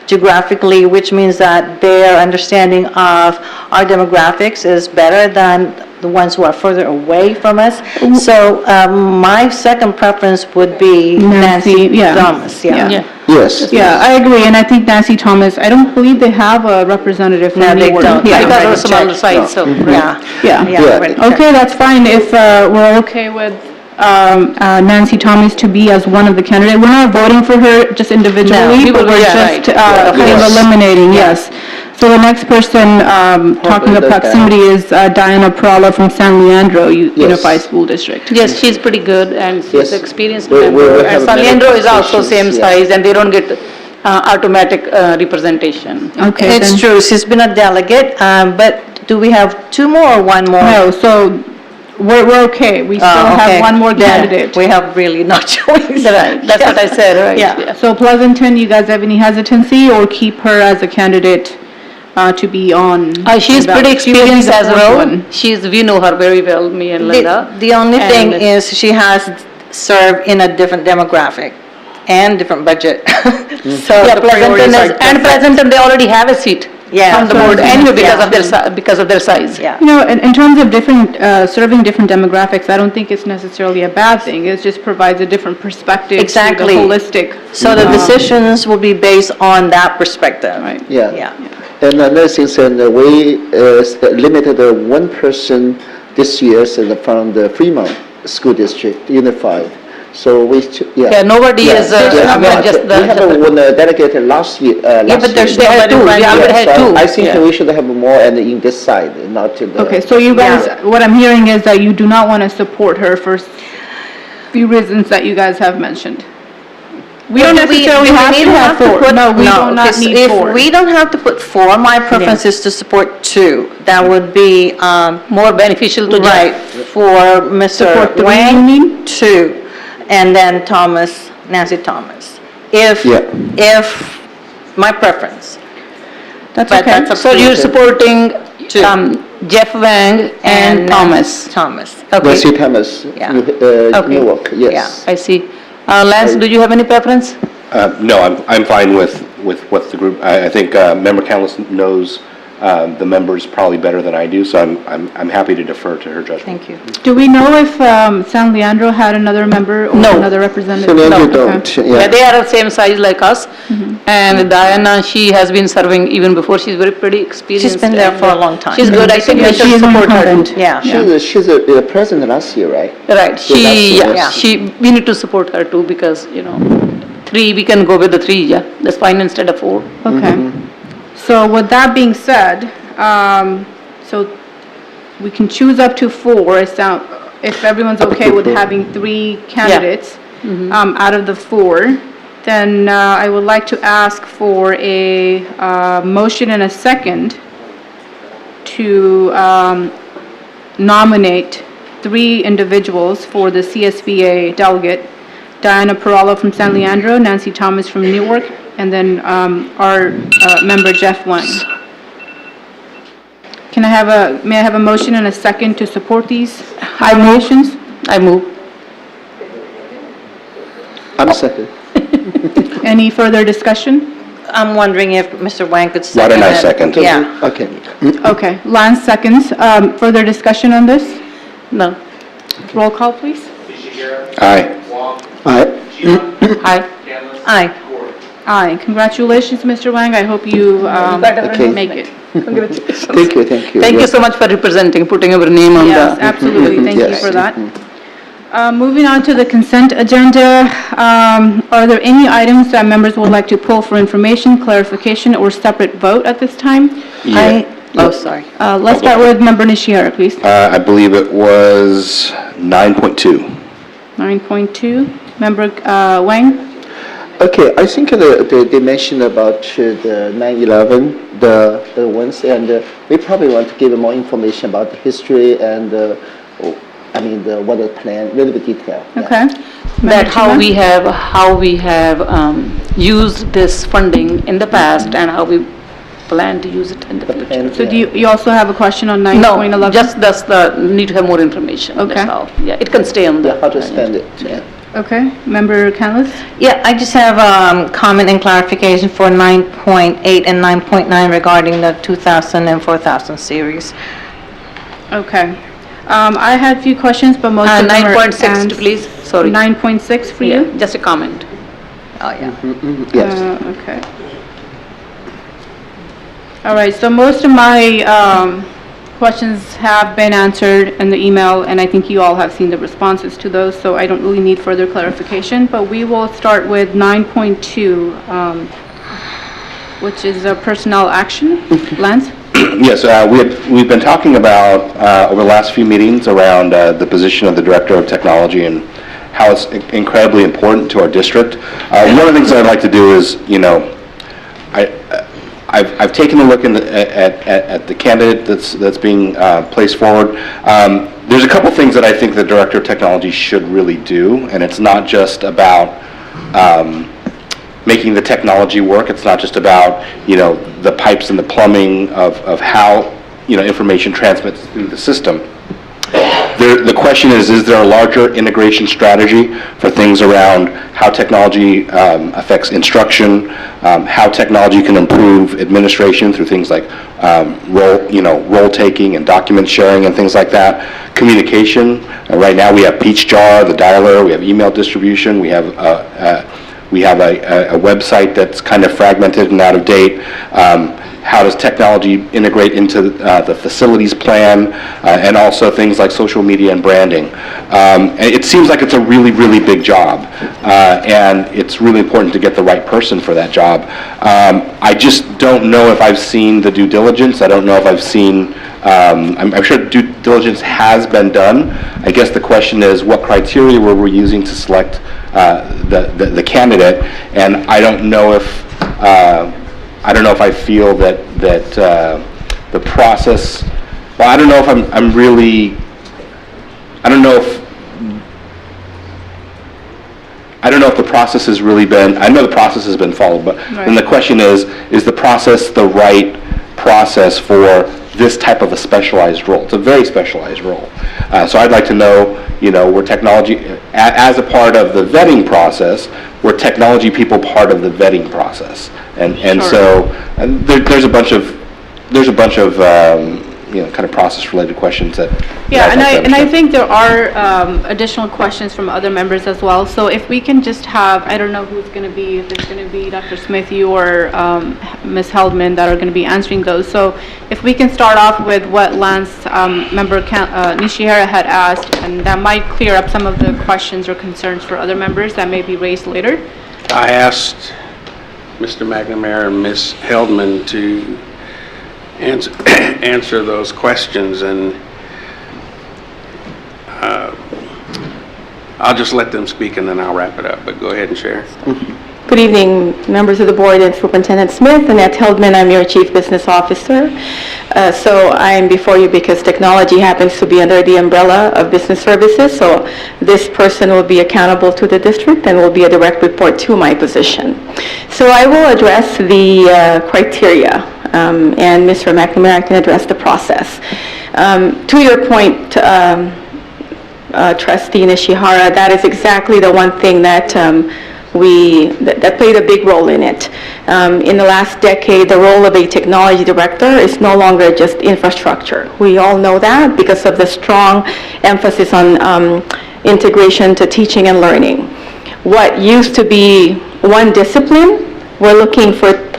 geographically, which means that their understanding of our demographics is better than the ones who are further away from us. So my second preference would be Nancy Thomas. Yes. Yeah, I agree, and I think Nancy Thomas, I don't believe they have a representative from New York. Because of some other side, so, Okay, that's fine if we're okay with Nancy Thomas to be as one of the candidates. We're not voting for her just individually, but we're just kind of eliminating, yes. So the next person talking of proximity is Diana Prala from San Leandro Unified School District. Yes, she's pretty good and she's an experienced member. And San Leandro is also same size and they don't get automatic representation. Okay, it's true. She's been a delegate, but do we have 2 more or 1 more? No, so we're okay. We still have Okay. one more Then candidate. We have really no choice. Right, That's what I said, right? Yeah. So Pleasanton, you guys have any hesitancy or keep her as a candidate to be on? She's the pretty ballot? She will be experienced the as fourth well. one. We know her very well, me and Linda. The only thing And- is she has served in a different demographic and different budget. So Yeah, the Pleasanton priorities are is, and different. Pleasanton, they already have a seat Yeah. on the board anyway Yeah. because of their size. Yeah. You know, in terms of different, serving different demographics, I don't think it's necessarily a bad thing. It just provides a different perspective Exactly. to the holistic. So the decisions will be based on that perspective. Right. Yeah. Yeah. And another thing, we limited one person this year from the Fremont School District, Unified. So Yeah, nobody is, just the. We have one delegate last year. but there's They had nobody two, running. we already had two. I think Yeah. we should have more and in this side, not in the. Okay, so you guys, what I'm hearing is that you do not want to support her for few reasons that you guys have mentioned. We don't necessarily have to have four. No, we do not need four. If we don't have to put four, my preference is to support two. That would be, More beneficial to right, for Mr. Support three, Wang, you mean? two, and then Nancy Thomas. If, my preference. That's But okay. that's up So to you're the- supporting Two. Jeff Wang and Thomas. Thomas. Nancy Thomas, Yeah. Newark, yes. I see. Lance, do you have any preference? No, I'm fine with what the group, I think Member Callis knows the members probably better than I do, so I'm happy to defer to her judgment. Thank you. Do we know if San Leandro had another member or another representative? San Leandro No, okay. don't, Yeah, they are the same size like us. Mm-hmm. And Diana, she has been serving even before. She's pretty experienced. She's been there and, for a long time. She's good. I think Yeah, we she should is support her. incumbent. Yeah. She's a president last year, right? Right. Yeah. We need to support her too because, three, we can go with the three, yeah. That's fine instead of four. Okay. So with that being said, so we can choose up to four, if everyone's okay with having three candidates out of the four, then I would like to ask for a motion and a second to nominate three individuals for the CSBA delegate: Diana Perallo from San Leandro, Nancy Thomas from Newark, and then our member Jeff Wang. May I have a motion and a second to support these nominations? I move. I'm second. Any further discussion? I'm wondering if Mr. Wang could Why second don't I it. second? Yeah. Okay. Okay, Lance seconds. Further discussion on this? No. Roll call, please. Aye. Aye. Aye. Aye. Aye. Congratulations, Mr. Wang. I hope you Okay. make it. Congratulations. Thank you, thank you. Thank you so much for representing, putting our name on Yes, the. absolutely. Thank you Yes. for that. Moving on to the consent agenda, are there any items that members would like to pull for information, clarification, or separate vote at this time? Oh, sorry. Let's start with Member Nishiyara, please. I believe it was 9.2. 9.2. Member Wang? Okay, I think they mentioned about the 9/11, the ones, and we probably want to give more information about the history and, what the plan, a little bit detail. Yeah. Okay. That how we have used this funding in the past and how we plan to use it in the future. So do you also have a question on 9.11? No, just that's need to have more information. Okay. That's all. Yeah, it can stay on the. How to spend it, yeah. Okay. Member Canlis? Yeah, I just have comment and clarification for 9.8 and 9.9 regarding the 2000 and 4000 series. Okay. I had a few questions, but most of them are 9.6, answered. please. Sorry. 9.6 for you? Just a comment. Oh, yeah. Yes. Okay. All right, so most of my questions have been answered in the email, and I think you all have seen the responses to those, so I don't really need further clarification, but we will start with 9.2, which is a personnel action. Lance? Yes, we've been talking about over the last few meetings around the position of the Director of Technology and how it's incredibly important to our district. One of the things I'd like to do is, I've taken a look at the candidate that's being placed forward. there's a couple things that I think the Director of Technology should really do, and it's not just about making the technology work. It's not just about, the pipes and the plumbing of how, information transmits through the system. The question is there a larger integration strategy for things around how technology affects instruction, how technology can improve administration through things like roll taking and document sharing and things like that, communication. Right now we have PeachJar, the dialer, we have email distribution, we have a website that's kind of fragmented and out of date. How does technology integrate into the facilities plan, and also things like social media and branding. It seems like it's a really, really big job, and it's really important to get the right person for that job. I just don't know if I've seen the due diligence. I don't know if I've seen, I'm sure due diligence has been done. I guess the question is what criteria were we using to select the candidate, and I don't know if I feel that the process. Well, I don't know if I'm really. I don't know if the process has really been. I know the process has been followed, but then the question is the process the right process for this type of a specialized role? It's a very specialized role. So I'd like to know, were technology, as a part of the vetting process, were technology people part of the vetting process? And so there's a bunch of kind of process-related questions that. Yeah, and I think there are additional questions from other members as well. So if we can just have, I don't know who's going to be, if it's going to be Dr. Smith, you or Ms. Heldman that are going to be answering those. So if we can start off with what Lance member Nishihara had asked, and that might clear up some of the questions or concerns for other members that may be raised later. I asked Mr. McNamara and Ms. Heldman to answer those questions, and I'll just let them speak and then I'll wrap it up, but go ahead and share. Good evening, members of the board and Superintendent Smith. Annette Heldman, I'm your Chief Business Officer. So I'm before you because technology happens to be under the umbrella of business services, so this person will be accountable to the district and will be a direct report to my position. So I will address the criteria, and Mr. McNamara can address the process. To your point, Trustee Nishihara, that is exactly the one thing that that played a big role in it. In the last decade, the role of a technology director is no longer just infrastructure. We all know that because of the strong emphasis on integration to teaching and learning. What used to be one discipline, we're looking for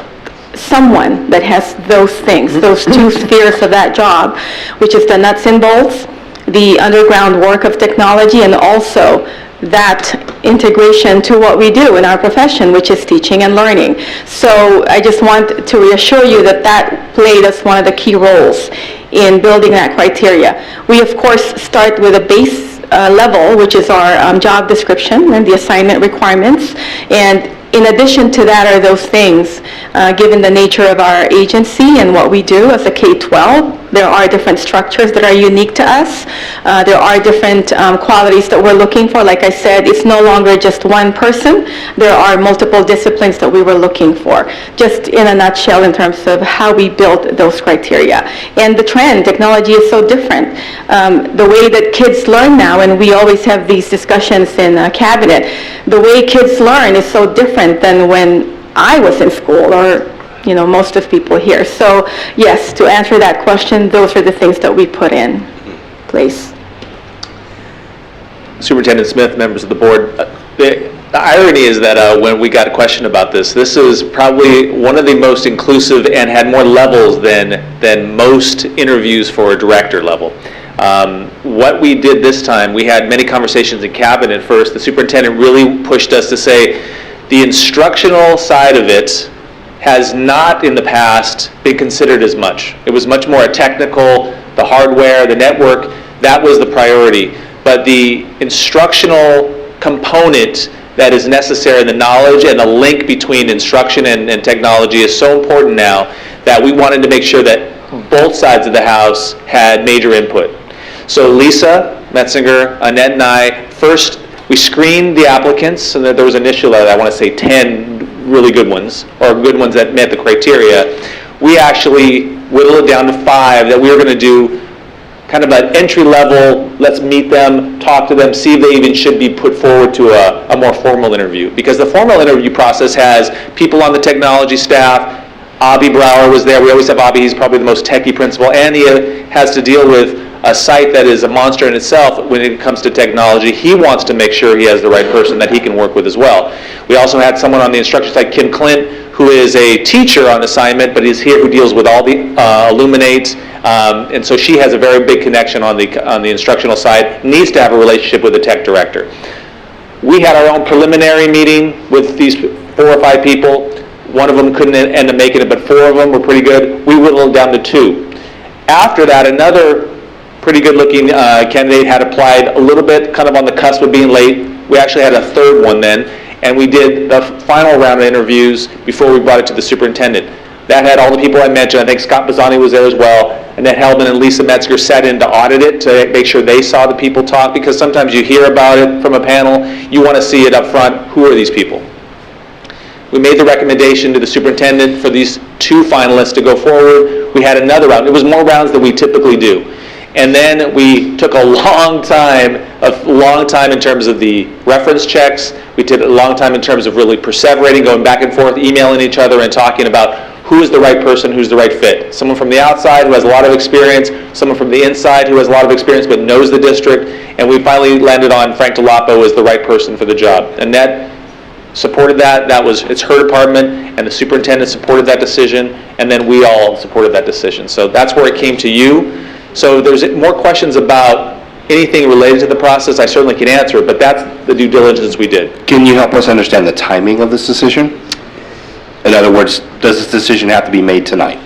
someone that has those things, those two spheres of that job, which is the nuts and bolts, the underground work of technology, and also that integration to what we do in our profession, which is teaching and learning. So I just want to reassure you that that played as one of the key roles in building that criteria. We, of course, start with a base level, which is our job description and the assignment requirements. And in addition to that are those things, given the nature of our agency and what we do as a K-12, there are different structures that are unique to us. There are different qualities that we're looking for. Like I said, it's no longer just one person. There are multiple disciplines that we were looking for, just in a nutshell in terms of how we built those criteria. And the trend, technology is so different. The way that kids learn now, and we always have these discussions in cabinet, the way kids learn is so different than when I was in school, or most of people here. So yes, to answer that question, those are the things that we put in place. Superintendent Smith, members of the board, the irony is that when we got a question about this is probably one of the most inclusive and had more levels than most interviews for a director level. What we did this time, we had many conversations in cabinet first. The superintendent really pushed us to say the instructional side of it has not in the past been considered as much. It was much more a technical, the hardware, the network, that was the priority. But the instructional component that is necessary, the knowledge and the link between instruction and technology is so important now that we wanted to make sure that both sides of the house had major input. So Lisa Metzinger, Annette and I, first, we screened the applicants, and there was initially, I want to say 10 really good ones, or good ones that met the criteria. We actually whittled it down to 5 that we were going to do kind of an entry level, let's meet them, talk to them, see if they even should be put forward to a more formal interview. Because the formal interview process has people on the technology staff. Avi Brower was there. We always have Avi. He's probably the most techie principal, and he has to deal with a site that is a monster in itself when it comes to technology. He wants to make sure he has the right person that he can work with as well. We also had someone on the instruction side, Kim Clint, who is a teacher on assignment, but is here who deals with all the Illuminate, and so she has a very big connection on the instructional side, needs to have a relationship with the tech director. We had our own preliminary meeting with these 4 or 5 people. One of them couldn't end up making it, but 4 of them were pretty good. We whittled down to 2. After that, another pretty good-looking candidate had applied a little bit, kind of on the cusp of being late. We actually had a 3rd one then, and we did the final round of interviews before we brought it to the superintendent. That had all the people I mentioned. I think Scott Bazzani was there as well. Annette Hellman and Lisa Metzger sat in to audit it to make sure they saw the people talk, because sometimes you hear about it from a panel, you want to see it up front. Who are these people? We made the recommendation to the superintendent for these 2 finalists to go forward. We had another round. It was more rounds than we typically do. And then we took a long time in terms of the reference checks. We did a long time in terms of really perseverating, going back and forth, emailing each other and talking about who is the right person, who's the right fit. Someone from the outside who has a lot of experience, someone from the inside who has a lot of experience but knows the district, and we finally landed on Frank DeLapo as the right person for the job. Annette supported that. It's her department, and the superintendent supported that decision, and then we all supported that decision. So that's where it came to you. So if there's more questions about anything related to the process, I certainly can answer it, but that's the due diligence we did. Can you help us understand the timing of this decision? In other words, does this decision have to be made tonight?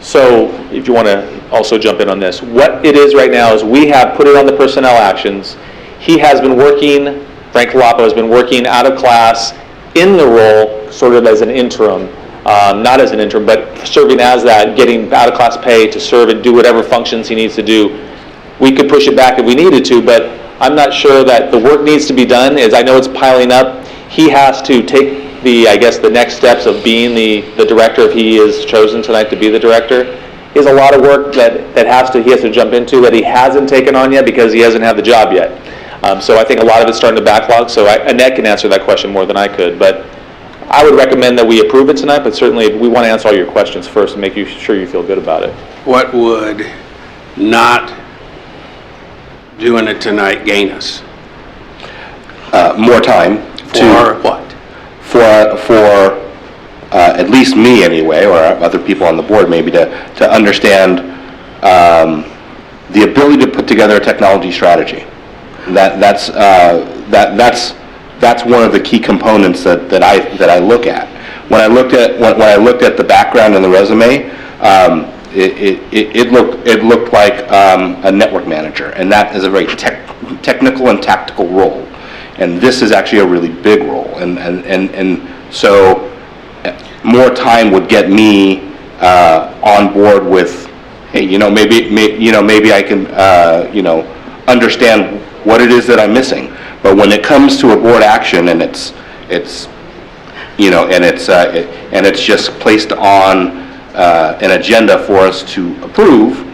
So if you want to also jump in on this, what it is right now is we have put it on the personnel actions. He has been working, Frank DeLapo has been working out of class in the role sort of as an interim. Not as an interim, but serving as that, getting out-of-class pay to serve and do whatever functions he needs to do. We could push it back if we needed to, but I'm not sure that the work needs to be done, as I know it's piling up. He has to take the next steps of being the director, if he is chosen tonight to be the director. Is a lot of work that he has to jump into that he hasn't taken on yet because he hasn't had the job yet. So I think a lot of it's starting to backlog, so Annette can answer that question more than I could, but I would recommend that we approve it tonight, but certainly we want to answer all your questions first and make sure you feel good about it. What would not doing it tonight gain us? More time. For what? For at least me anyway, or other people on the board maybe, to understand the ability to put together a technology strategy. That's one of the key components that I look at. When I looked at the background and the resume, it looked like a network manager, and that is a very technical and tactical role. And this is actually a really big role, and so more time would get me on board with, hey, maybe I can understand what it is that I'm missing. But when it comes to a board action and it's just placed on an agenda for us to approve,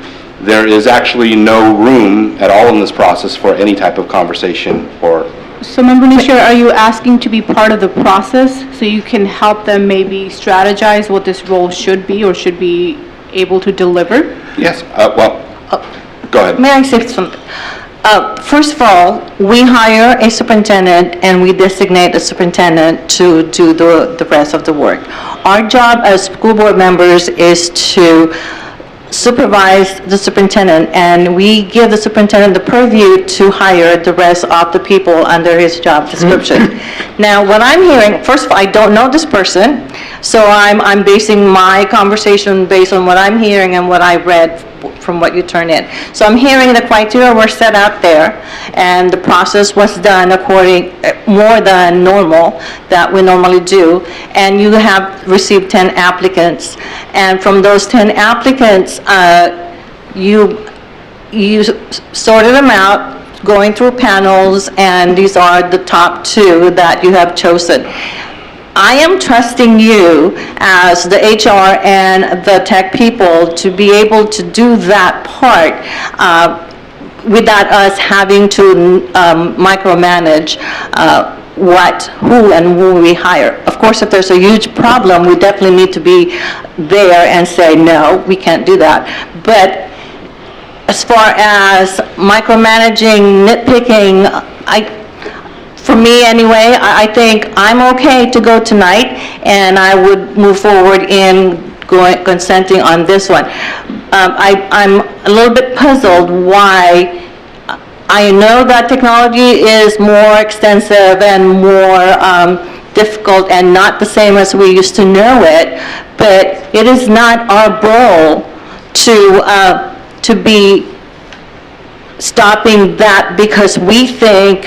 there is actually no room at all in this process for any type of conversation or. So Member Nisha, are you asking to be part of the process so you can help them maybe strategize what this role should be or should be able to deliver? Yes, go ahead. May I say something? First of all, we hire a superintendent and we designate a superintendent to do the rest of the work. Our job as school board members is to supervise the superintendent, and we give the superintendent the purview to hire the rest of the people under his job description. Now, what I'm hearing, first of all, I don't know this person, so I'm basing my conversation based on what I'm hearing and what I read from what you turned in. So I'm hearing the criteria were set out there, and the process was done according, more than normal, that we normally do, and you have received 10 applicants, and from those 10 applicants, you you sorted them out, going through panels, and these are the top 2 that you have chosen. I am trusting you as the HR and the tech people to be able to do that part without us having to micromanage who and who we hire. Of course, if there's a huge problem, we definitely need to be there and say, no, we can't do that. But as far as micromanaging, nitpicking, for me anyway, I think I'm okay to go tonight, and I would move forward in consenting on this one. I'm a little bit puzzled why. I know that technology is more extensive and more difficult and not the same as we used to know it, but it is not our role to be stopping that because we think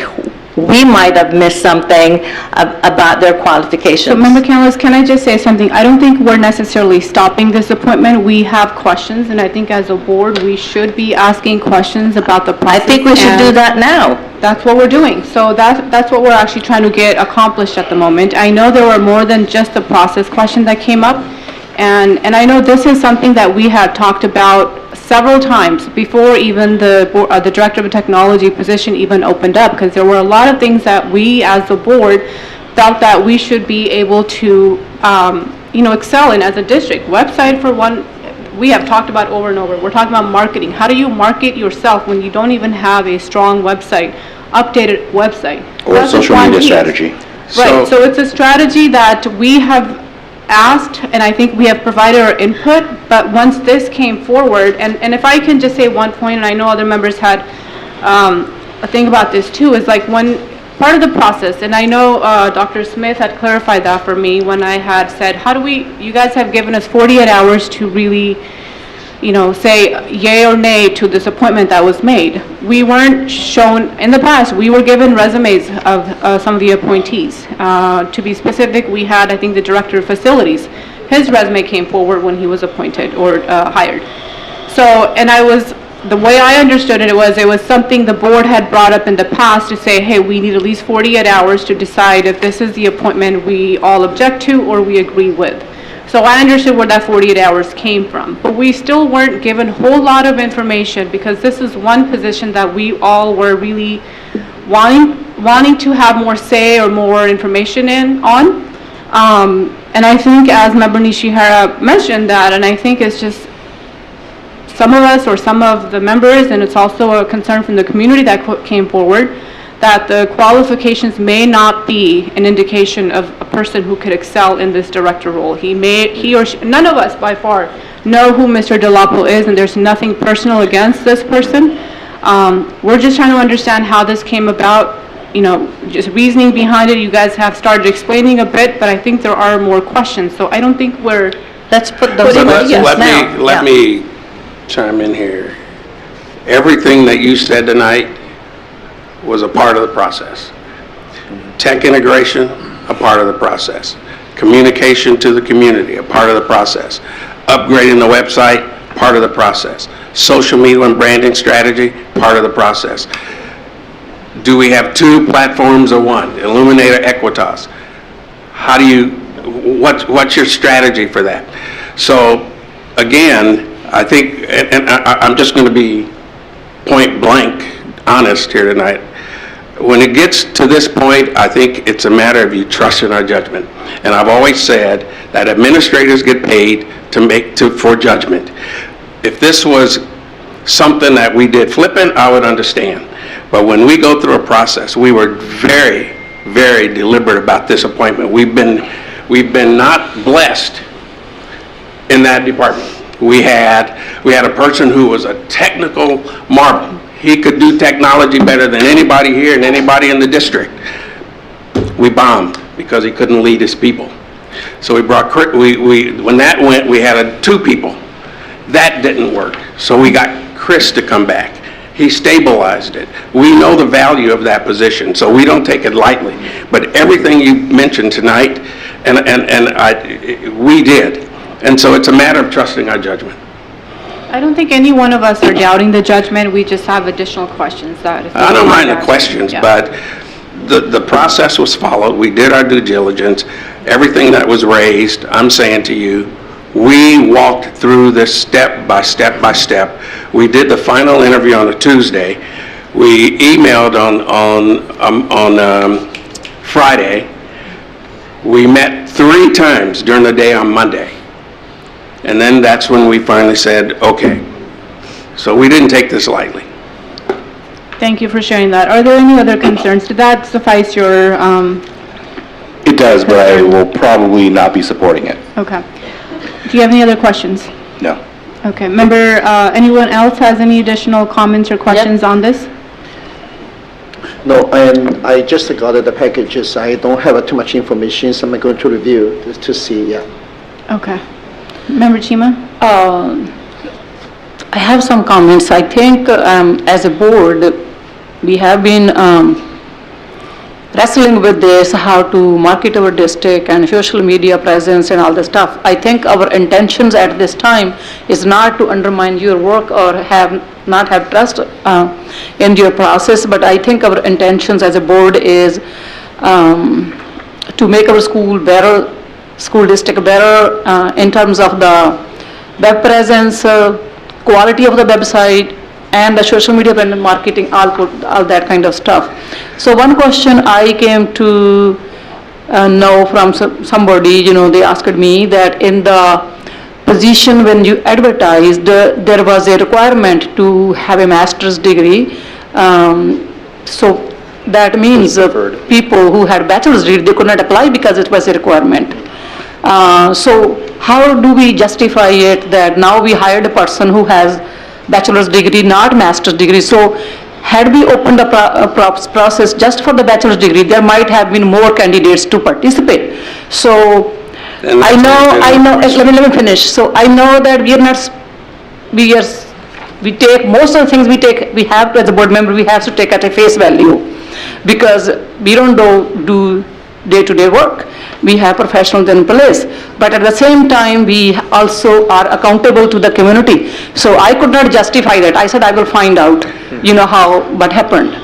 we might have missed something about their qualifications. So, Member Canlis, can I just say something? I don't think we're necessarily stopping this appointment. We have questions, and I think as a board, we should be asking questions about the process. I think we should do that now. That's what we're doing. So that's what we're actually trying to get accomplished at the moment. I know there were more than just the process question that came up, and I know this is something that we had talked about several times before even the Director of Technology position even opened up, because there were a lot of things that we as a board felt that we should be able to excel in as a district. Website for one, we have talked about over and over. We're talking about marketing. How do you market yourself when you don't even have a strong website, updated website? Or social media strategy. Right, so it's a strategy that we have asked, and I think we have provided our input, but once this came forward, and if I can just say one point, and I know other members had a thing about this too, is like when part of the process, and I know Dr. Smith had clarified that for me when I had said, you guys have given us 48 hours to really, say yay or nay to this appointment that was made. We weren't shown, in the past, we were given resumes of some of the appointees. To be specific, we had, I think, the Director of Facilities. His resume came forward when he was appointed or hired. So, and the way I understood it was something the board had brought up in the past to say, hey, we need at least 48 hours to decide if this is the appointment we all object to or we agree with. So I understood where that 48 hours came from, but we still weren't given a whole lot of information because this is one position that we all were really wanting to have more say or more information on. And I think as Member Nishihara mentioned that, and I think it's just some of us or some of the members, and it's also a concern from the community that came forward, that the qualifications may not be an indication of a person who could excel in this director role. He or she, none of us by far know who Mr. Delapo is, and there's nothing personal against this person. We're just trying to understand how this came about, just reasoning behind it. You guys have started explaining a bit, but I think there are more questions. So I don't think let's put those in now. Let me chime in here. Everything that you said tonight was a part of the process. Tech integration, a part of the process. Communication to the community, a part of the process. Upgrading the website, part of the process. Social media and branding strategy, part of the process. Do we have 2 platforms or 1? Illuminator, Equitas. What's your strategy for that? So again, I think, and I'm just going to be point blank honest here tonight. When it gets to this point, I think it's a matter of you trusting our judgment. And I've always said that administrators get paid for judgment. If this was something that we did flippant, I would understand. But when we go through a process, we were very, very deliberate about this appointment. We've been not blessed in that department. We had a person who was a technical marvel. He could do technology better than anybody here and anybody in the district. We bombed because he couldn't lead his people. So when that went, we had 2 people. That didn't work. So we got Chris to come back. He stabilized it. We know the value of that position, so we don't take it lightly. But everything you mentioned tonight, we did. And so it's a matter of trusting our judgment. I don't think any one of us are doubting the judgment, we just have additional questions that. if you I don't mind the ask. questions, Yeah. but the process was followed. We did our due diligence. Everything that was raised, I'm saying to you, we walked through this step by step by step. We did the final interview on a Tuesday. We emailed on Friday. We met 3 times during the day on Monday. And then that's when we finally said, okay. So we didn't take this lightly. Thank you for sharing that. Are there any other concerns? Did that suffice your, It does, but I will probably not be supporting it. okay. Do you have any other questions? No. Okay, member, anyone else has any additional comments or questions on this? No, and I just got the packages. I don't have too much information, so I'm going to review to see, yeah. Okay. Member Chima? I have some comments. I think as a board, we have been wrestling with this, how to market our district and social media presence and all the stuff. I think our intentions at this time is not to undermine your work or not have trust in your process, but I think our intentions as a board is to make our school district better in terms of the web presence, quality of the website, and the social media and marketing, all that kind of stuff. So one question I came to know from somebody, they asked me that in the position when you advertised, there was a requirement to have a master's degree. So that means people who had bachelor's degree, they could not apply because it was a requirement. So how do we justify it that now we hired a person who has bachelor's degree, not master's degree? So had we opened the process just for the bachelor's degree, there might have been more candidates to participate. So I know, let me finish. So I know that we take most of the things we have to, as a board member, we have to take at a face value, because we don't do day-to-day work. We have professionals in place, but at the same time, we also are accountable to the community. So I could not justify that. I said I will find out, what happened.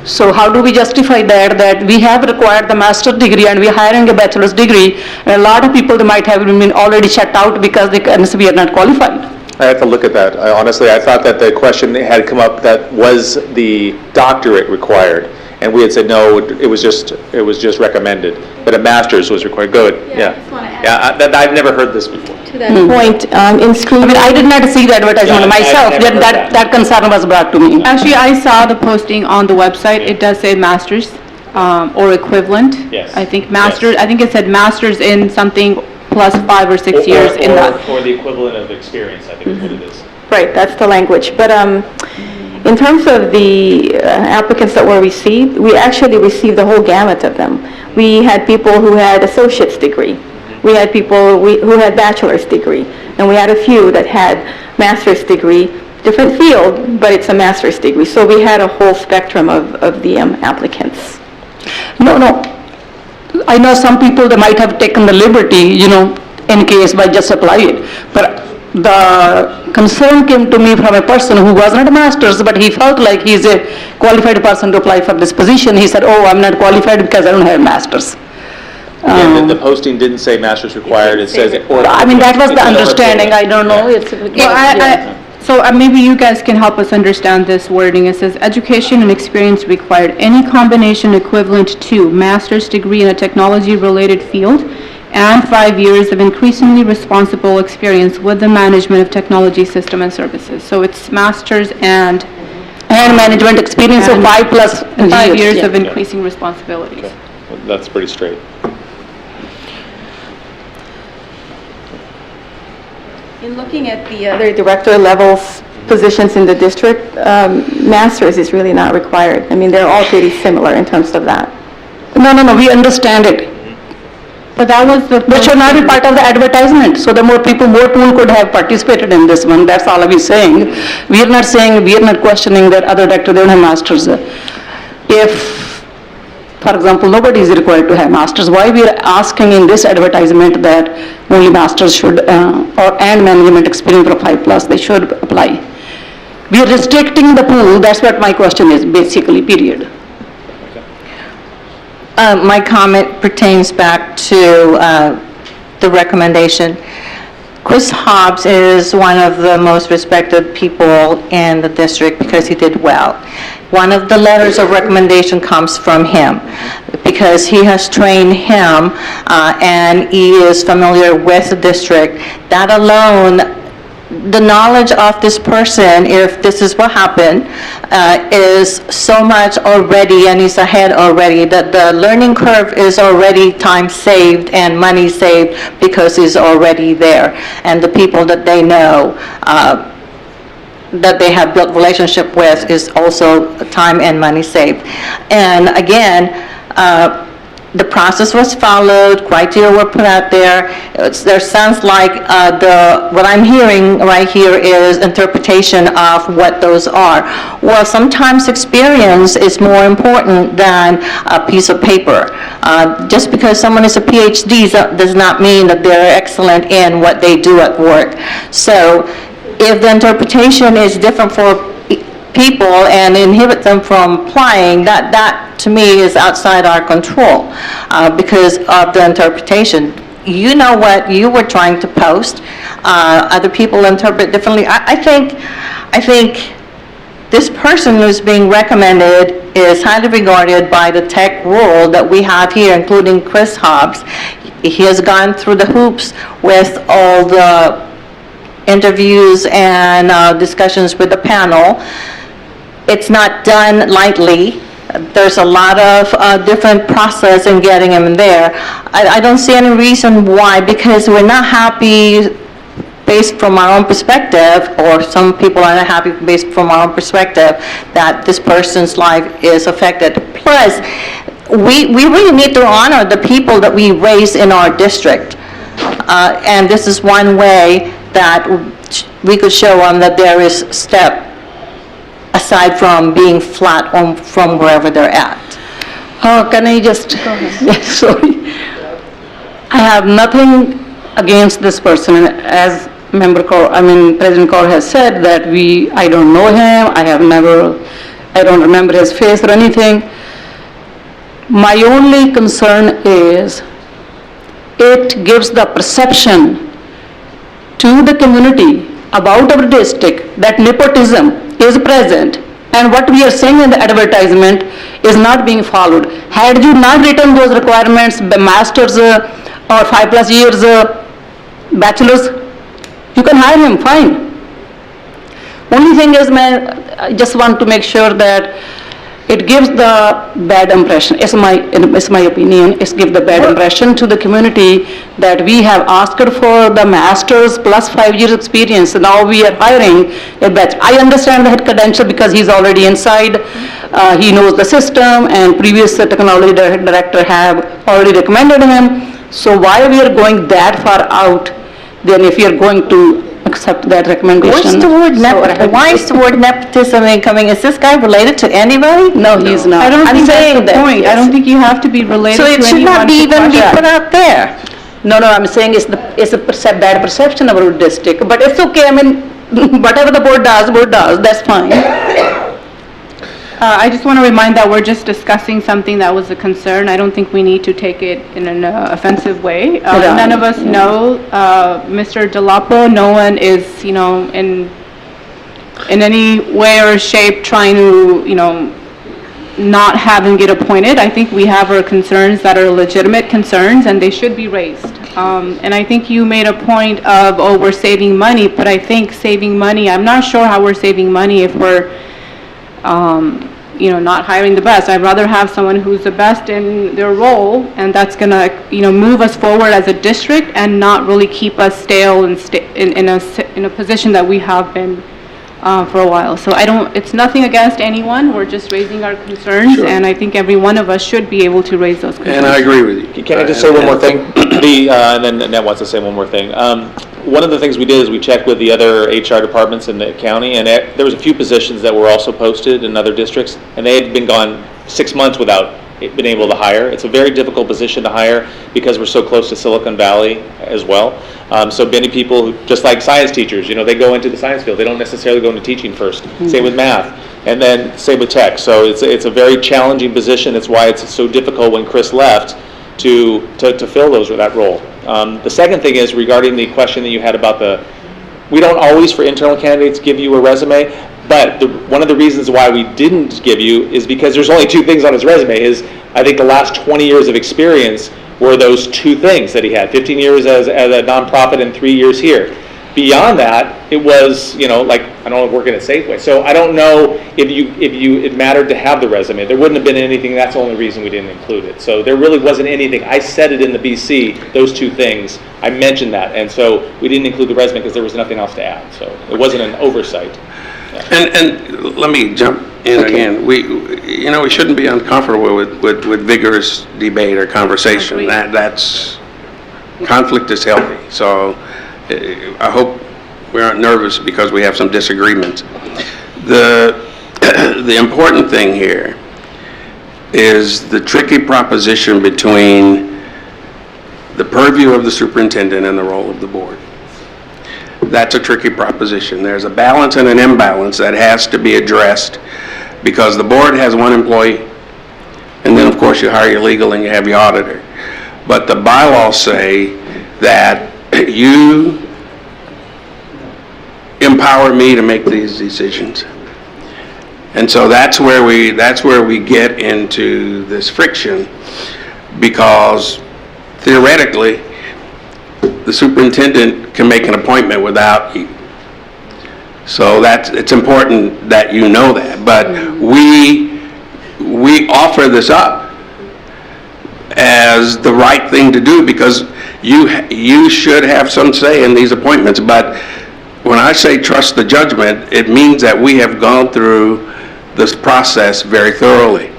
So how do we justify that we have required the master's degree and we are hiring a bachelor's degree, and a lot of people, they might have been already shut out because we are not qualified. I have to look at that. Honestly, I thought that the question had come up that was the doctorate required. And we had said, no, it was just recommended, but a master's was required. Good, yeah. I've never heard this before. To that point, in school. I did not see the advertisement myself, yet that concern was brought to me. Actually, I saw the posting on the website. It does say master's or equivalent. Yes. I think master's, I think it said master's in something plus 5 or 6 years in that. Or the equivalent of experience, I think is what it is. Right, that's the language. But in terms of the applicants that were received, we actually received the whole gamut of them. We had people who had associate's degree. We had people who had bachelor's degree. And we had a few that had master's degree, different field, but it's a master's degree. So we had a whole spectrum of the applicants. No. I know some people, they might have taken the liberty, in case by just apply it. But the concern came to me from a person who was not a master's, but he felt like he's a qualified person to apply for this position. He said, I'm not qualified because I don't have a master's. The posting didn't say master's required, it says... that was the understanding, I don't know. So maybe you guys can help us understand this wording. It says, education and experience required, any combination equivalent to master's degree in a technology-related field, and 5 years of increasingly responsible experience with the management of technology system and services. So it's master's and management experience of 5 plus 5 years of increasing responsibilities. Okay. Well, that's pretty straight. In looking at the other director levels positions in the district, master's is really not required. They're all pretty similar in terms of that. No, we understand it. But that was But should not be part of the advertisement. So the more people, more pool could have participated in this one. That's all I'm saying. We are not questioning that other director, they don't have masters. If, for example, nobody is required to have masters, why we are asking in this advertisement that only masters should, and management experience for 5+, they should apply. We are restricting the pool, that's what my question is, basically, period. My comment pertains back to the recommendation. Chris Hobbs is one of the most respected people in the district because he did well. One of the letters of recommendation comes from him because he has trained him and he is familiar with the district. That alone, the knowledge of this person, if this is what happened, is so much already, and he's ahead already, that the learning curve is already time saved and money saved because he's already there. And the people that they know, that they have built relationship with, is also time and money saved. And again, the process was followed, criteria were put out there. There sounds like what I'm hearing right here is interpretation of what those are. Well, sometimes experience is more important than a piece of paper. Just because someone is a PhD does not mean that they're excellent in what they do at work. So if the interpretation is different for people and inhibit them from applying, that to me is outside our control because of the interpretation. You know what you were trying to post. Other people interpret differently. I think this person who's being recommended is highly regarded by the tech world that we have here, including Chris Hobbs. He has gone through the hoops with all the interviews and discussions with the panel. It's not done lightly. There's a lot of different process in getting him there. I don't see any reason why, because we're not happy based from our own perspective, or some people are not happy based from our own perspective, that this person's life is affected. Plus, we really need to honor the people that we raise in our district. And this is one way that we could show them that there is step aside from being flat on from wherever they're at. Can I just, go ahead. Yes, sorry. I have nothing against this person, as President Kaur has said that I don't know him, I don't remember his face or anything. My only concern is it gives the perception to the community about our district that nepotism is present, and what we are saying in the advertisement is not being followed. Had you not written those requirements, the masters or 5+ years bachelor's, you can hire him, fine. Only thing is, I just want to make sure that it gives the bad impression. It's my opinion. It gives the bad impression to the community that we have asked for the masters plus 5 years experience. Now we are hiring a batch. I understand the head credential because he's already inside. He knows the system, and previous technology director have already recommended him. So why we are going that far out? Then if we are going to accept that recommendation. Why is the word nepotism incoming? Is this guy related to anybody? No, he's not. I don't think that's the point. I don't think you have to be related to anyone. So it should not even be put out there. No, I'm saying it's a bad perception of our district, but it's okay. Whatever the board does, that's fine. I just want to remind that we're just discussing something that was a concern. I don't think we need to take it in an offensive way. None of us know Mr. Delapo. No one is, in any way or shape trying to, not have him get appointed. I think we have our concerns that are legitimate concerns, and they should be raised. And I think you made a point of, we're saving money, but I think saving money, I'm not sure how we're saving money if we're not hiring the best. I'd rather have someone who's the best in their role, and that's gonna, move us forward as a district and not really keep us stale and in a position that we have been for a while. So it's nothing against anyone. We're just raising our concerns, and I think every one of us should be able to raise those concerns. And I agree with you. Can I just say one more thing? And then Annette wants to say one more thing. One of the things we did is we checked with the other HR departments in the county, and there was a few positions that were also posted in other districts, and they had been gone 6 months without been able to hire. It's a very difficult position to hire because we're so close to Silicon Valley as well. So many people, just like science teachers, they go into the science field. They don't necessarily go into teaching first. Same with math, and then same with tech. So it's a very challenging position. It's why it's so difficult when Chris left to fill that role. The second thing is regarding the question that you had about we don't always for internal candidates give you a resume, but one of the reasons why we didn't give you is because there's only two things on his resume. I think the last 20 years of experience were those two things that he had, 15 years as a nonprofit and 3 years here. Beyond that, it was, like, I don't know, working at Safeway. So I don't know if it mattered to have the resume. There wouldn't have been anything. That's the only reason we didn't include it. So there really wasn't anything. I said it in the BC, those two things. I mentioned that. And so we didn't include the resume because there was nothing else to add. So it wasn't an oversight. Yeah. And let me jump in again. We shouldn't be uncomfortable with vigorous debate or conversation. That's conflict is healthy. So I hope we aren't nervous because we have some disagreements. The important thing here is the tricky proposition between the purview of the superintendent and the role of the board. That's a tricky proposition. There's a balance and an imbalance that has to be addressed because the board has one employee, and then of course you hire your legal and you have your auditor. But the bylaws say that you empower me to make these decisions. And so that's where we get into this friction, because theoretically the superintendent can make an appointment without you. So it's important that you know that. But we offer this up as the right thing to do because you should have some say in these appointments. But when I say trust the judgment, it means that we have gone through this process very thoroughly.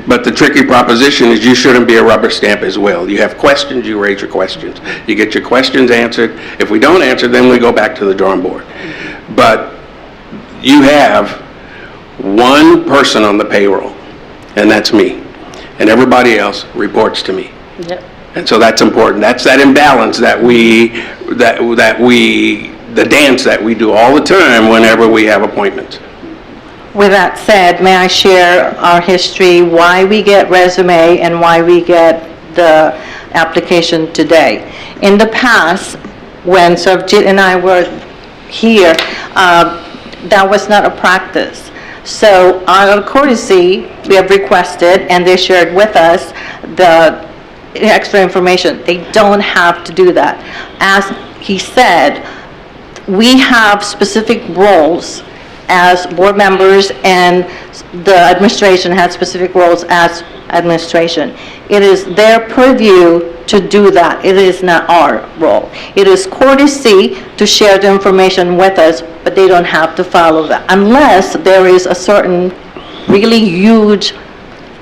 But the tricky proposition is you shouldn't be a rubber stamp as well. You have questions, you raise your questions. You get your questions answered. If we don't answer, then we go back to the drawing board. But you have one person on the payroll, and that's me. And everybody else reports to me. Yep. And so that's important. That's that imbalance the dance that we do all the time whenever we have appointments. With that said, may I share our history, why we get resume and why we get the application today. In the past, when Sarvjit and I were here, that was not a practice. So out of courtesy, we have requested, and they shared with us the extra information. They don't have to do that. As he said, we have specific roles as board members, and the administration has specific roles as administration. It is their purview to do that. It is not our role. It is courtesy to share the information with us, but they don't have to follow that unless there is a certain really huge,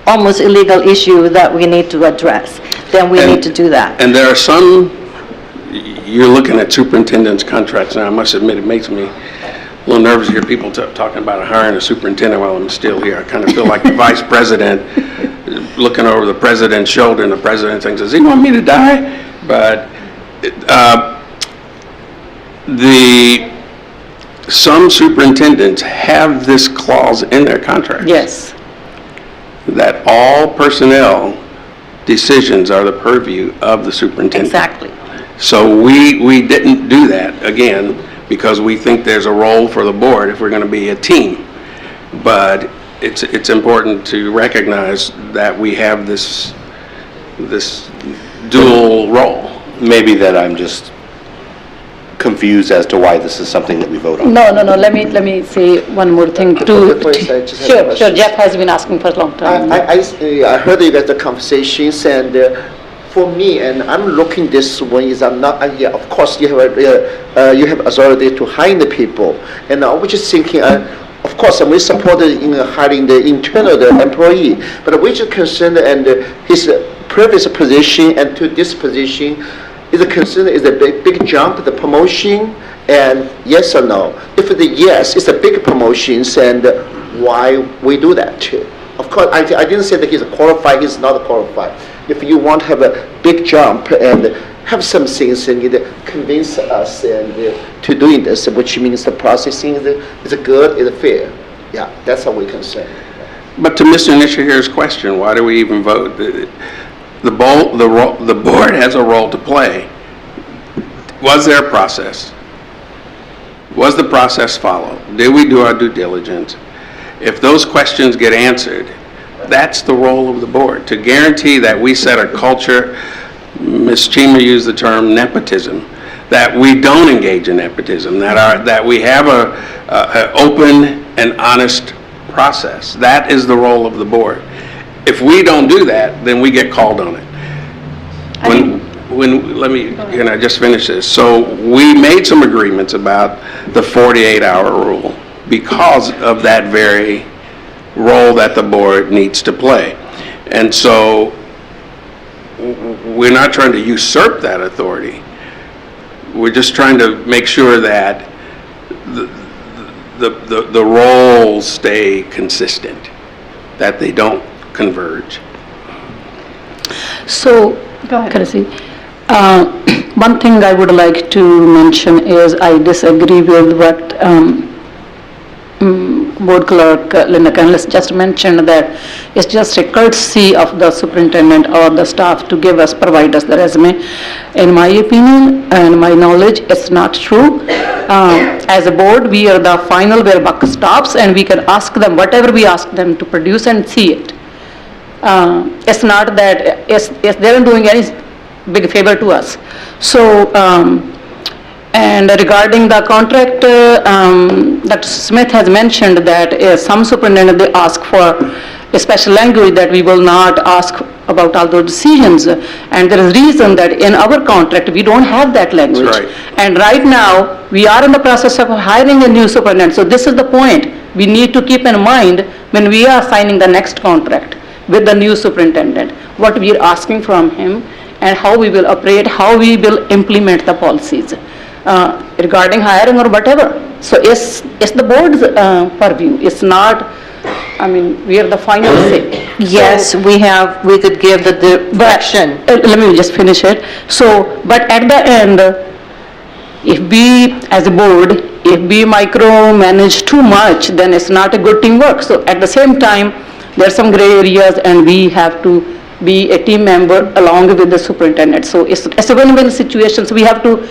almost illegal issue that we need to address. Then we need to do that. And there are some, you're looking at superintendent's contracts now. I must admit it makes me a little nervous to hear people talking about hiring a superintendent while I'm still here. I kind of feel like the vice president looking over the president's shoulder, and the president thinks, does he want me to die? But some superintendents have this clause in their contracts. Yes. That all personnel decisions are the purview of the superintendent. Exactly. So we didn't do that, again, because we think there's a role for the board if we're going to be a team. But it's important to recognize that we have this dual role. Maybe that I'm just confused as to why this is something that we vote on. No. Let me say one more thing too. Sure. Jeff has been asking for a long time. I heard you guys the conversations, and for me, and I'm looking this one is I'm not. Yeah, of course you have authority to hire the people, and I was just thinking. Of course, we supported in hiring the internal employee, but we're just concerned and his previous position and to this position is a concern is a big jump, the promotion, and yes or no. If the yes, it's a big promotions, and why we do that too. Of course, I didn't say that he's qualified, he's not qualified. If you want to have a big jump and have some things and convince us and to doing this, which means the processing is good, is fair. Yeah, that's how we can say. But to Mr. Nishihira's question, why do we even vote? The board has a role to play. Was there a process? Was the process followed? Did we do our due diligence? If those questions get answered, that's the role of the board, to guarantee that we set a culture, Ms. Chima used the term nepotism, that we don't engage in nepotism, that we have a open and honest process. That is the role of the board. If we don't do that, then we get called on it. Can I just finish this? So we made some agreements about the 48-hour rule because of that very role that the board needs to play. And so we're not trying to usurp that authority. We're just trying to make sure that the roles stay consistent, that they don't converge. So, can I say? One thing I would like to mention is I disagree with what Board Clerk Linda Canlis just mentioned, that it's just a courtesy of the superintendent or the staff to provide us the resume. In my opinion and my knowledge, it's not true. As a board, we are the final where buck stops, and we can ask them whatever we ask them to produce and see it. It's not that they're not doing any big favor to us. So, and regarding the contract, Dr. Smith has mentioned that some superintendent, they ask for a special language that we will not ask about all those decisions. And there is reason that in our contract, we don't have that language. That's right. And right now, we are in the process of hiring a new superintendent. So this is the point we need to keep in mind when we are signing the next contract with the new superintendent, what we are asking from him and how we will operate, how we will implement the policies regarding hiring or whatever. So it's the board's purview. It's not, I mean, we are the final say. Yes, So, we could give the direction. let me just finish it. So, but at the end, if we, as a board, if we micromanage too much, then it's not a good teamwork. So at the same time, there are some gray areas and we have to be a team member along with the superintendent. So it's a win-win situation, so we have to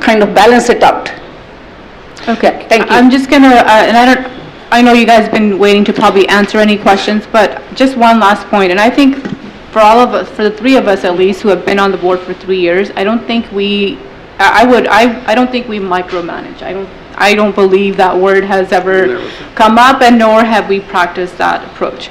kind of balance it out. Okay, Thank you. I'm just gonna, and I know you guys have been waiting to probably answer any questions, but just one last point, and I think for all of us, for the three of us at least, who have been on the board for 3 years, I don't think we, I don't think we micromanage. I don't believe that word has ever come up, and nor have we practiced that approach.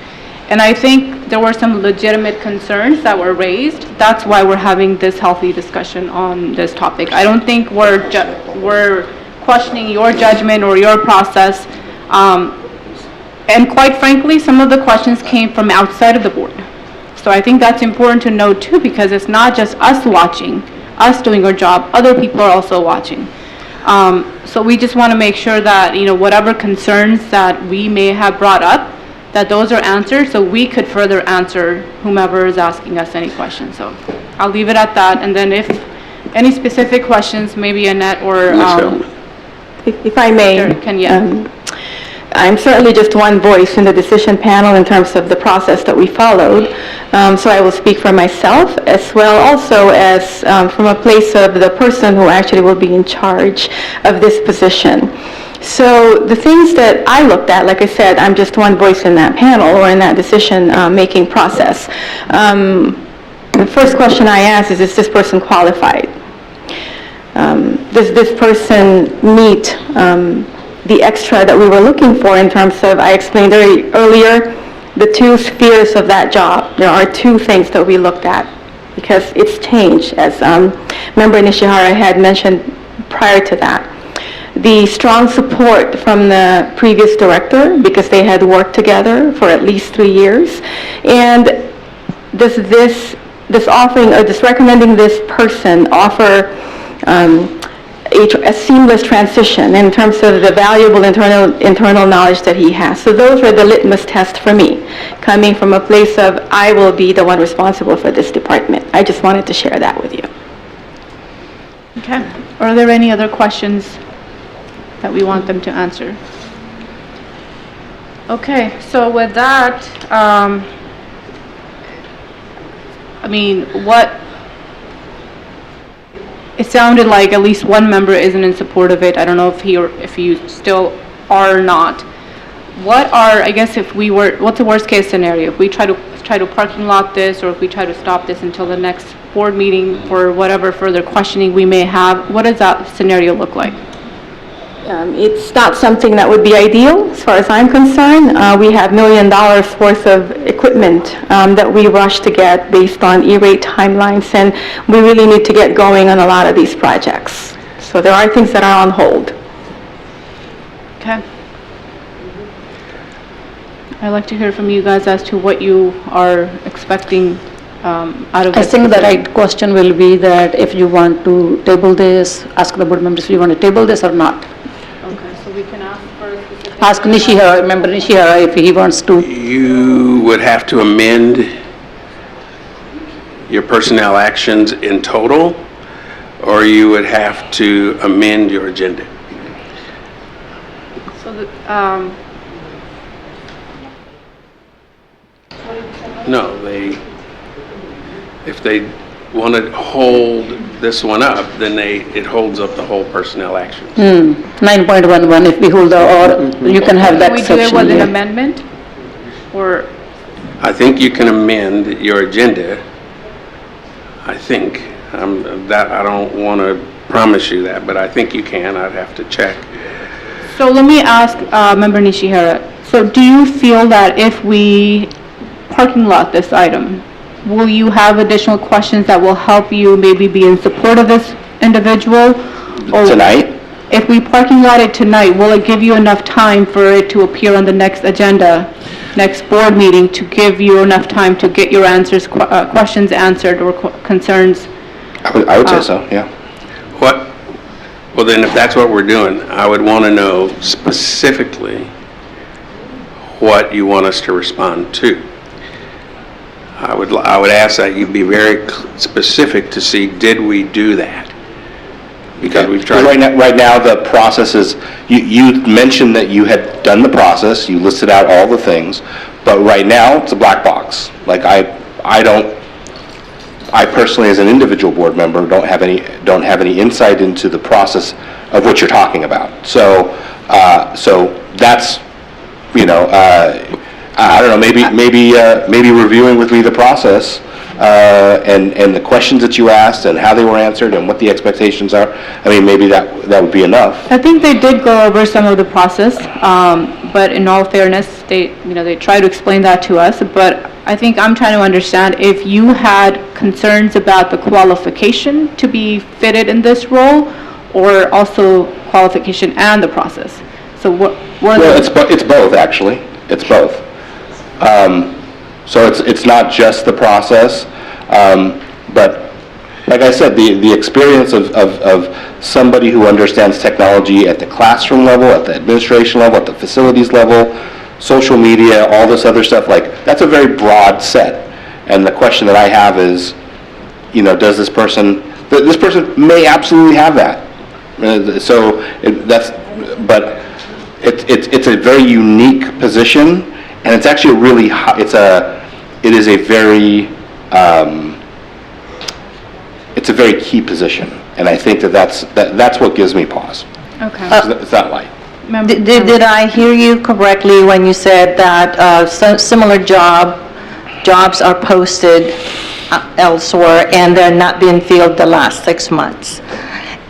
And I think there were some legitimate concerns that were raised. That's why we're having this healthy discussion on this topic. I don't think we're questioning your judgment or your process. And quite frankly, some of the questions came from outside of the board. So I think that's important to note too, because it's not just us watching, us doing our job, other people are also watching. So we just want to make sure that, whatever concerns that we may have brought up, that those are answered, so we could further answer whomever is asking us any questions. So I'll leave it at that, and then if any specific questions, maybe Annette or If I may, can I'm certainly just one voice in the decision panel in terms of the process that we followed. So I will speak for myself as well also as from a place of the person who actually will be in charge of this position. So the things that I looked at, like I said, I'm just one voice in that panel or in that decision-making process. The first question I asked is this person qualified? Does this person meet the extra that we were looking for in terms of, I explained earlier, the two spheres of that job. There are two things that we looked at because it's changed, as Member Nishihara had mentioned prior to that. The strong support from the previous director, because they had worked together for at least 3 years, and does this offering or this recommending this person offer a seamless transition in terms of the valuable internal knowledge that he has. So those were the litmus test for me, coming from a place of I will be the one responsible for this department. I just wanted to share that with you. Okay. Are there any other questions that we want them to answer? Okay, so with that, I mean, it sounded like at least one member isn't in support of it. I don't know if you still are or not. What's the worst case scenario? If we try to parking lot this, or if we try to stop this until the next board meeting for whatever further questioning we may have, what does that scenario look like? It's not something that would be ideal, as far as I'm concerned. We have $1 million worth of equipment that we rush to get based on E-rate timelines, and we really need to get going on a lot of these projects. So there are things that are on hold. Okay. I'd like to hear from you guys as to what you are expecting out of I this. think the right question will be that if you want to table this, ask the board members if you want to table this or not. Okay, so we can ask for a specific... Ask Nishihara, member Nishihara, if he wants to. You would have to amend your personnel actions in total, or you would have to amend your agenda. So No, if they want to hold this one up, then it holds up the whole personnel action. 9.11, if we hold or you can have that Can we do section. it with an yeah. amendment? Or, I think you can amend your agenda. I think. That I don't want to promise you that, but I think you can. I'd have to check. so let me ask Member Nishihara. So do you feel that if we parking lot this item, will you have additional questions that will help you maybe be in support of this individual? Or Tonight? if we parking lot it tonight, will it give you enough time for it to appear on the next agenda, next board meeting, to give you enough time to get your questions answered or concerns? I would say so, yeah. Well, then if that's what we're doing, I would want to know specifically what you want us to respond to. I would ask that you be very specific to see, did we do that? Because we've tried. Right now, the process is, you mentioned that you had done the process, you listed out all the things, but right now, it's a black box. Like, I personally, as an individual board member, don't have any insight into the process of what you're talking about. So that's, I don't know, maybe reviewing with me the process and the questions that you asked and how they were answered and what the expectations are. I mean, maybe that would be enough. I think they did go over some of the process, but in all fairness, they try to explain that to us. But I think I'm trying to understand if you had concerns about the qualification to be fitted in this role, or also qualification and the process. So it's both, actually. It's both. So it's not just the process, but like I said, the experience of somebody who understands technology at the classroom level, at the administration level, at the facilities level, social media, all this other stuff, like, that's a very broad set. And the question that I have is, does this person may absolutely have that. It's a very unique position, and it's actually it is a very key position, and I think that's what gives me pause. Okay. It's not light. Did I hear you correctly when you said that similar jobs are posted elsewhere and they're not being filled the last 6 months?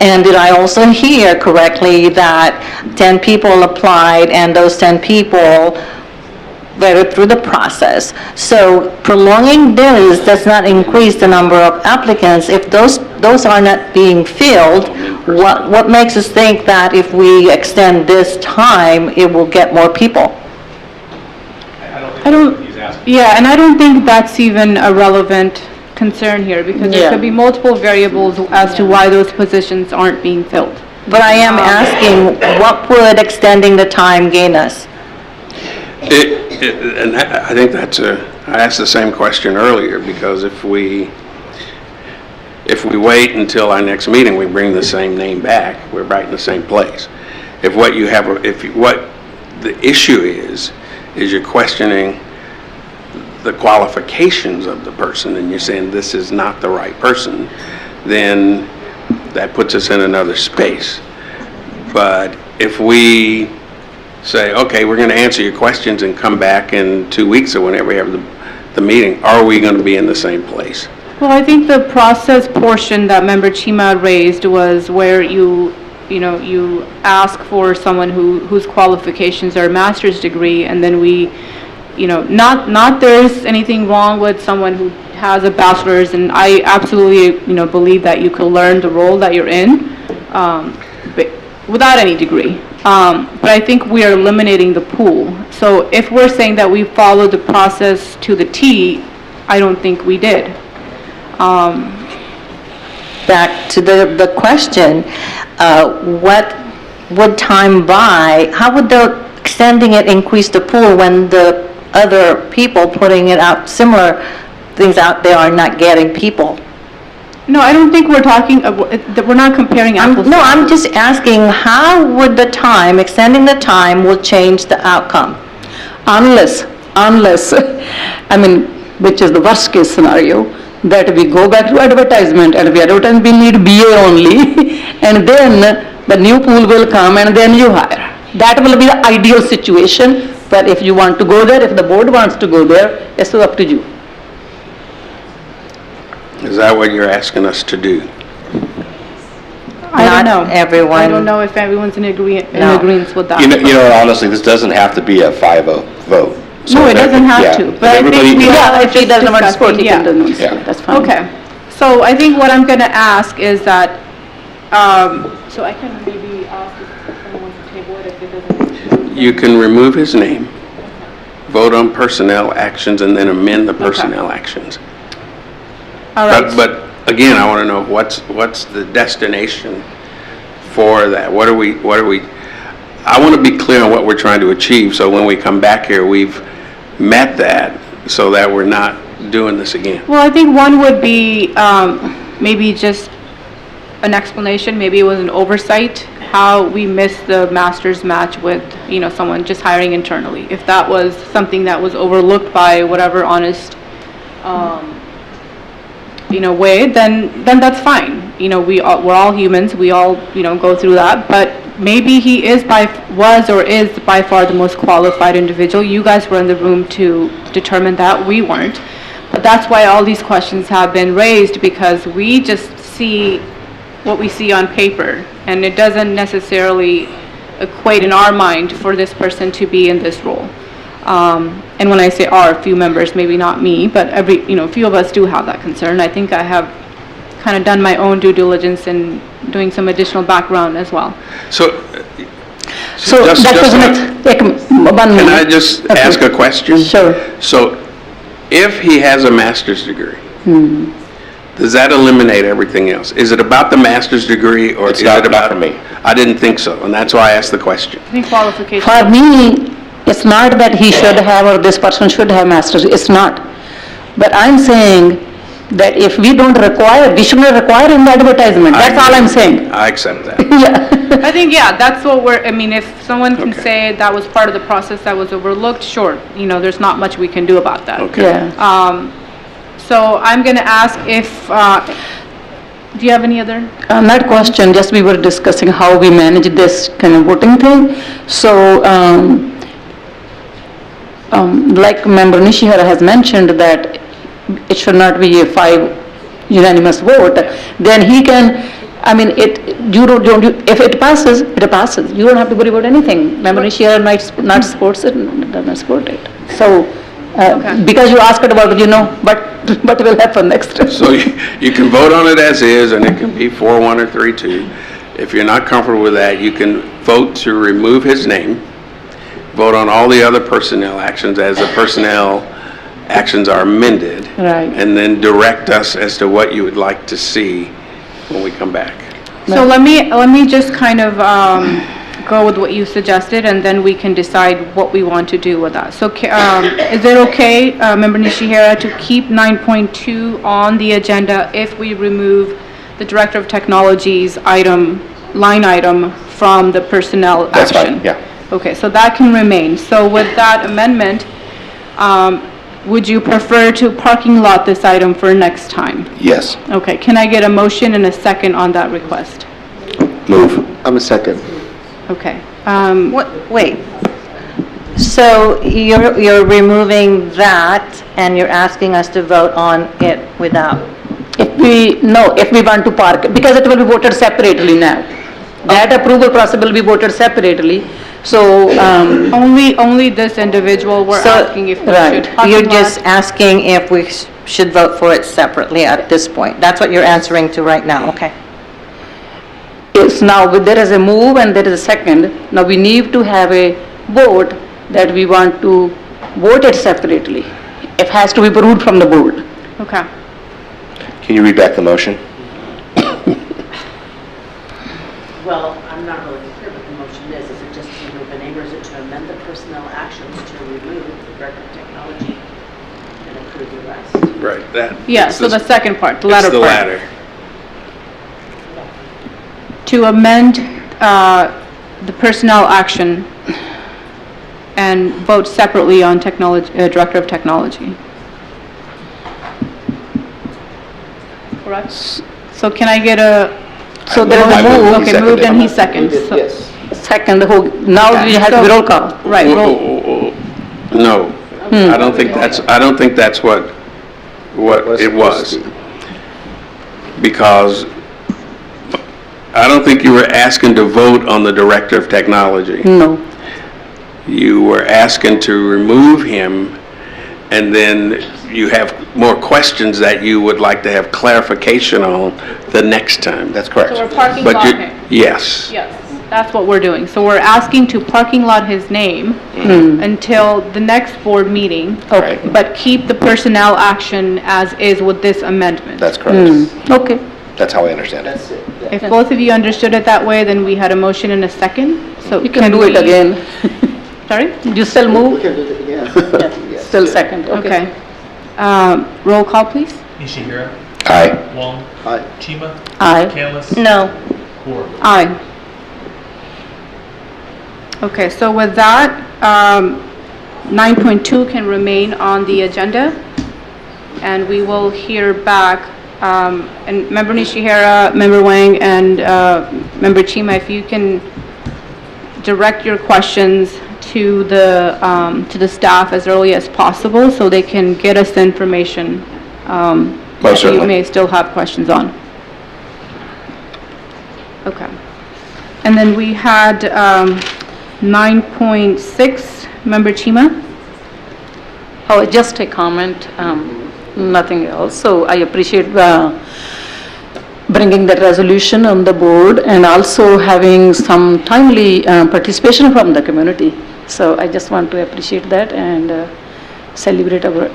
And did I also hear correctly that 10 people applied and those 10 people went through the process? So prolonging this does not increase the number of applicants. If those are not being filled, what makes us think that if we extend this time, it will get more people? And I don't think that's even a relevant concern here, because there could be multiple variables as to why those positions aren't being filled. But I am asking, what would extending the time gain us? And I think I asked the same question earlier, because if we wait until our next meeting, we bring the same name back, we're right in the same place. If what the issue is you're questioning the qualifications of the person, and you're saying this is not the right person, then that puts us in another space. But if we say, okay, we're going to answer your questions and come back in 2 weeks or whenever we have the meeting, are we going to be in the same place? Well, I think the process portion that Member Chima raised was where you ask for someone whose qualifications are a master's degree, and then we, not there's anything wrong with someone who has a bachelor's, and I absolutely, believe that you can learn the role that you're in without any degree. But I think we are eliminating the pool. So if we're saying that we followed the process to the T, I don't think we did. Back to the question, what would time buy? How would the extending it increase the pool when the other people putting it out, similar things out there, are not getting people? No, I don't think we're talking, we're not comparing apples. No, I'm just asking, how would the time, extending the time will change the outcome? Unless, which is the worst case scenario, that we go back to advertisement, and we advertise we need BA only, and then the new pool will come and then you hire. That will be the ideal situation, but if you want to go there, if the board wants to go there, it's up to you. Is that what you're asking us to do? I don't know. Everyone. I don't know if everyone's in agreement with that. Honestly, this doesn't have to be a 5-0 vote. No, it doesn't have to, but I think we are If he doesn't want to support, he discussing, can do it, that's fine. Okay, so I think what I'm going to ask is that, so I can maybe ask if someone wants to table it if it doesn't. You can remove his name, vote on personnel actions, and then amend the personnel actions. All right. But again, I want to know what's the destination for that? What are we? I want to be clear on what we're trying to achieve, so when we come back here, we've met that, so that we're not doing this again. Well, I think one would be maybe just an explanation, maybe it was an oversight, how we missed the master's match with, someone just hiring internally. If that was something that was overlooked by whatever honest, way, then that's fine. We're all humans, we all, go through that, but maybe he is by far the most qualified individual. You guys were in the room to determine that, we weren't. But that's why all these questions have been raised, because we just see what we see on paper, and it doesn't necessarily equate in our mind for this person to be in this role. And when I say our, a few members, maybe not me, but a few of us do have that concern. I think I have kind of done my own due diligence in doing some additional background as well. So that doesn't take 1 minute. Can I just ask a question? Sure. So if he has a master's degree, does that eliminate everything else? Is it about the master's degree, or is it about for me? I didn't think so, and that's why I asked the question. I think qualification. For me, it's not that he should have or this person should have master's, it's not. But I'm saying that if we don't require, we shouldn't require in the advertisement, that's all I'm saying. I accept that. I think, that's what if someone can say that was part of the process that was overlooked, sure, there's not much we can do about that. Okay. Yeah. So I'm going to ask if, do you have any other? Not question, just we were discussing how we manage this kind of voting thing. So, like Member Nishihara has mentioned that it should not be a 5 unanimous vote, then he can, if it passes, it passes. You don't have to worry about anything. Member Nishihara not supports it, doesn't support it. So, because you asked about it, what will happen next? So you can vote on it as is, and it can be 4-1 or 3-2. If you're not comfortable with that, you can vote to remove his name, vote on all the other personnel actions as the personnel actions are amended, right, and then direct us as to what you would like to see when we come back. So let me just kind of go with what you suggested, and then we can decide what we want to do with that. So is it okay, Member Nishihara, to keep 9.2 on the agenda if we remove the Director of Technology's line item from the personnel action? That's fine, yeah. Okay, so that can remain. So with that amendment, would you prefer to parking lot this item for next time? Yes. Okay, can I get a motion and a second on that request? Move. I'm a second. Okay. Wait. So you're removing that, and you're asking us to vote on it without? If we want to park, because it will be voted separately now. That approval process will be voted separately, so. Only this individual, we're asking if we should. You're just asking if we should vote for it separately at this point. That's what you're answering to right now, okay? Yes, now there is a move and there is a second. Now we need to have a vote that we want to vote it separately. It has to be approved from the board. Okay. Can you read back the motion? Well, I'm not really clear what the motion is. Is it just to remove the name, or is it to amend the personnel actions to remove the Director of Technology and approve the rest? Right, that. Yeah, so the second part, the latter It's part. the latter. To amend the personnel action and vote separately on Director of Technology. Correct? So can I get a... So there is a move. Okay, moved and he seconds. So- Yes. Second, now we have to roll call. Right, roll. No, I don't think that's what it was. Because I don't think you were asking to vote on the Director of Technology. No. You were asking to remove him, and then you have more questions that you would like to have clarification on the next time. That's correct. So we're parking But lot you- him. Yes. Yes, that's what we're doing. So we're asking to parking lot his name until the next board meeting. Okay. But keep the personnel action as is with this amendment. That's correct. Okay. That's how I understand it. That's it. Yeah. If both of you understood it that way, then we had a motion and a second. So You can do it again. Sorry? You still We move? can do it again. Yes. Still second, okay. Okay. Roll call, please. Nishihira, Aye. Wong, Aye. Chima, Aye. Kalis. No. Ward. Aye. Okay, so with that, 9.2 can remain on the agenda, and we will hear back, and Member Nishihara, Member Wang, and Member Chima, if you can direct your questions to the staff as early as possible, so they can get us the information that you certainly. may still have questions on. Okay. And then we had 9.6, Member Chima? Oh, just a comment, nothing else. So I appreciate bringing that resolution on the board and also having some timely participation from the community. So I just want to appreciate that and celebrate our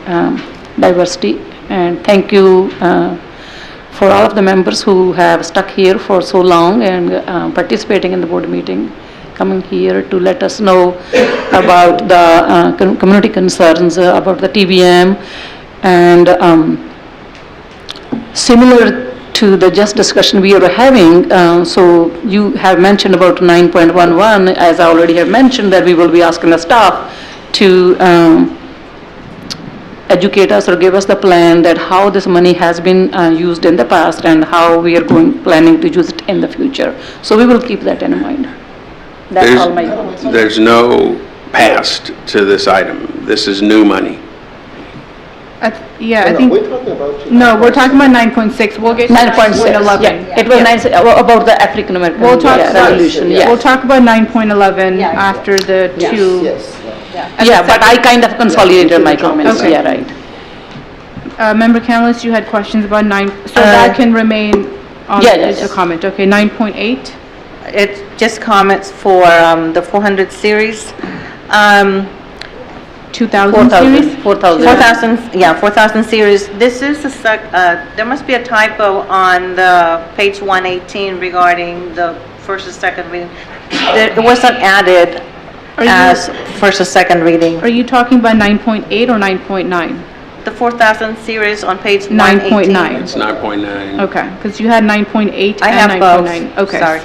diversity. And thank you for all of the members who have stuck here for so long and participating in the board meeting, coming here to let us know about the community concerns about the TBM, and similar to the just discussion we are having, so you have mentioned about 9.11, as I already have mentioned, that we will be asking the staff to educate us or give us the plan that how this money has been used in the past and how we are planning to use it in the future. So we will keep that in mind. That's all my comments. There's no past to this item. This is new money. Yeah, I No, think, we're talking about. no, we're talking about 9.6. We'll get to 9.6, 9.11. yeah. It was nice about the African American We'll talk about, resolution, yeah. we'll talk about 9.11 after the two. Yes. Yeah, but I kind of consolidated my comments, Okay. yeah, right. Member Canlis, you had questions about 9, so that can remain on Yeah, the yes. comment. Okay, 9.8. It's just comments for the 400 series. 2,000 series? 4,000, yeah, 4,000 series. This is there must be a typo on the page 118 regarding the first and second reading. It wasn't added as first and second reading. Are you talking about 9.8 or 9.9? The 4,000 series on page 118. 9.9. It's 9.9. Okay, because you had 9.8 I and have both. 9.9. Okay. Sorry.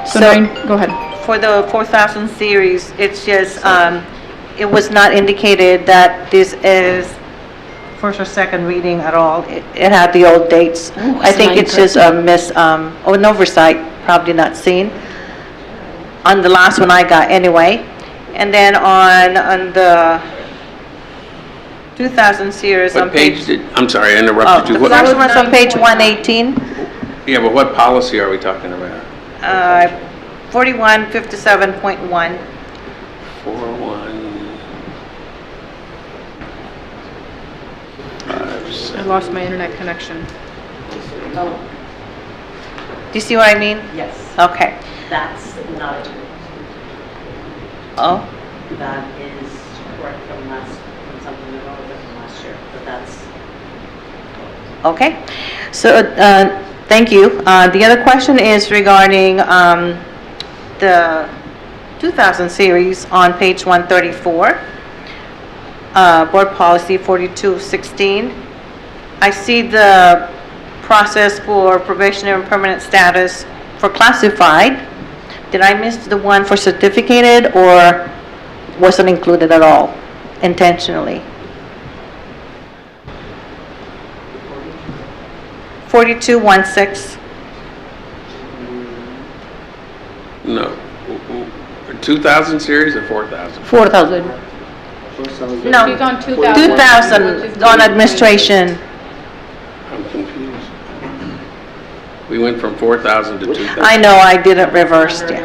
So go ahead. For the 4,000 series, it's just, it was not indicated that this is first or second reading at all. It had the old dates. I think it's just a an oversight, probably not seen. On the last one I got anyway. And then on the 2,000 series on What page did, I'm sorry, I interrupted you. the What- first one's on page 118, Yeah, but what policy are we talking about? 4157.1. I lost my internet connection. Do you see what I mean? Yes. Okay. That's not it. Oh, That is correct from something that wrote from last year, but that's. okay. So, thank you. The other question is regarding the 2000 series on page 134, Board Policy 4216. I see the process for probationary and permanent status for classified. Did I miss the one for certificated, or wasn't included at all intentionally? 4216. No. 2,000 series or 4,000? 4,000. No, She's on 2,000 on administration. I'm confused. We went from 4,000 to 2,000. I know, I didn't reverse it.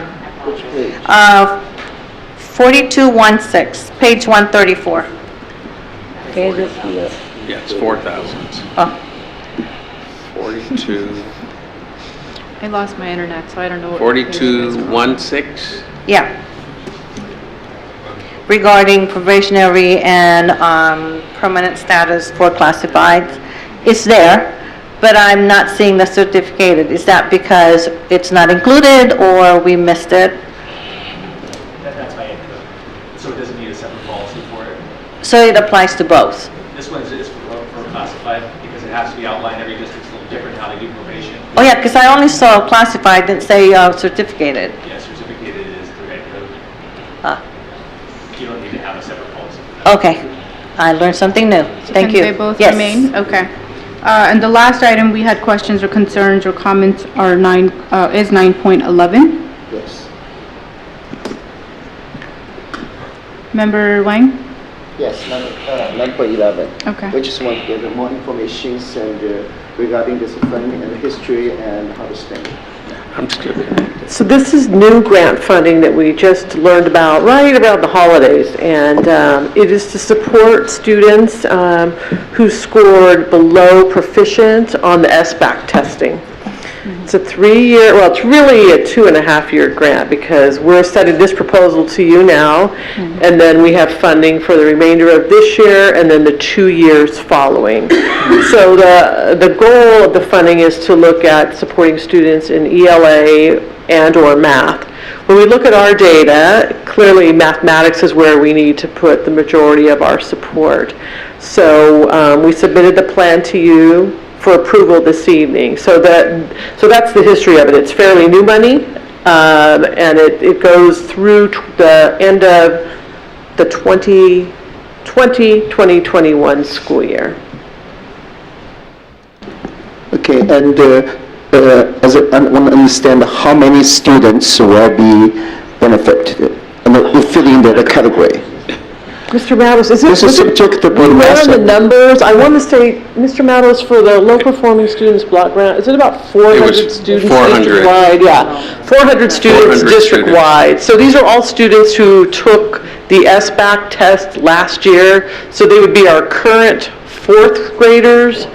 4216, page 134. Yeah, it's 4,000. Oh. 42, I lost my internet, so I don't know what. 4216? Yeah. Regarding probationary and permanent status for classified, it's there, but I'm not seeing the certificated. Is that because it's not included or we missed it? That's my input. So it doesn't need a separate policy for it? So it applies to both? This one is for classified because it has to be outlined. Every district's a little different how they do probation. Oh yeah, because I only saw classified, didn't say certificated. Yeah, certificated is through ed code. Ah, You don't need to have a separate policy. okay. I learned something new. Thank you. Can they both Yes. remain? Okay. And the last item we had questions or concerns or comments are is 9.11. Yes. Member Wang? Yes, 9.11. Okay. We just want to get more information and regarding this funding and history and how to spend it. I'm still. So this is new grant funding that we just learned about right around the holidays, and it is to support students who scored below proficient on the SBAC testing. It's a 3-year, well, it's really a 2.5-year grant because we're sending this proposal to you now, and then we have funding for the remainder of this year and then the 2 years following. So the goal of the funding is to look at supporting students in ELA and or math. When we look at our data, clearly mathematics is where we need to put the majority of our support. So we submitted the plan to you for approval this evening. So that's the history of it. It's fairly new money, and it goes through the end of the 2020-2021 school year. Okay, and as I want to understand how many students will be benefited and will fit in the category. Mr. Matos, is This is subject to board where are master. the numbers? I want to say, Mr. Matos, for the low performing students block grant, is it about 400 students 400. district-wide? Yeah, 400 students 400 district-wide. So these are all students who took the SBAC test last year. So they would be our current fourth graders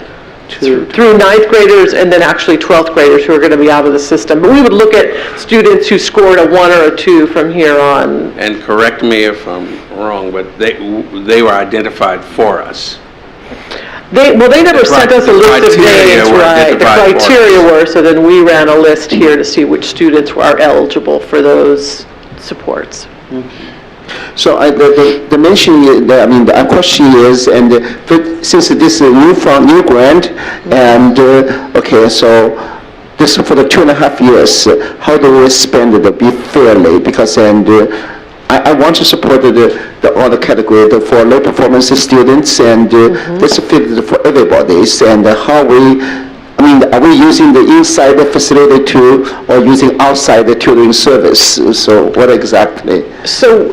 through ninth graders and then actually 12th graders who are going to be out of the system. But we would look at students who scored a 1 or a 2 from here on. And correct me if I'm wrong, but they were identified for us. They never sent us a list of names, right? The criteria were, so then we ran a list here to see which students are eligible for those supports. So the mention, the question is, and since this is a new grant, and okay, so this for the 2.5 years, how do we spend it be fairly? Because I want to support all the category for low performance students, and this fit for everybody. And how are we using the inside the facility too, or using outside the tutoring service? So what exactly? So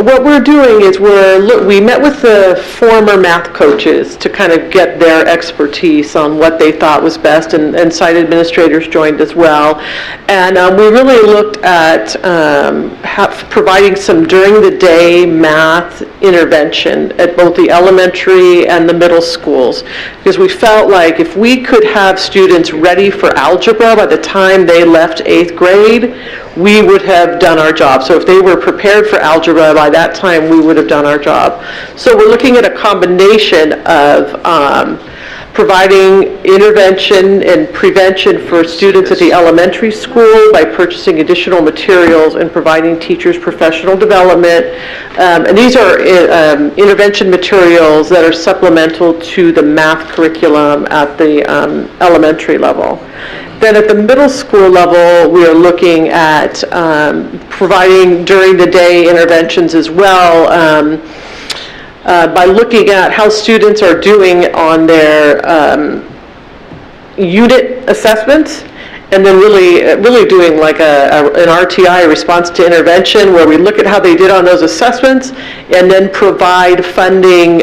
what we're doing is we met with the former math coaches to kind of get their expertise on what they thought was best, and site administrators joined as well. And we really looked at providing some during the day math intervention at both the elementary and the middle schools, because we felt like if we could have students ready for algebra by the time they left 8th grade, we would have done our job. So if they were prepared for algebra by that time, we would have done our job. So we're looking at a combination of providing intervention and prevention for students at the elementary school by purchasing additional materials and providing teachers professional development. And these are intervention materials that are supplemental to the math curriculum at the elementary level. Then at the middle school level, we are looking at providing during the day interventions as well, by looking at how students are doing on their unit assessments, and then really doing like an RTI, response to intervention, where we look at how they did on those assessments, and then provide funding,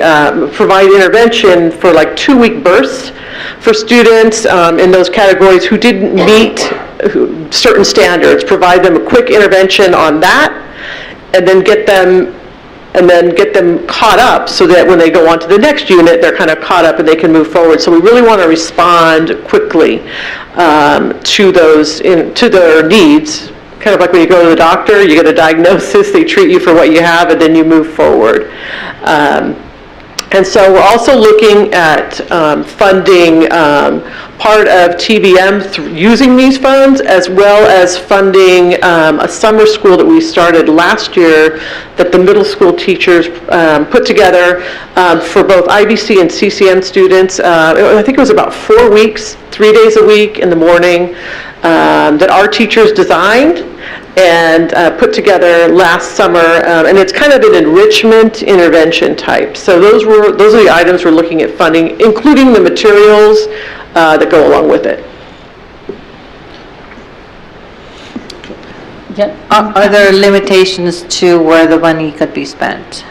provide intervention for like 2-week bursts for students in those categories who didn't meet certain standards, provide them a quick intervention on that, and then get them caught up so that when they go on to the next unit, they're kind of caught up and they can move forward. So we really want to respond quickly to their needs. Kind of like when you go to the doctor, you get a diagnosis, they treat you for what you have, and then you move forward. And so we're also looking at funding part of TBM using these funds, as well as funding a summer school that we started last year that the middle school teachers put together for both IBC and CCM students. I think it was about 4 weeks, 3 days a week in the morning, that our teachers designed and put together last summer, and it's kind of an enrichment intervention type. So those are the items we're looking at funding, including the materials that go along with it. Are there limitations to where the money could be spent,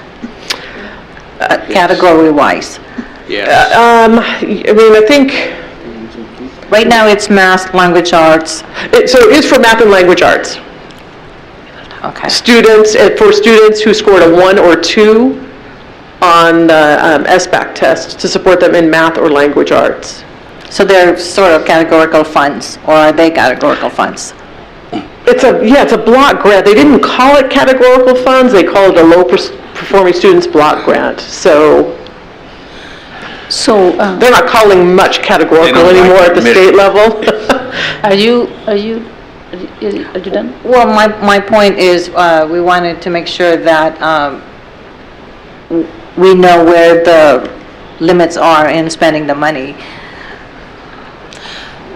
category-wise? Yes. I think right now it's math, language arts. So it is for math and language arts. Okay. For students who scored a 1 or 2 on the SBAC test to support them in math or language arts. So they're sort of categorical funds, or are they categorical funds? It's a block grant. They didn't call it categorical funds. They call it a low performing students block grant. So they're not calling much categorical anymore at the state level. Are you done? Well, my point is we wanted to make sure that we know where the limits are in spending the money.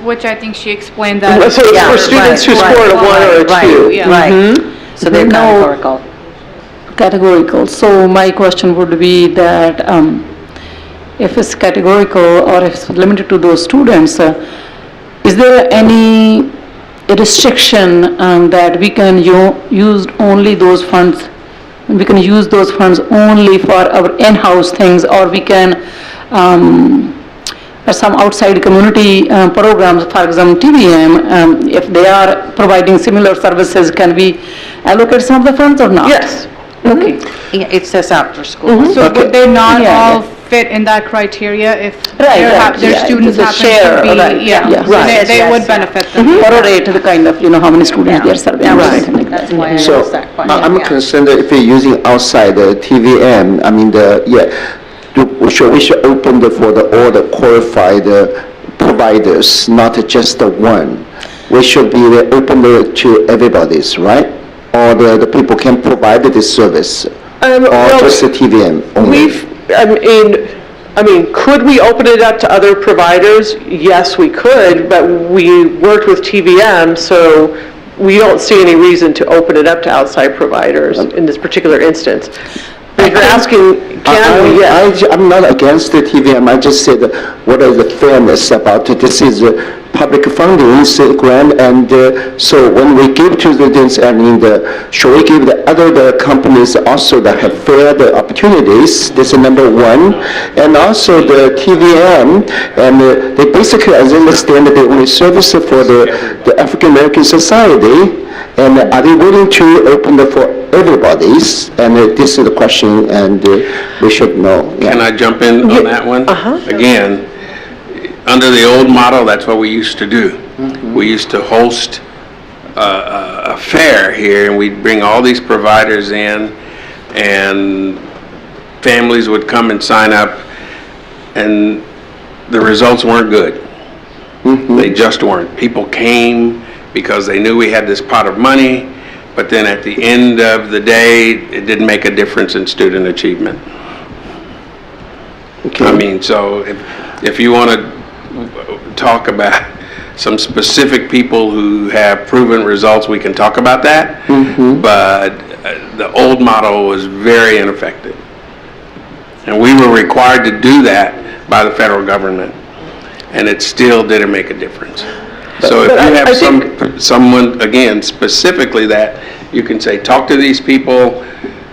Which I think she explained that. So it's for students who scored a 1 or a 2. Right. So they're categorical. Categorical. So my question would be that if it's categorical or if it's limited to those students, is there any restriction that we can use only those funds? We can use those funds only for our in-house things, or we can some outside community programs, for example TBM, if they are providing similar services, can we allocate some of the funds or not? Yes. Okay. Yeah, it says after school. So would they not all fit in that criteria if Right, their yeah, students the happen share, to be, right, yeah, yeah, so right. they would benefit them. Correlate the kind of, how many students they are serving. Right, that's why I So, asked that question. I'm Yeah. concerned that if you're using outside the TVM, I mean, we should open all the qualified providers, not just the one. We should be open to everybody's, right? Or the people can provide this service, or just the TVM only? I mean, could we open it up to other providers? Yes, we could, but we worked with TVM, so we don't see any reason to open it up to outside providers in this particular instance. If you're asking, can we? Yes. I'm not against the TVM, I just said, what is the fairness about it? This is public funding, it's a grant, and so when we give to students, should we give the other companies also that have fair opportunities? This is number one. And also the TVM, and they basically, as I understand, they only service for the African American society. And are they willing to open it for everybody's? And this is the question, and we should know. Yeah. Can I jump in on that one? Again, under the old model, that's what we used to do. We used to host a fair here, and we'd bring all these providers in, and families would come and sign up, and the results weren't good. They just weren't. People came because they knew we had this pot of money, but then at the end of the day, it didn't make a difference in student achievement. I mean, so if you want to talk about some specific people who have proven results, we can talk about that, but the old model was very ineffective. And we were required to do that by the federal government, and it still didn't make a difference. So if you have someone, again, specifically that you can say, talk to these people,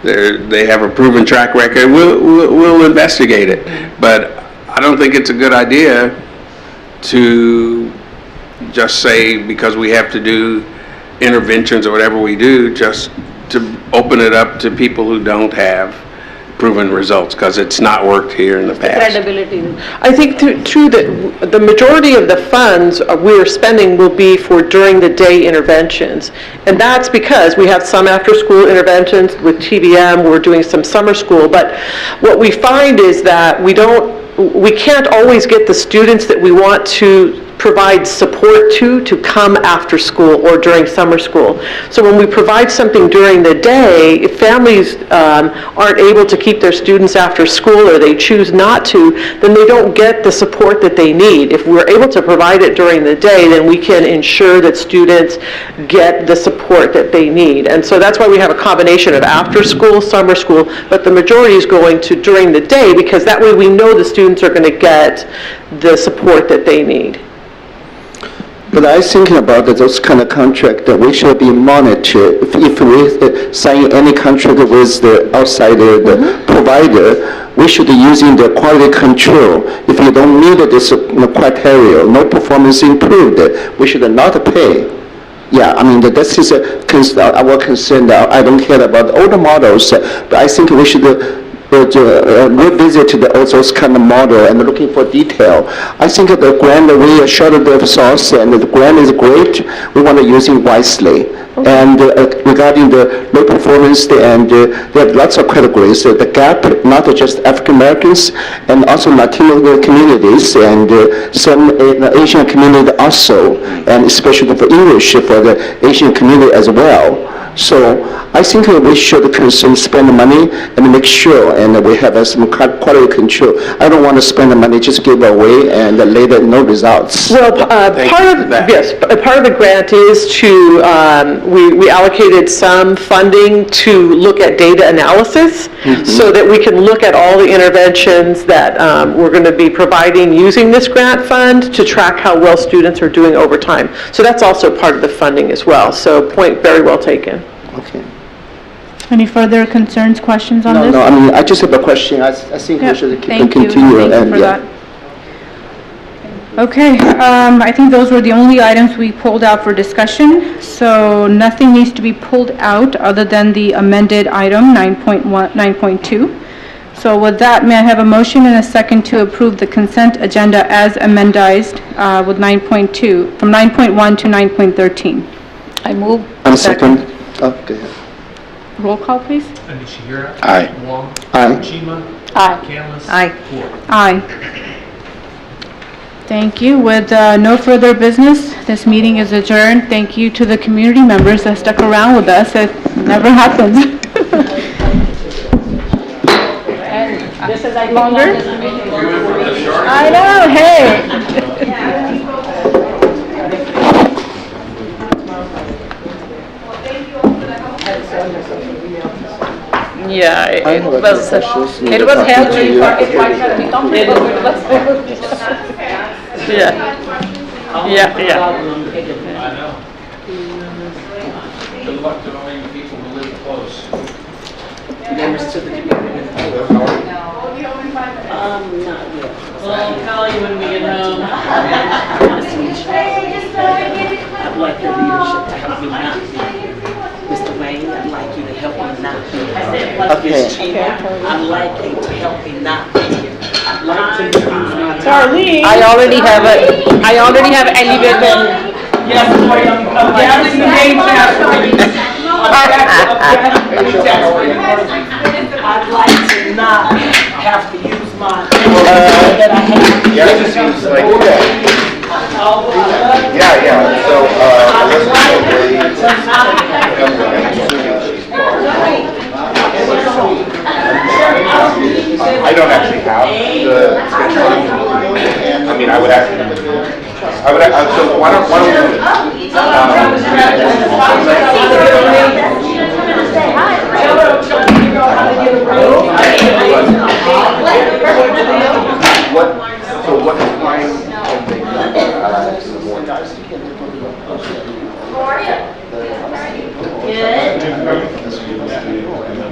they have a proven track record, we'll investigate it. But I don't think it's a good idea to just say, because we have to do interventions or whatever we do, just to open it up to people who don't have proven results, because it's not worked here in the past. Credibility. I think true that the majority of the funds we're spending will be for during the day interventions. And that's because we have some after school interventions with TVM, we're doing some summer school, but what we find is that we can't always get the students that we want to provide support to come after school or during summer school. So when we provide something during the day, if families aren't able to keep their students after school or they choose not to, then they don't get the support that they need. If we're able to provide it during the day, then we can ensure that students get the support that they need. And so that's why we have a combination of after school, summer school, but the majority is going to during the day, because that way we know the students are going to get the support that they need. But I was thinking about those kind of contract that we should be monitored. If we sign any contract with the outside the provider, we should be using the quality control. If you don't meet this criteria, no performance improved, we should not pay. Yeah, I mean, this is our concern. I don't care about all the models, but I think we should revisit all those kind of model and looking for detail. I think the grant, we showed the source, and the grant is great. We want to use it wisely. And regarding the low performance, and they have lots of categories. The gap, not just African Americans, and also Latino communities, and some Asian community also, and especially for English for the Asian community as well. So I think we should spend money and make sure, and we have some quality control. I don't want to spend the money, just give away, and later no results. Well, part of the grant is to, we allocated some funding to look at data analysis, so that we can look at all the interventions that we're going to be providing using this grant fund to track how well students are doing over time. So that's also part of the funding as well. So point very well taken. Okay. Any further concerns, questions on this? No, I mean, I just have a question. I think we should keep Thank continue. you for that. Okay, I think those were the only items we pulled out for discussion. So nothing needs to be pulled out other than the amended item 9.2. So with that, may I have a motion and a second to approve the consent agenda as amendized with 9.2, from 9.1 to 9.13? I move. I'm second. Oh, go ahead. Roll call, please. Nishihira. Aye. Wong. Aye. Chima. Aye. Canlis. Aye. Ford. Aye. Thank you. With no further business, this meeting is adjourned. Thank you to the community members that stuck around with us. It never happens. This is like longer? I know, hey. Yeah, it was healthy. It was yeah. Yeah, yeah. I know. Good luck to all you people who live close. Members to the community. Not yet. Well, I'll call you when we get home. I'd like the leadership to help me not be here. Mr. Wayne, I'd like you to help me not be here. Okay. Ms. Chima, I'd like you to help me not be here. I'd like to use my time. Darlene. I already have elevated. Yes, boy, I'd like to not have to use my that I have. Yeah, it just seems like, so, I don't actually have the schedule. I mean, I would so why don't we do this? What time can they come in the morning?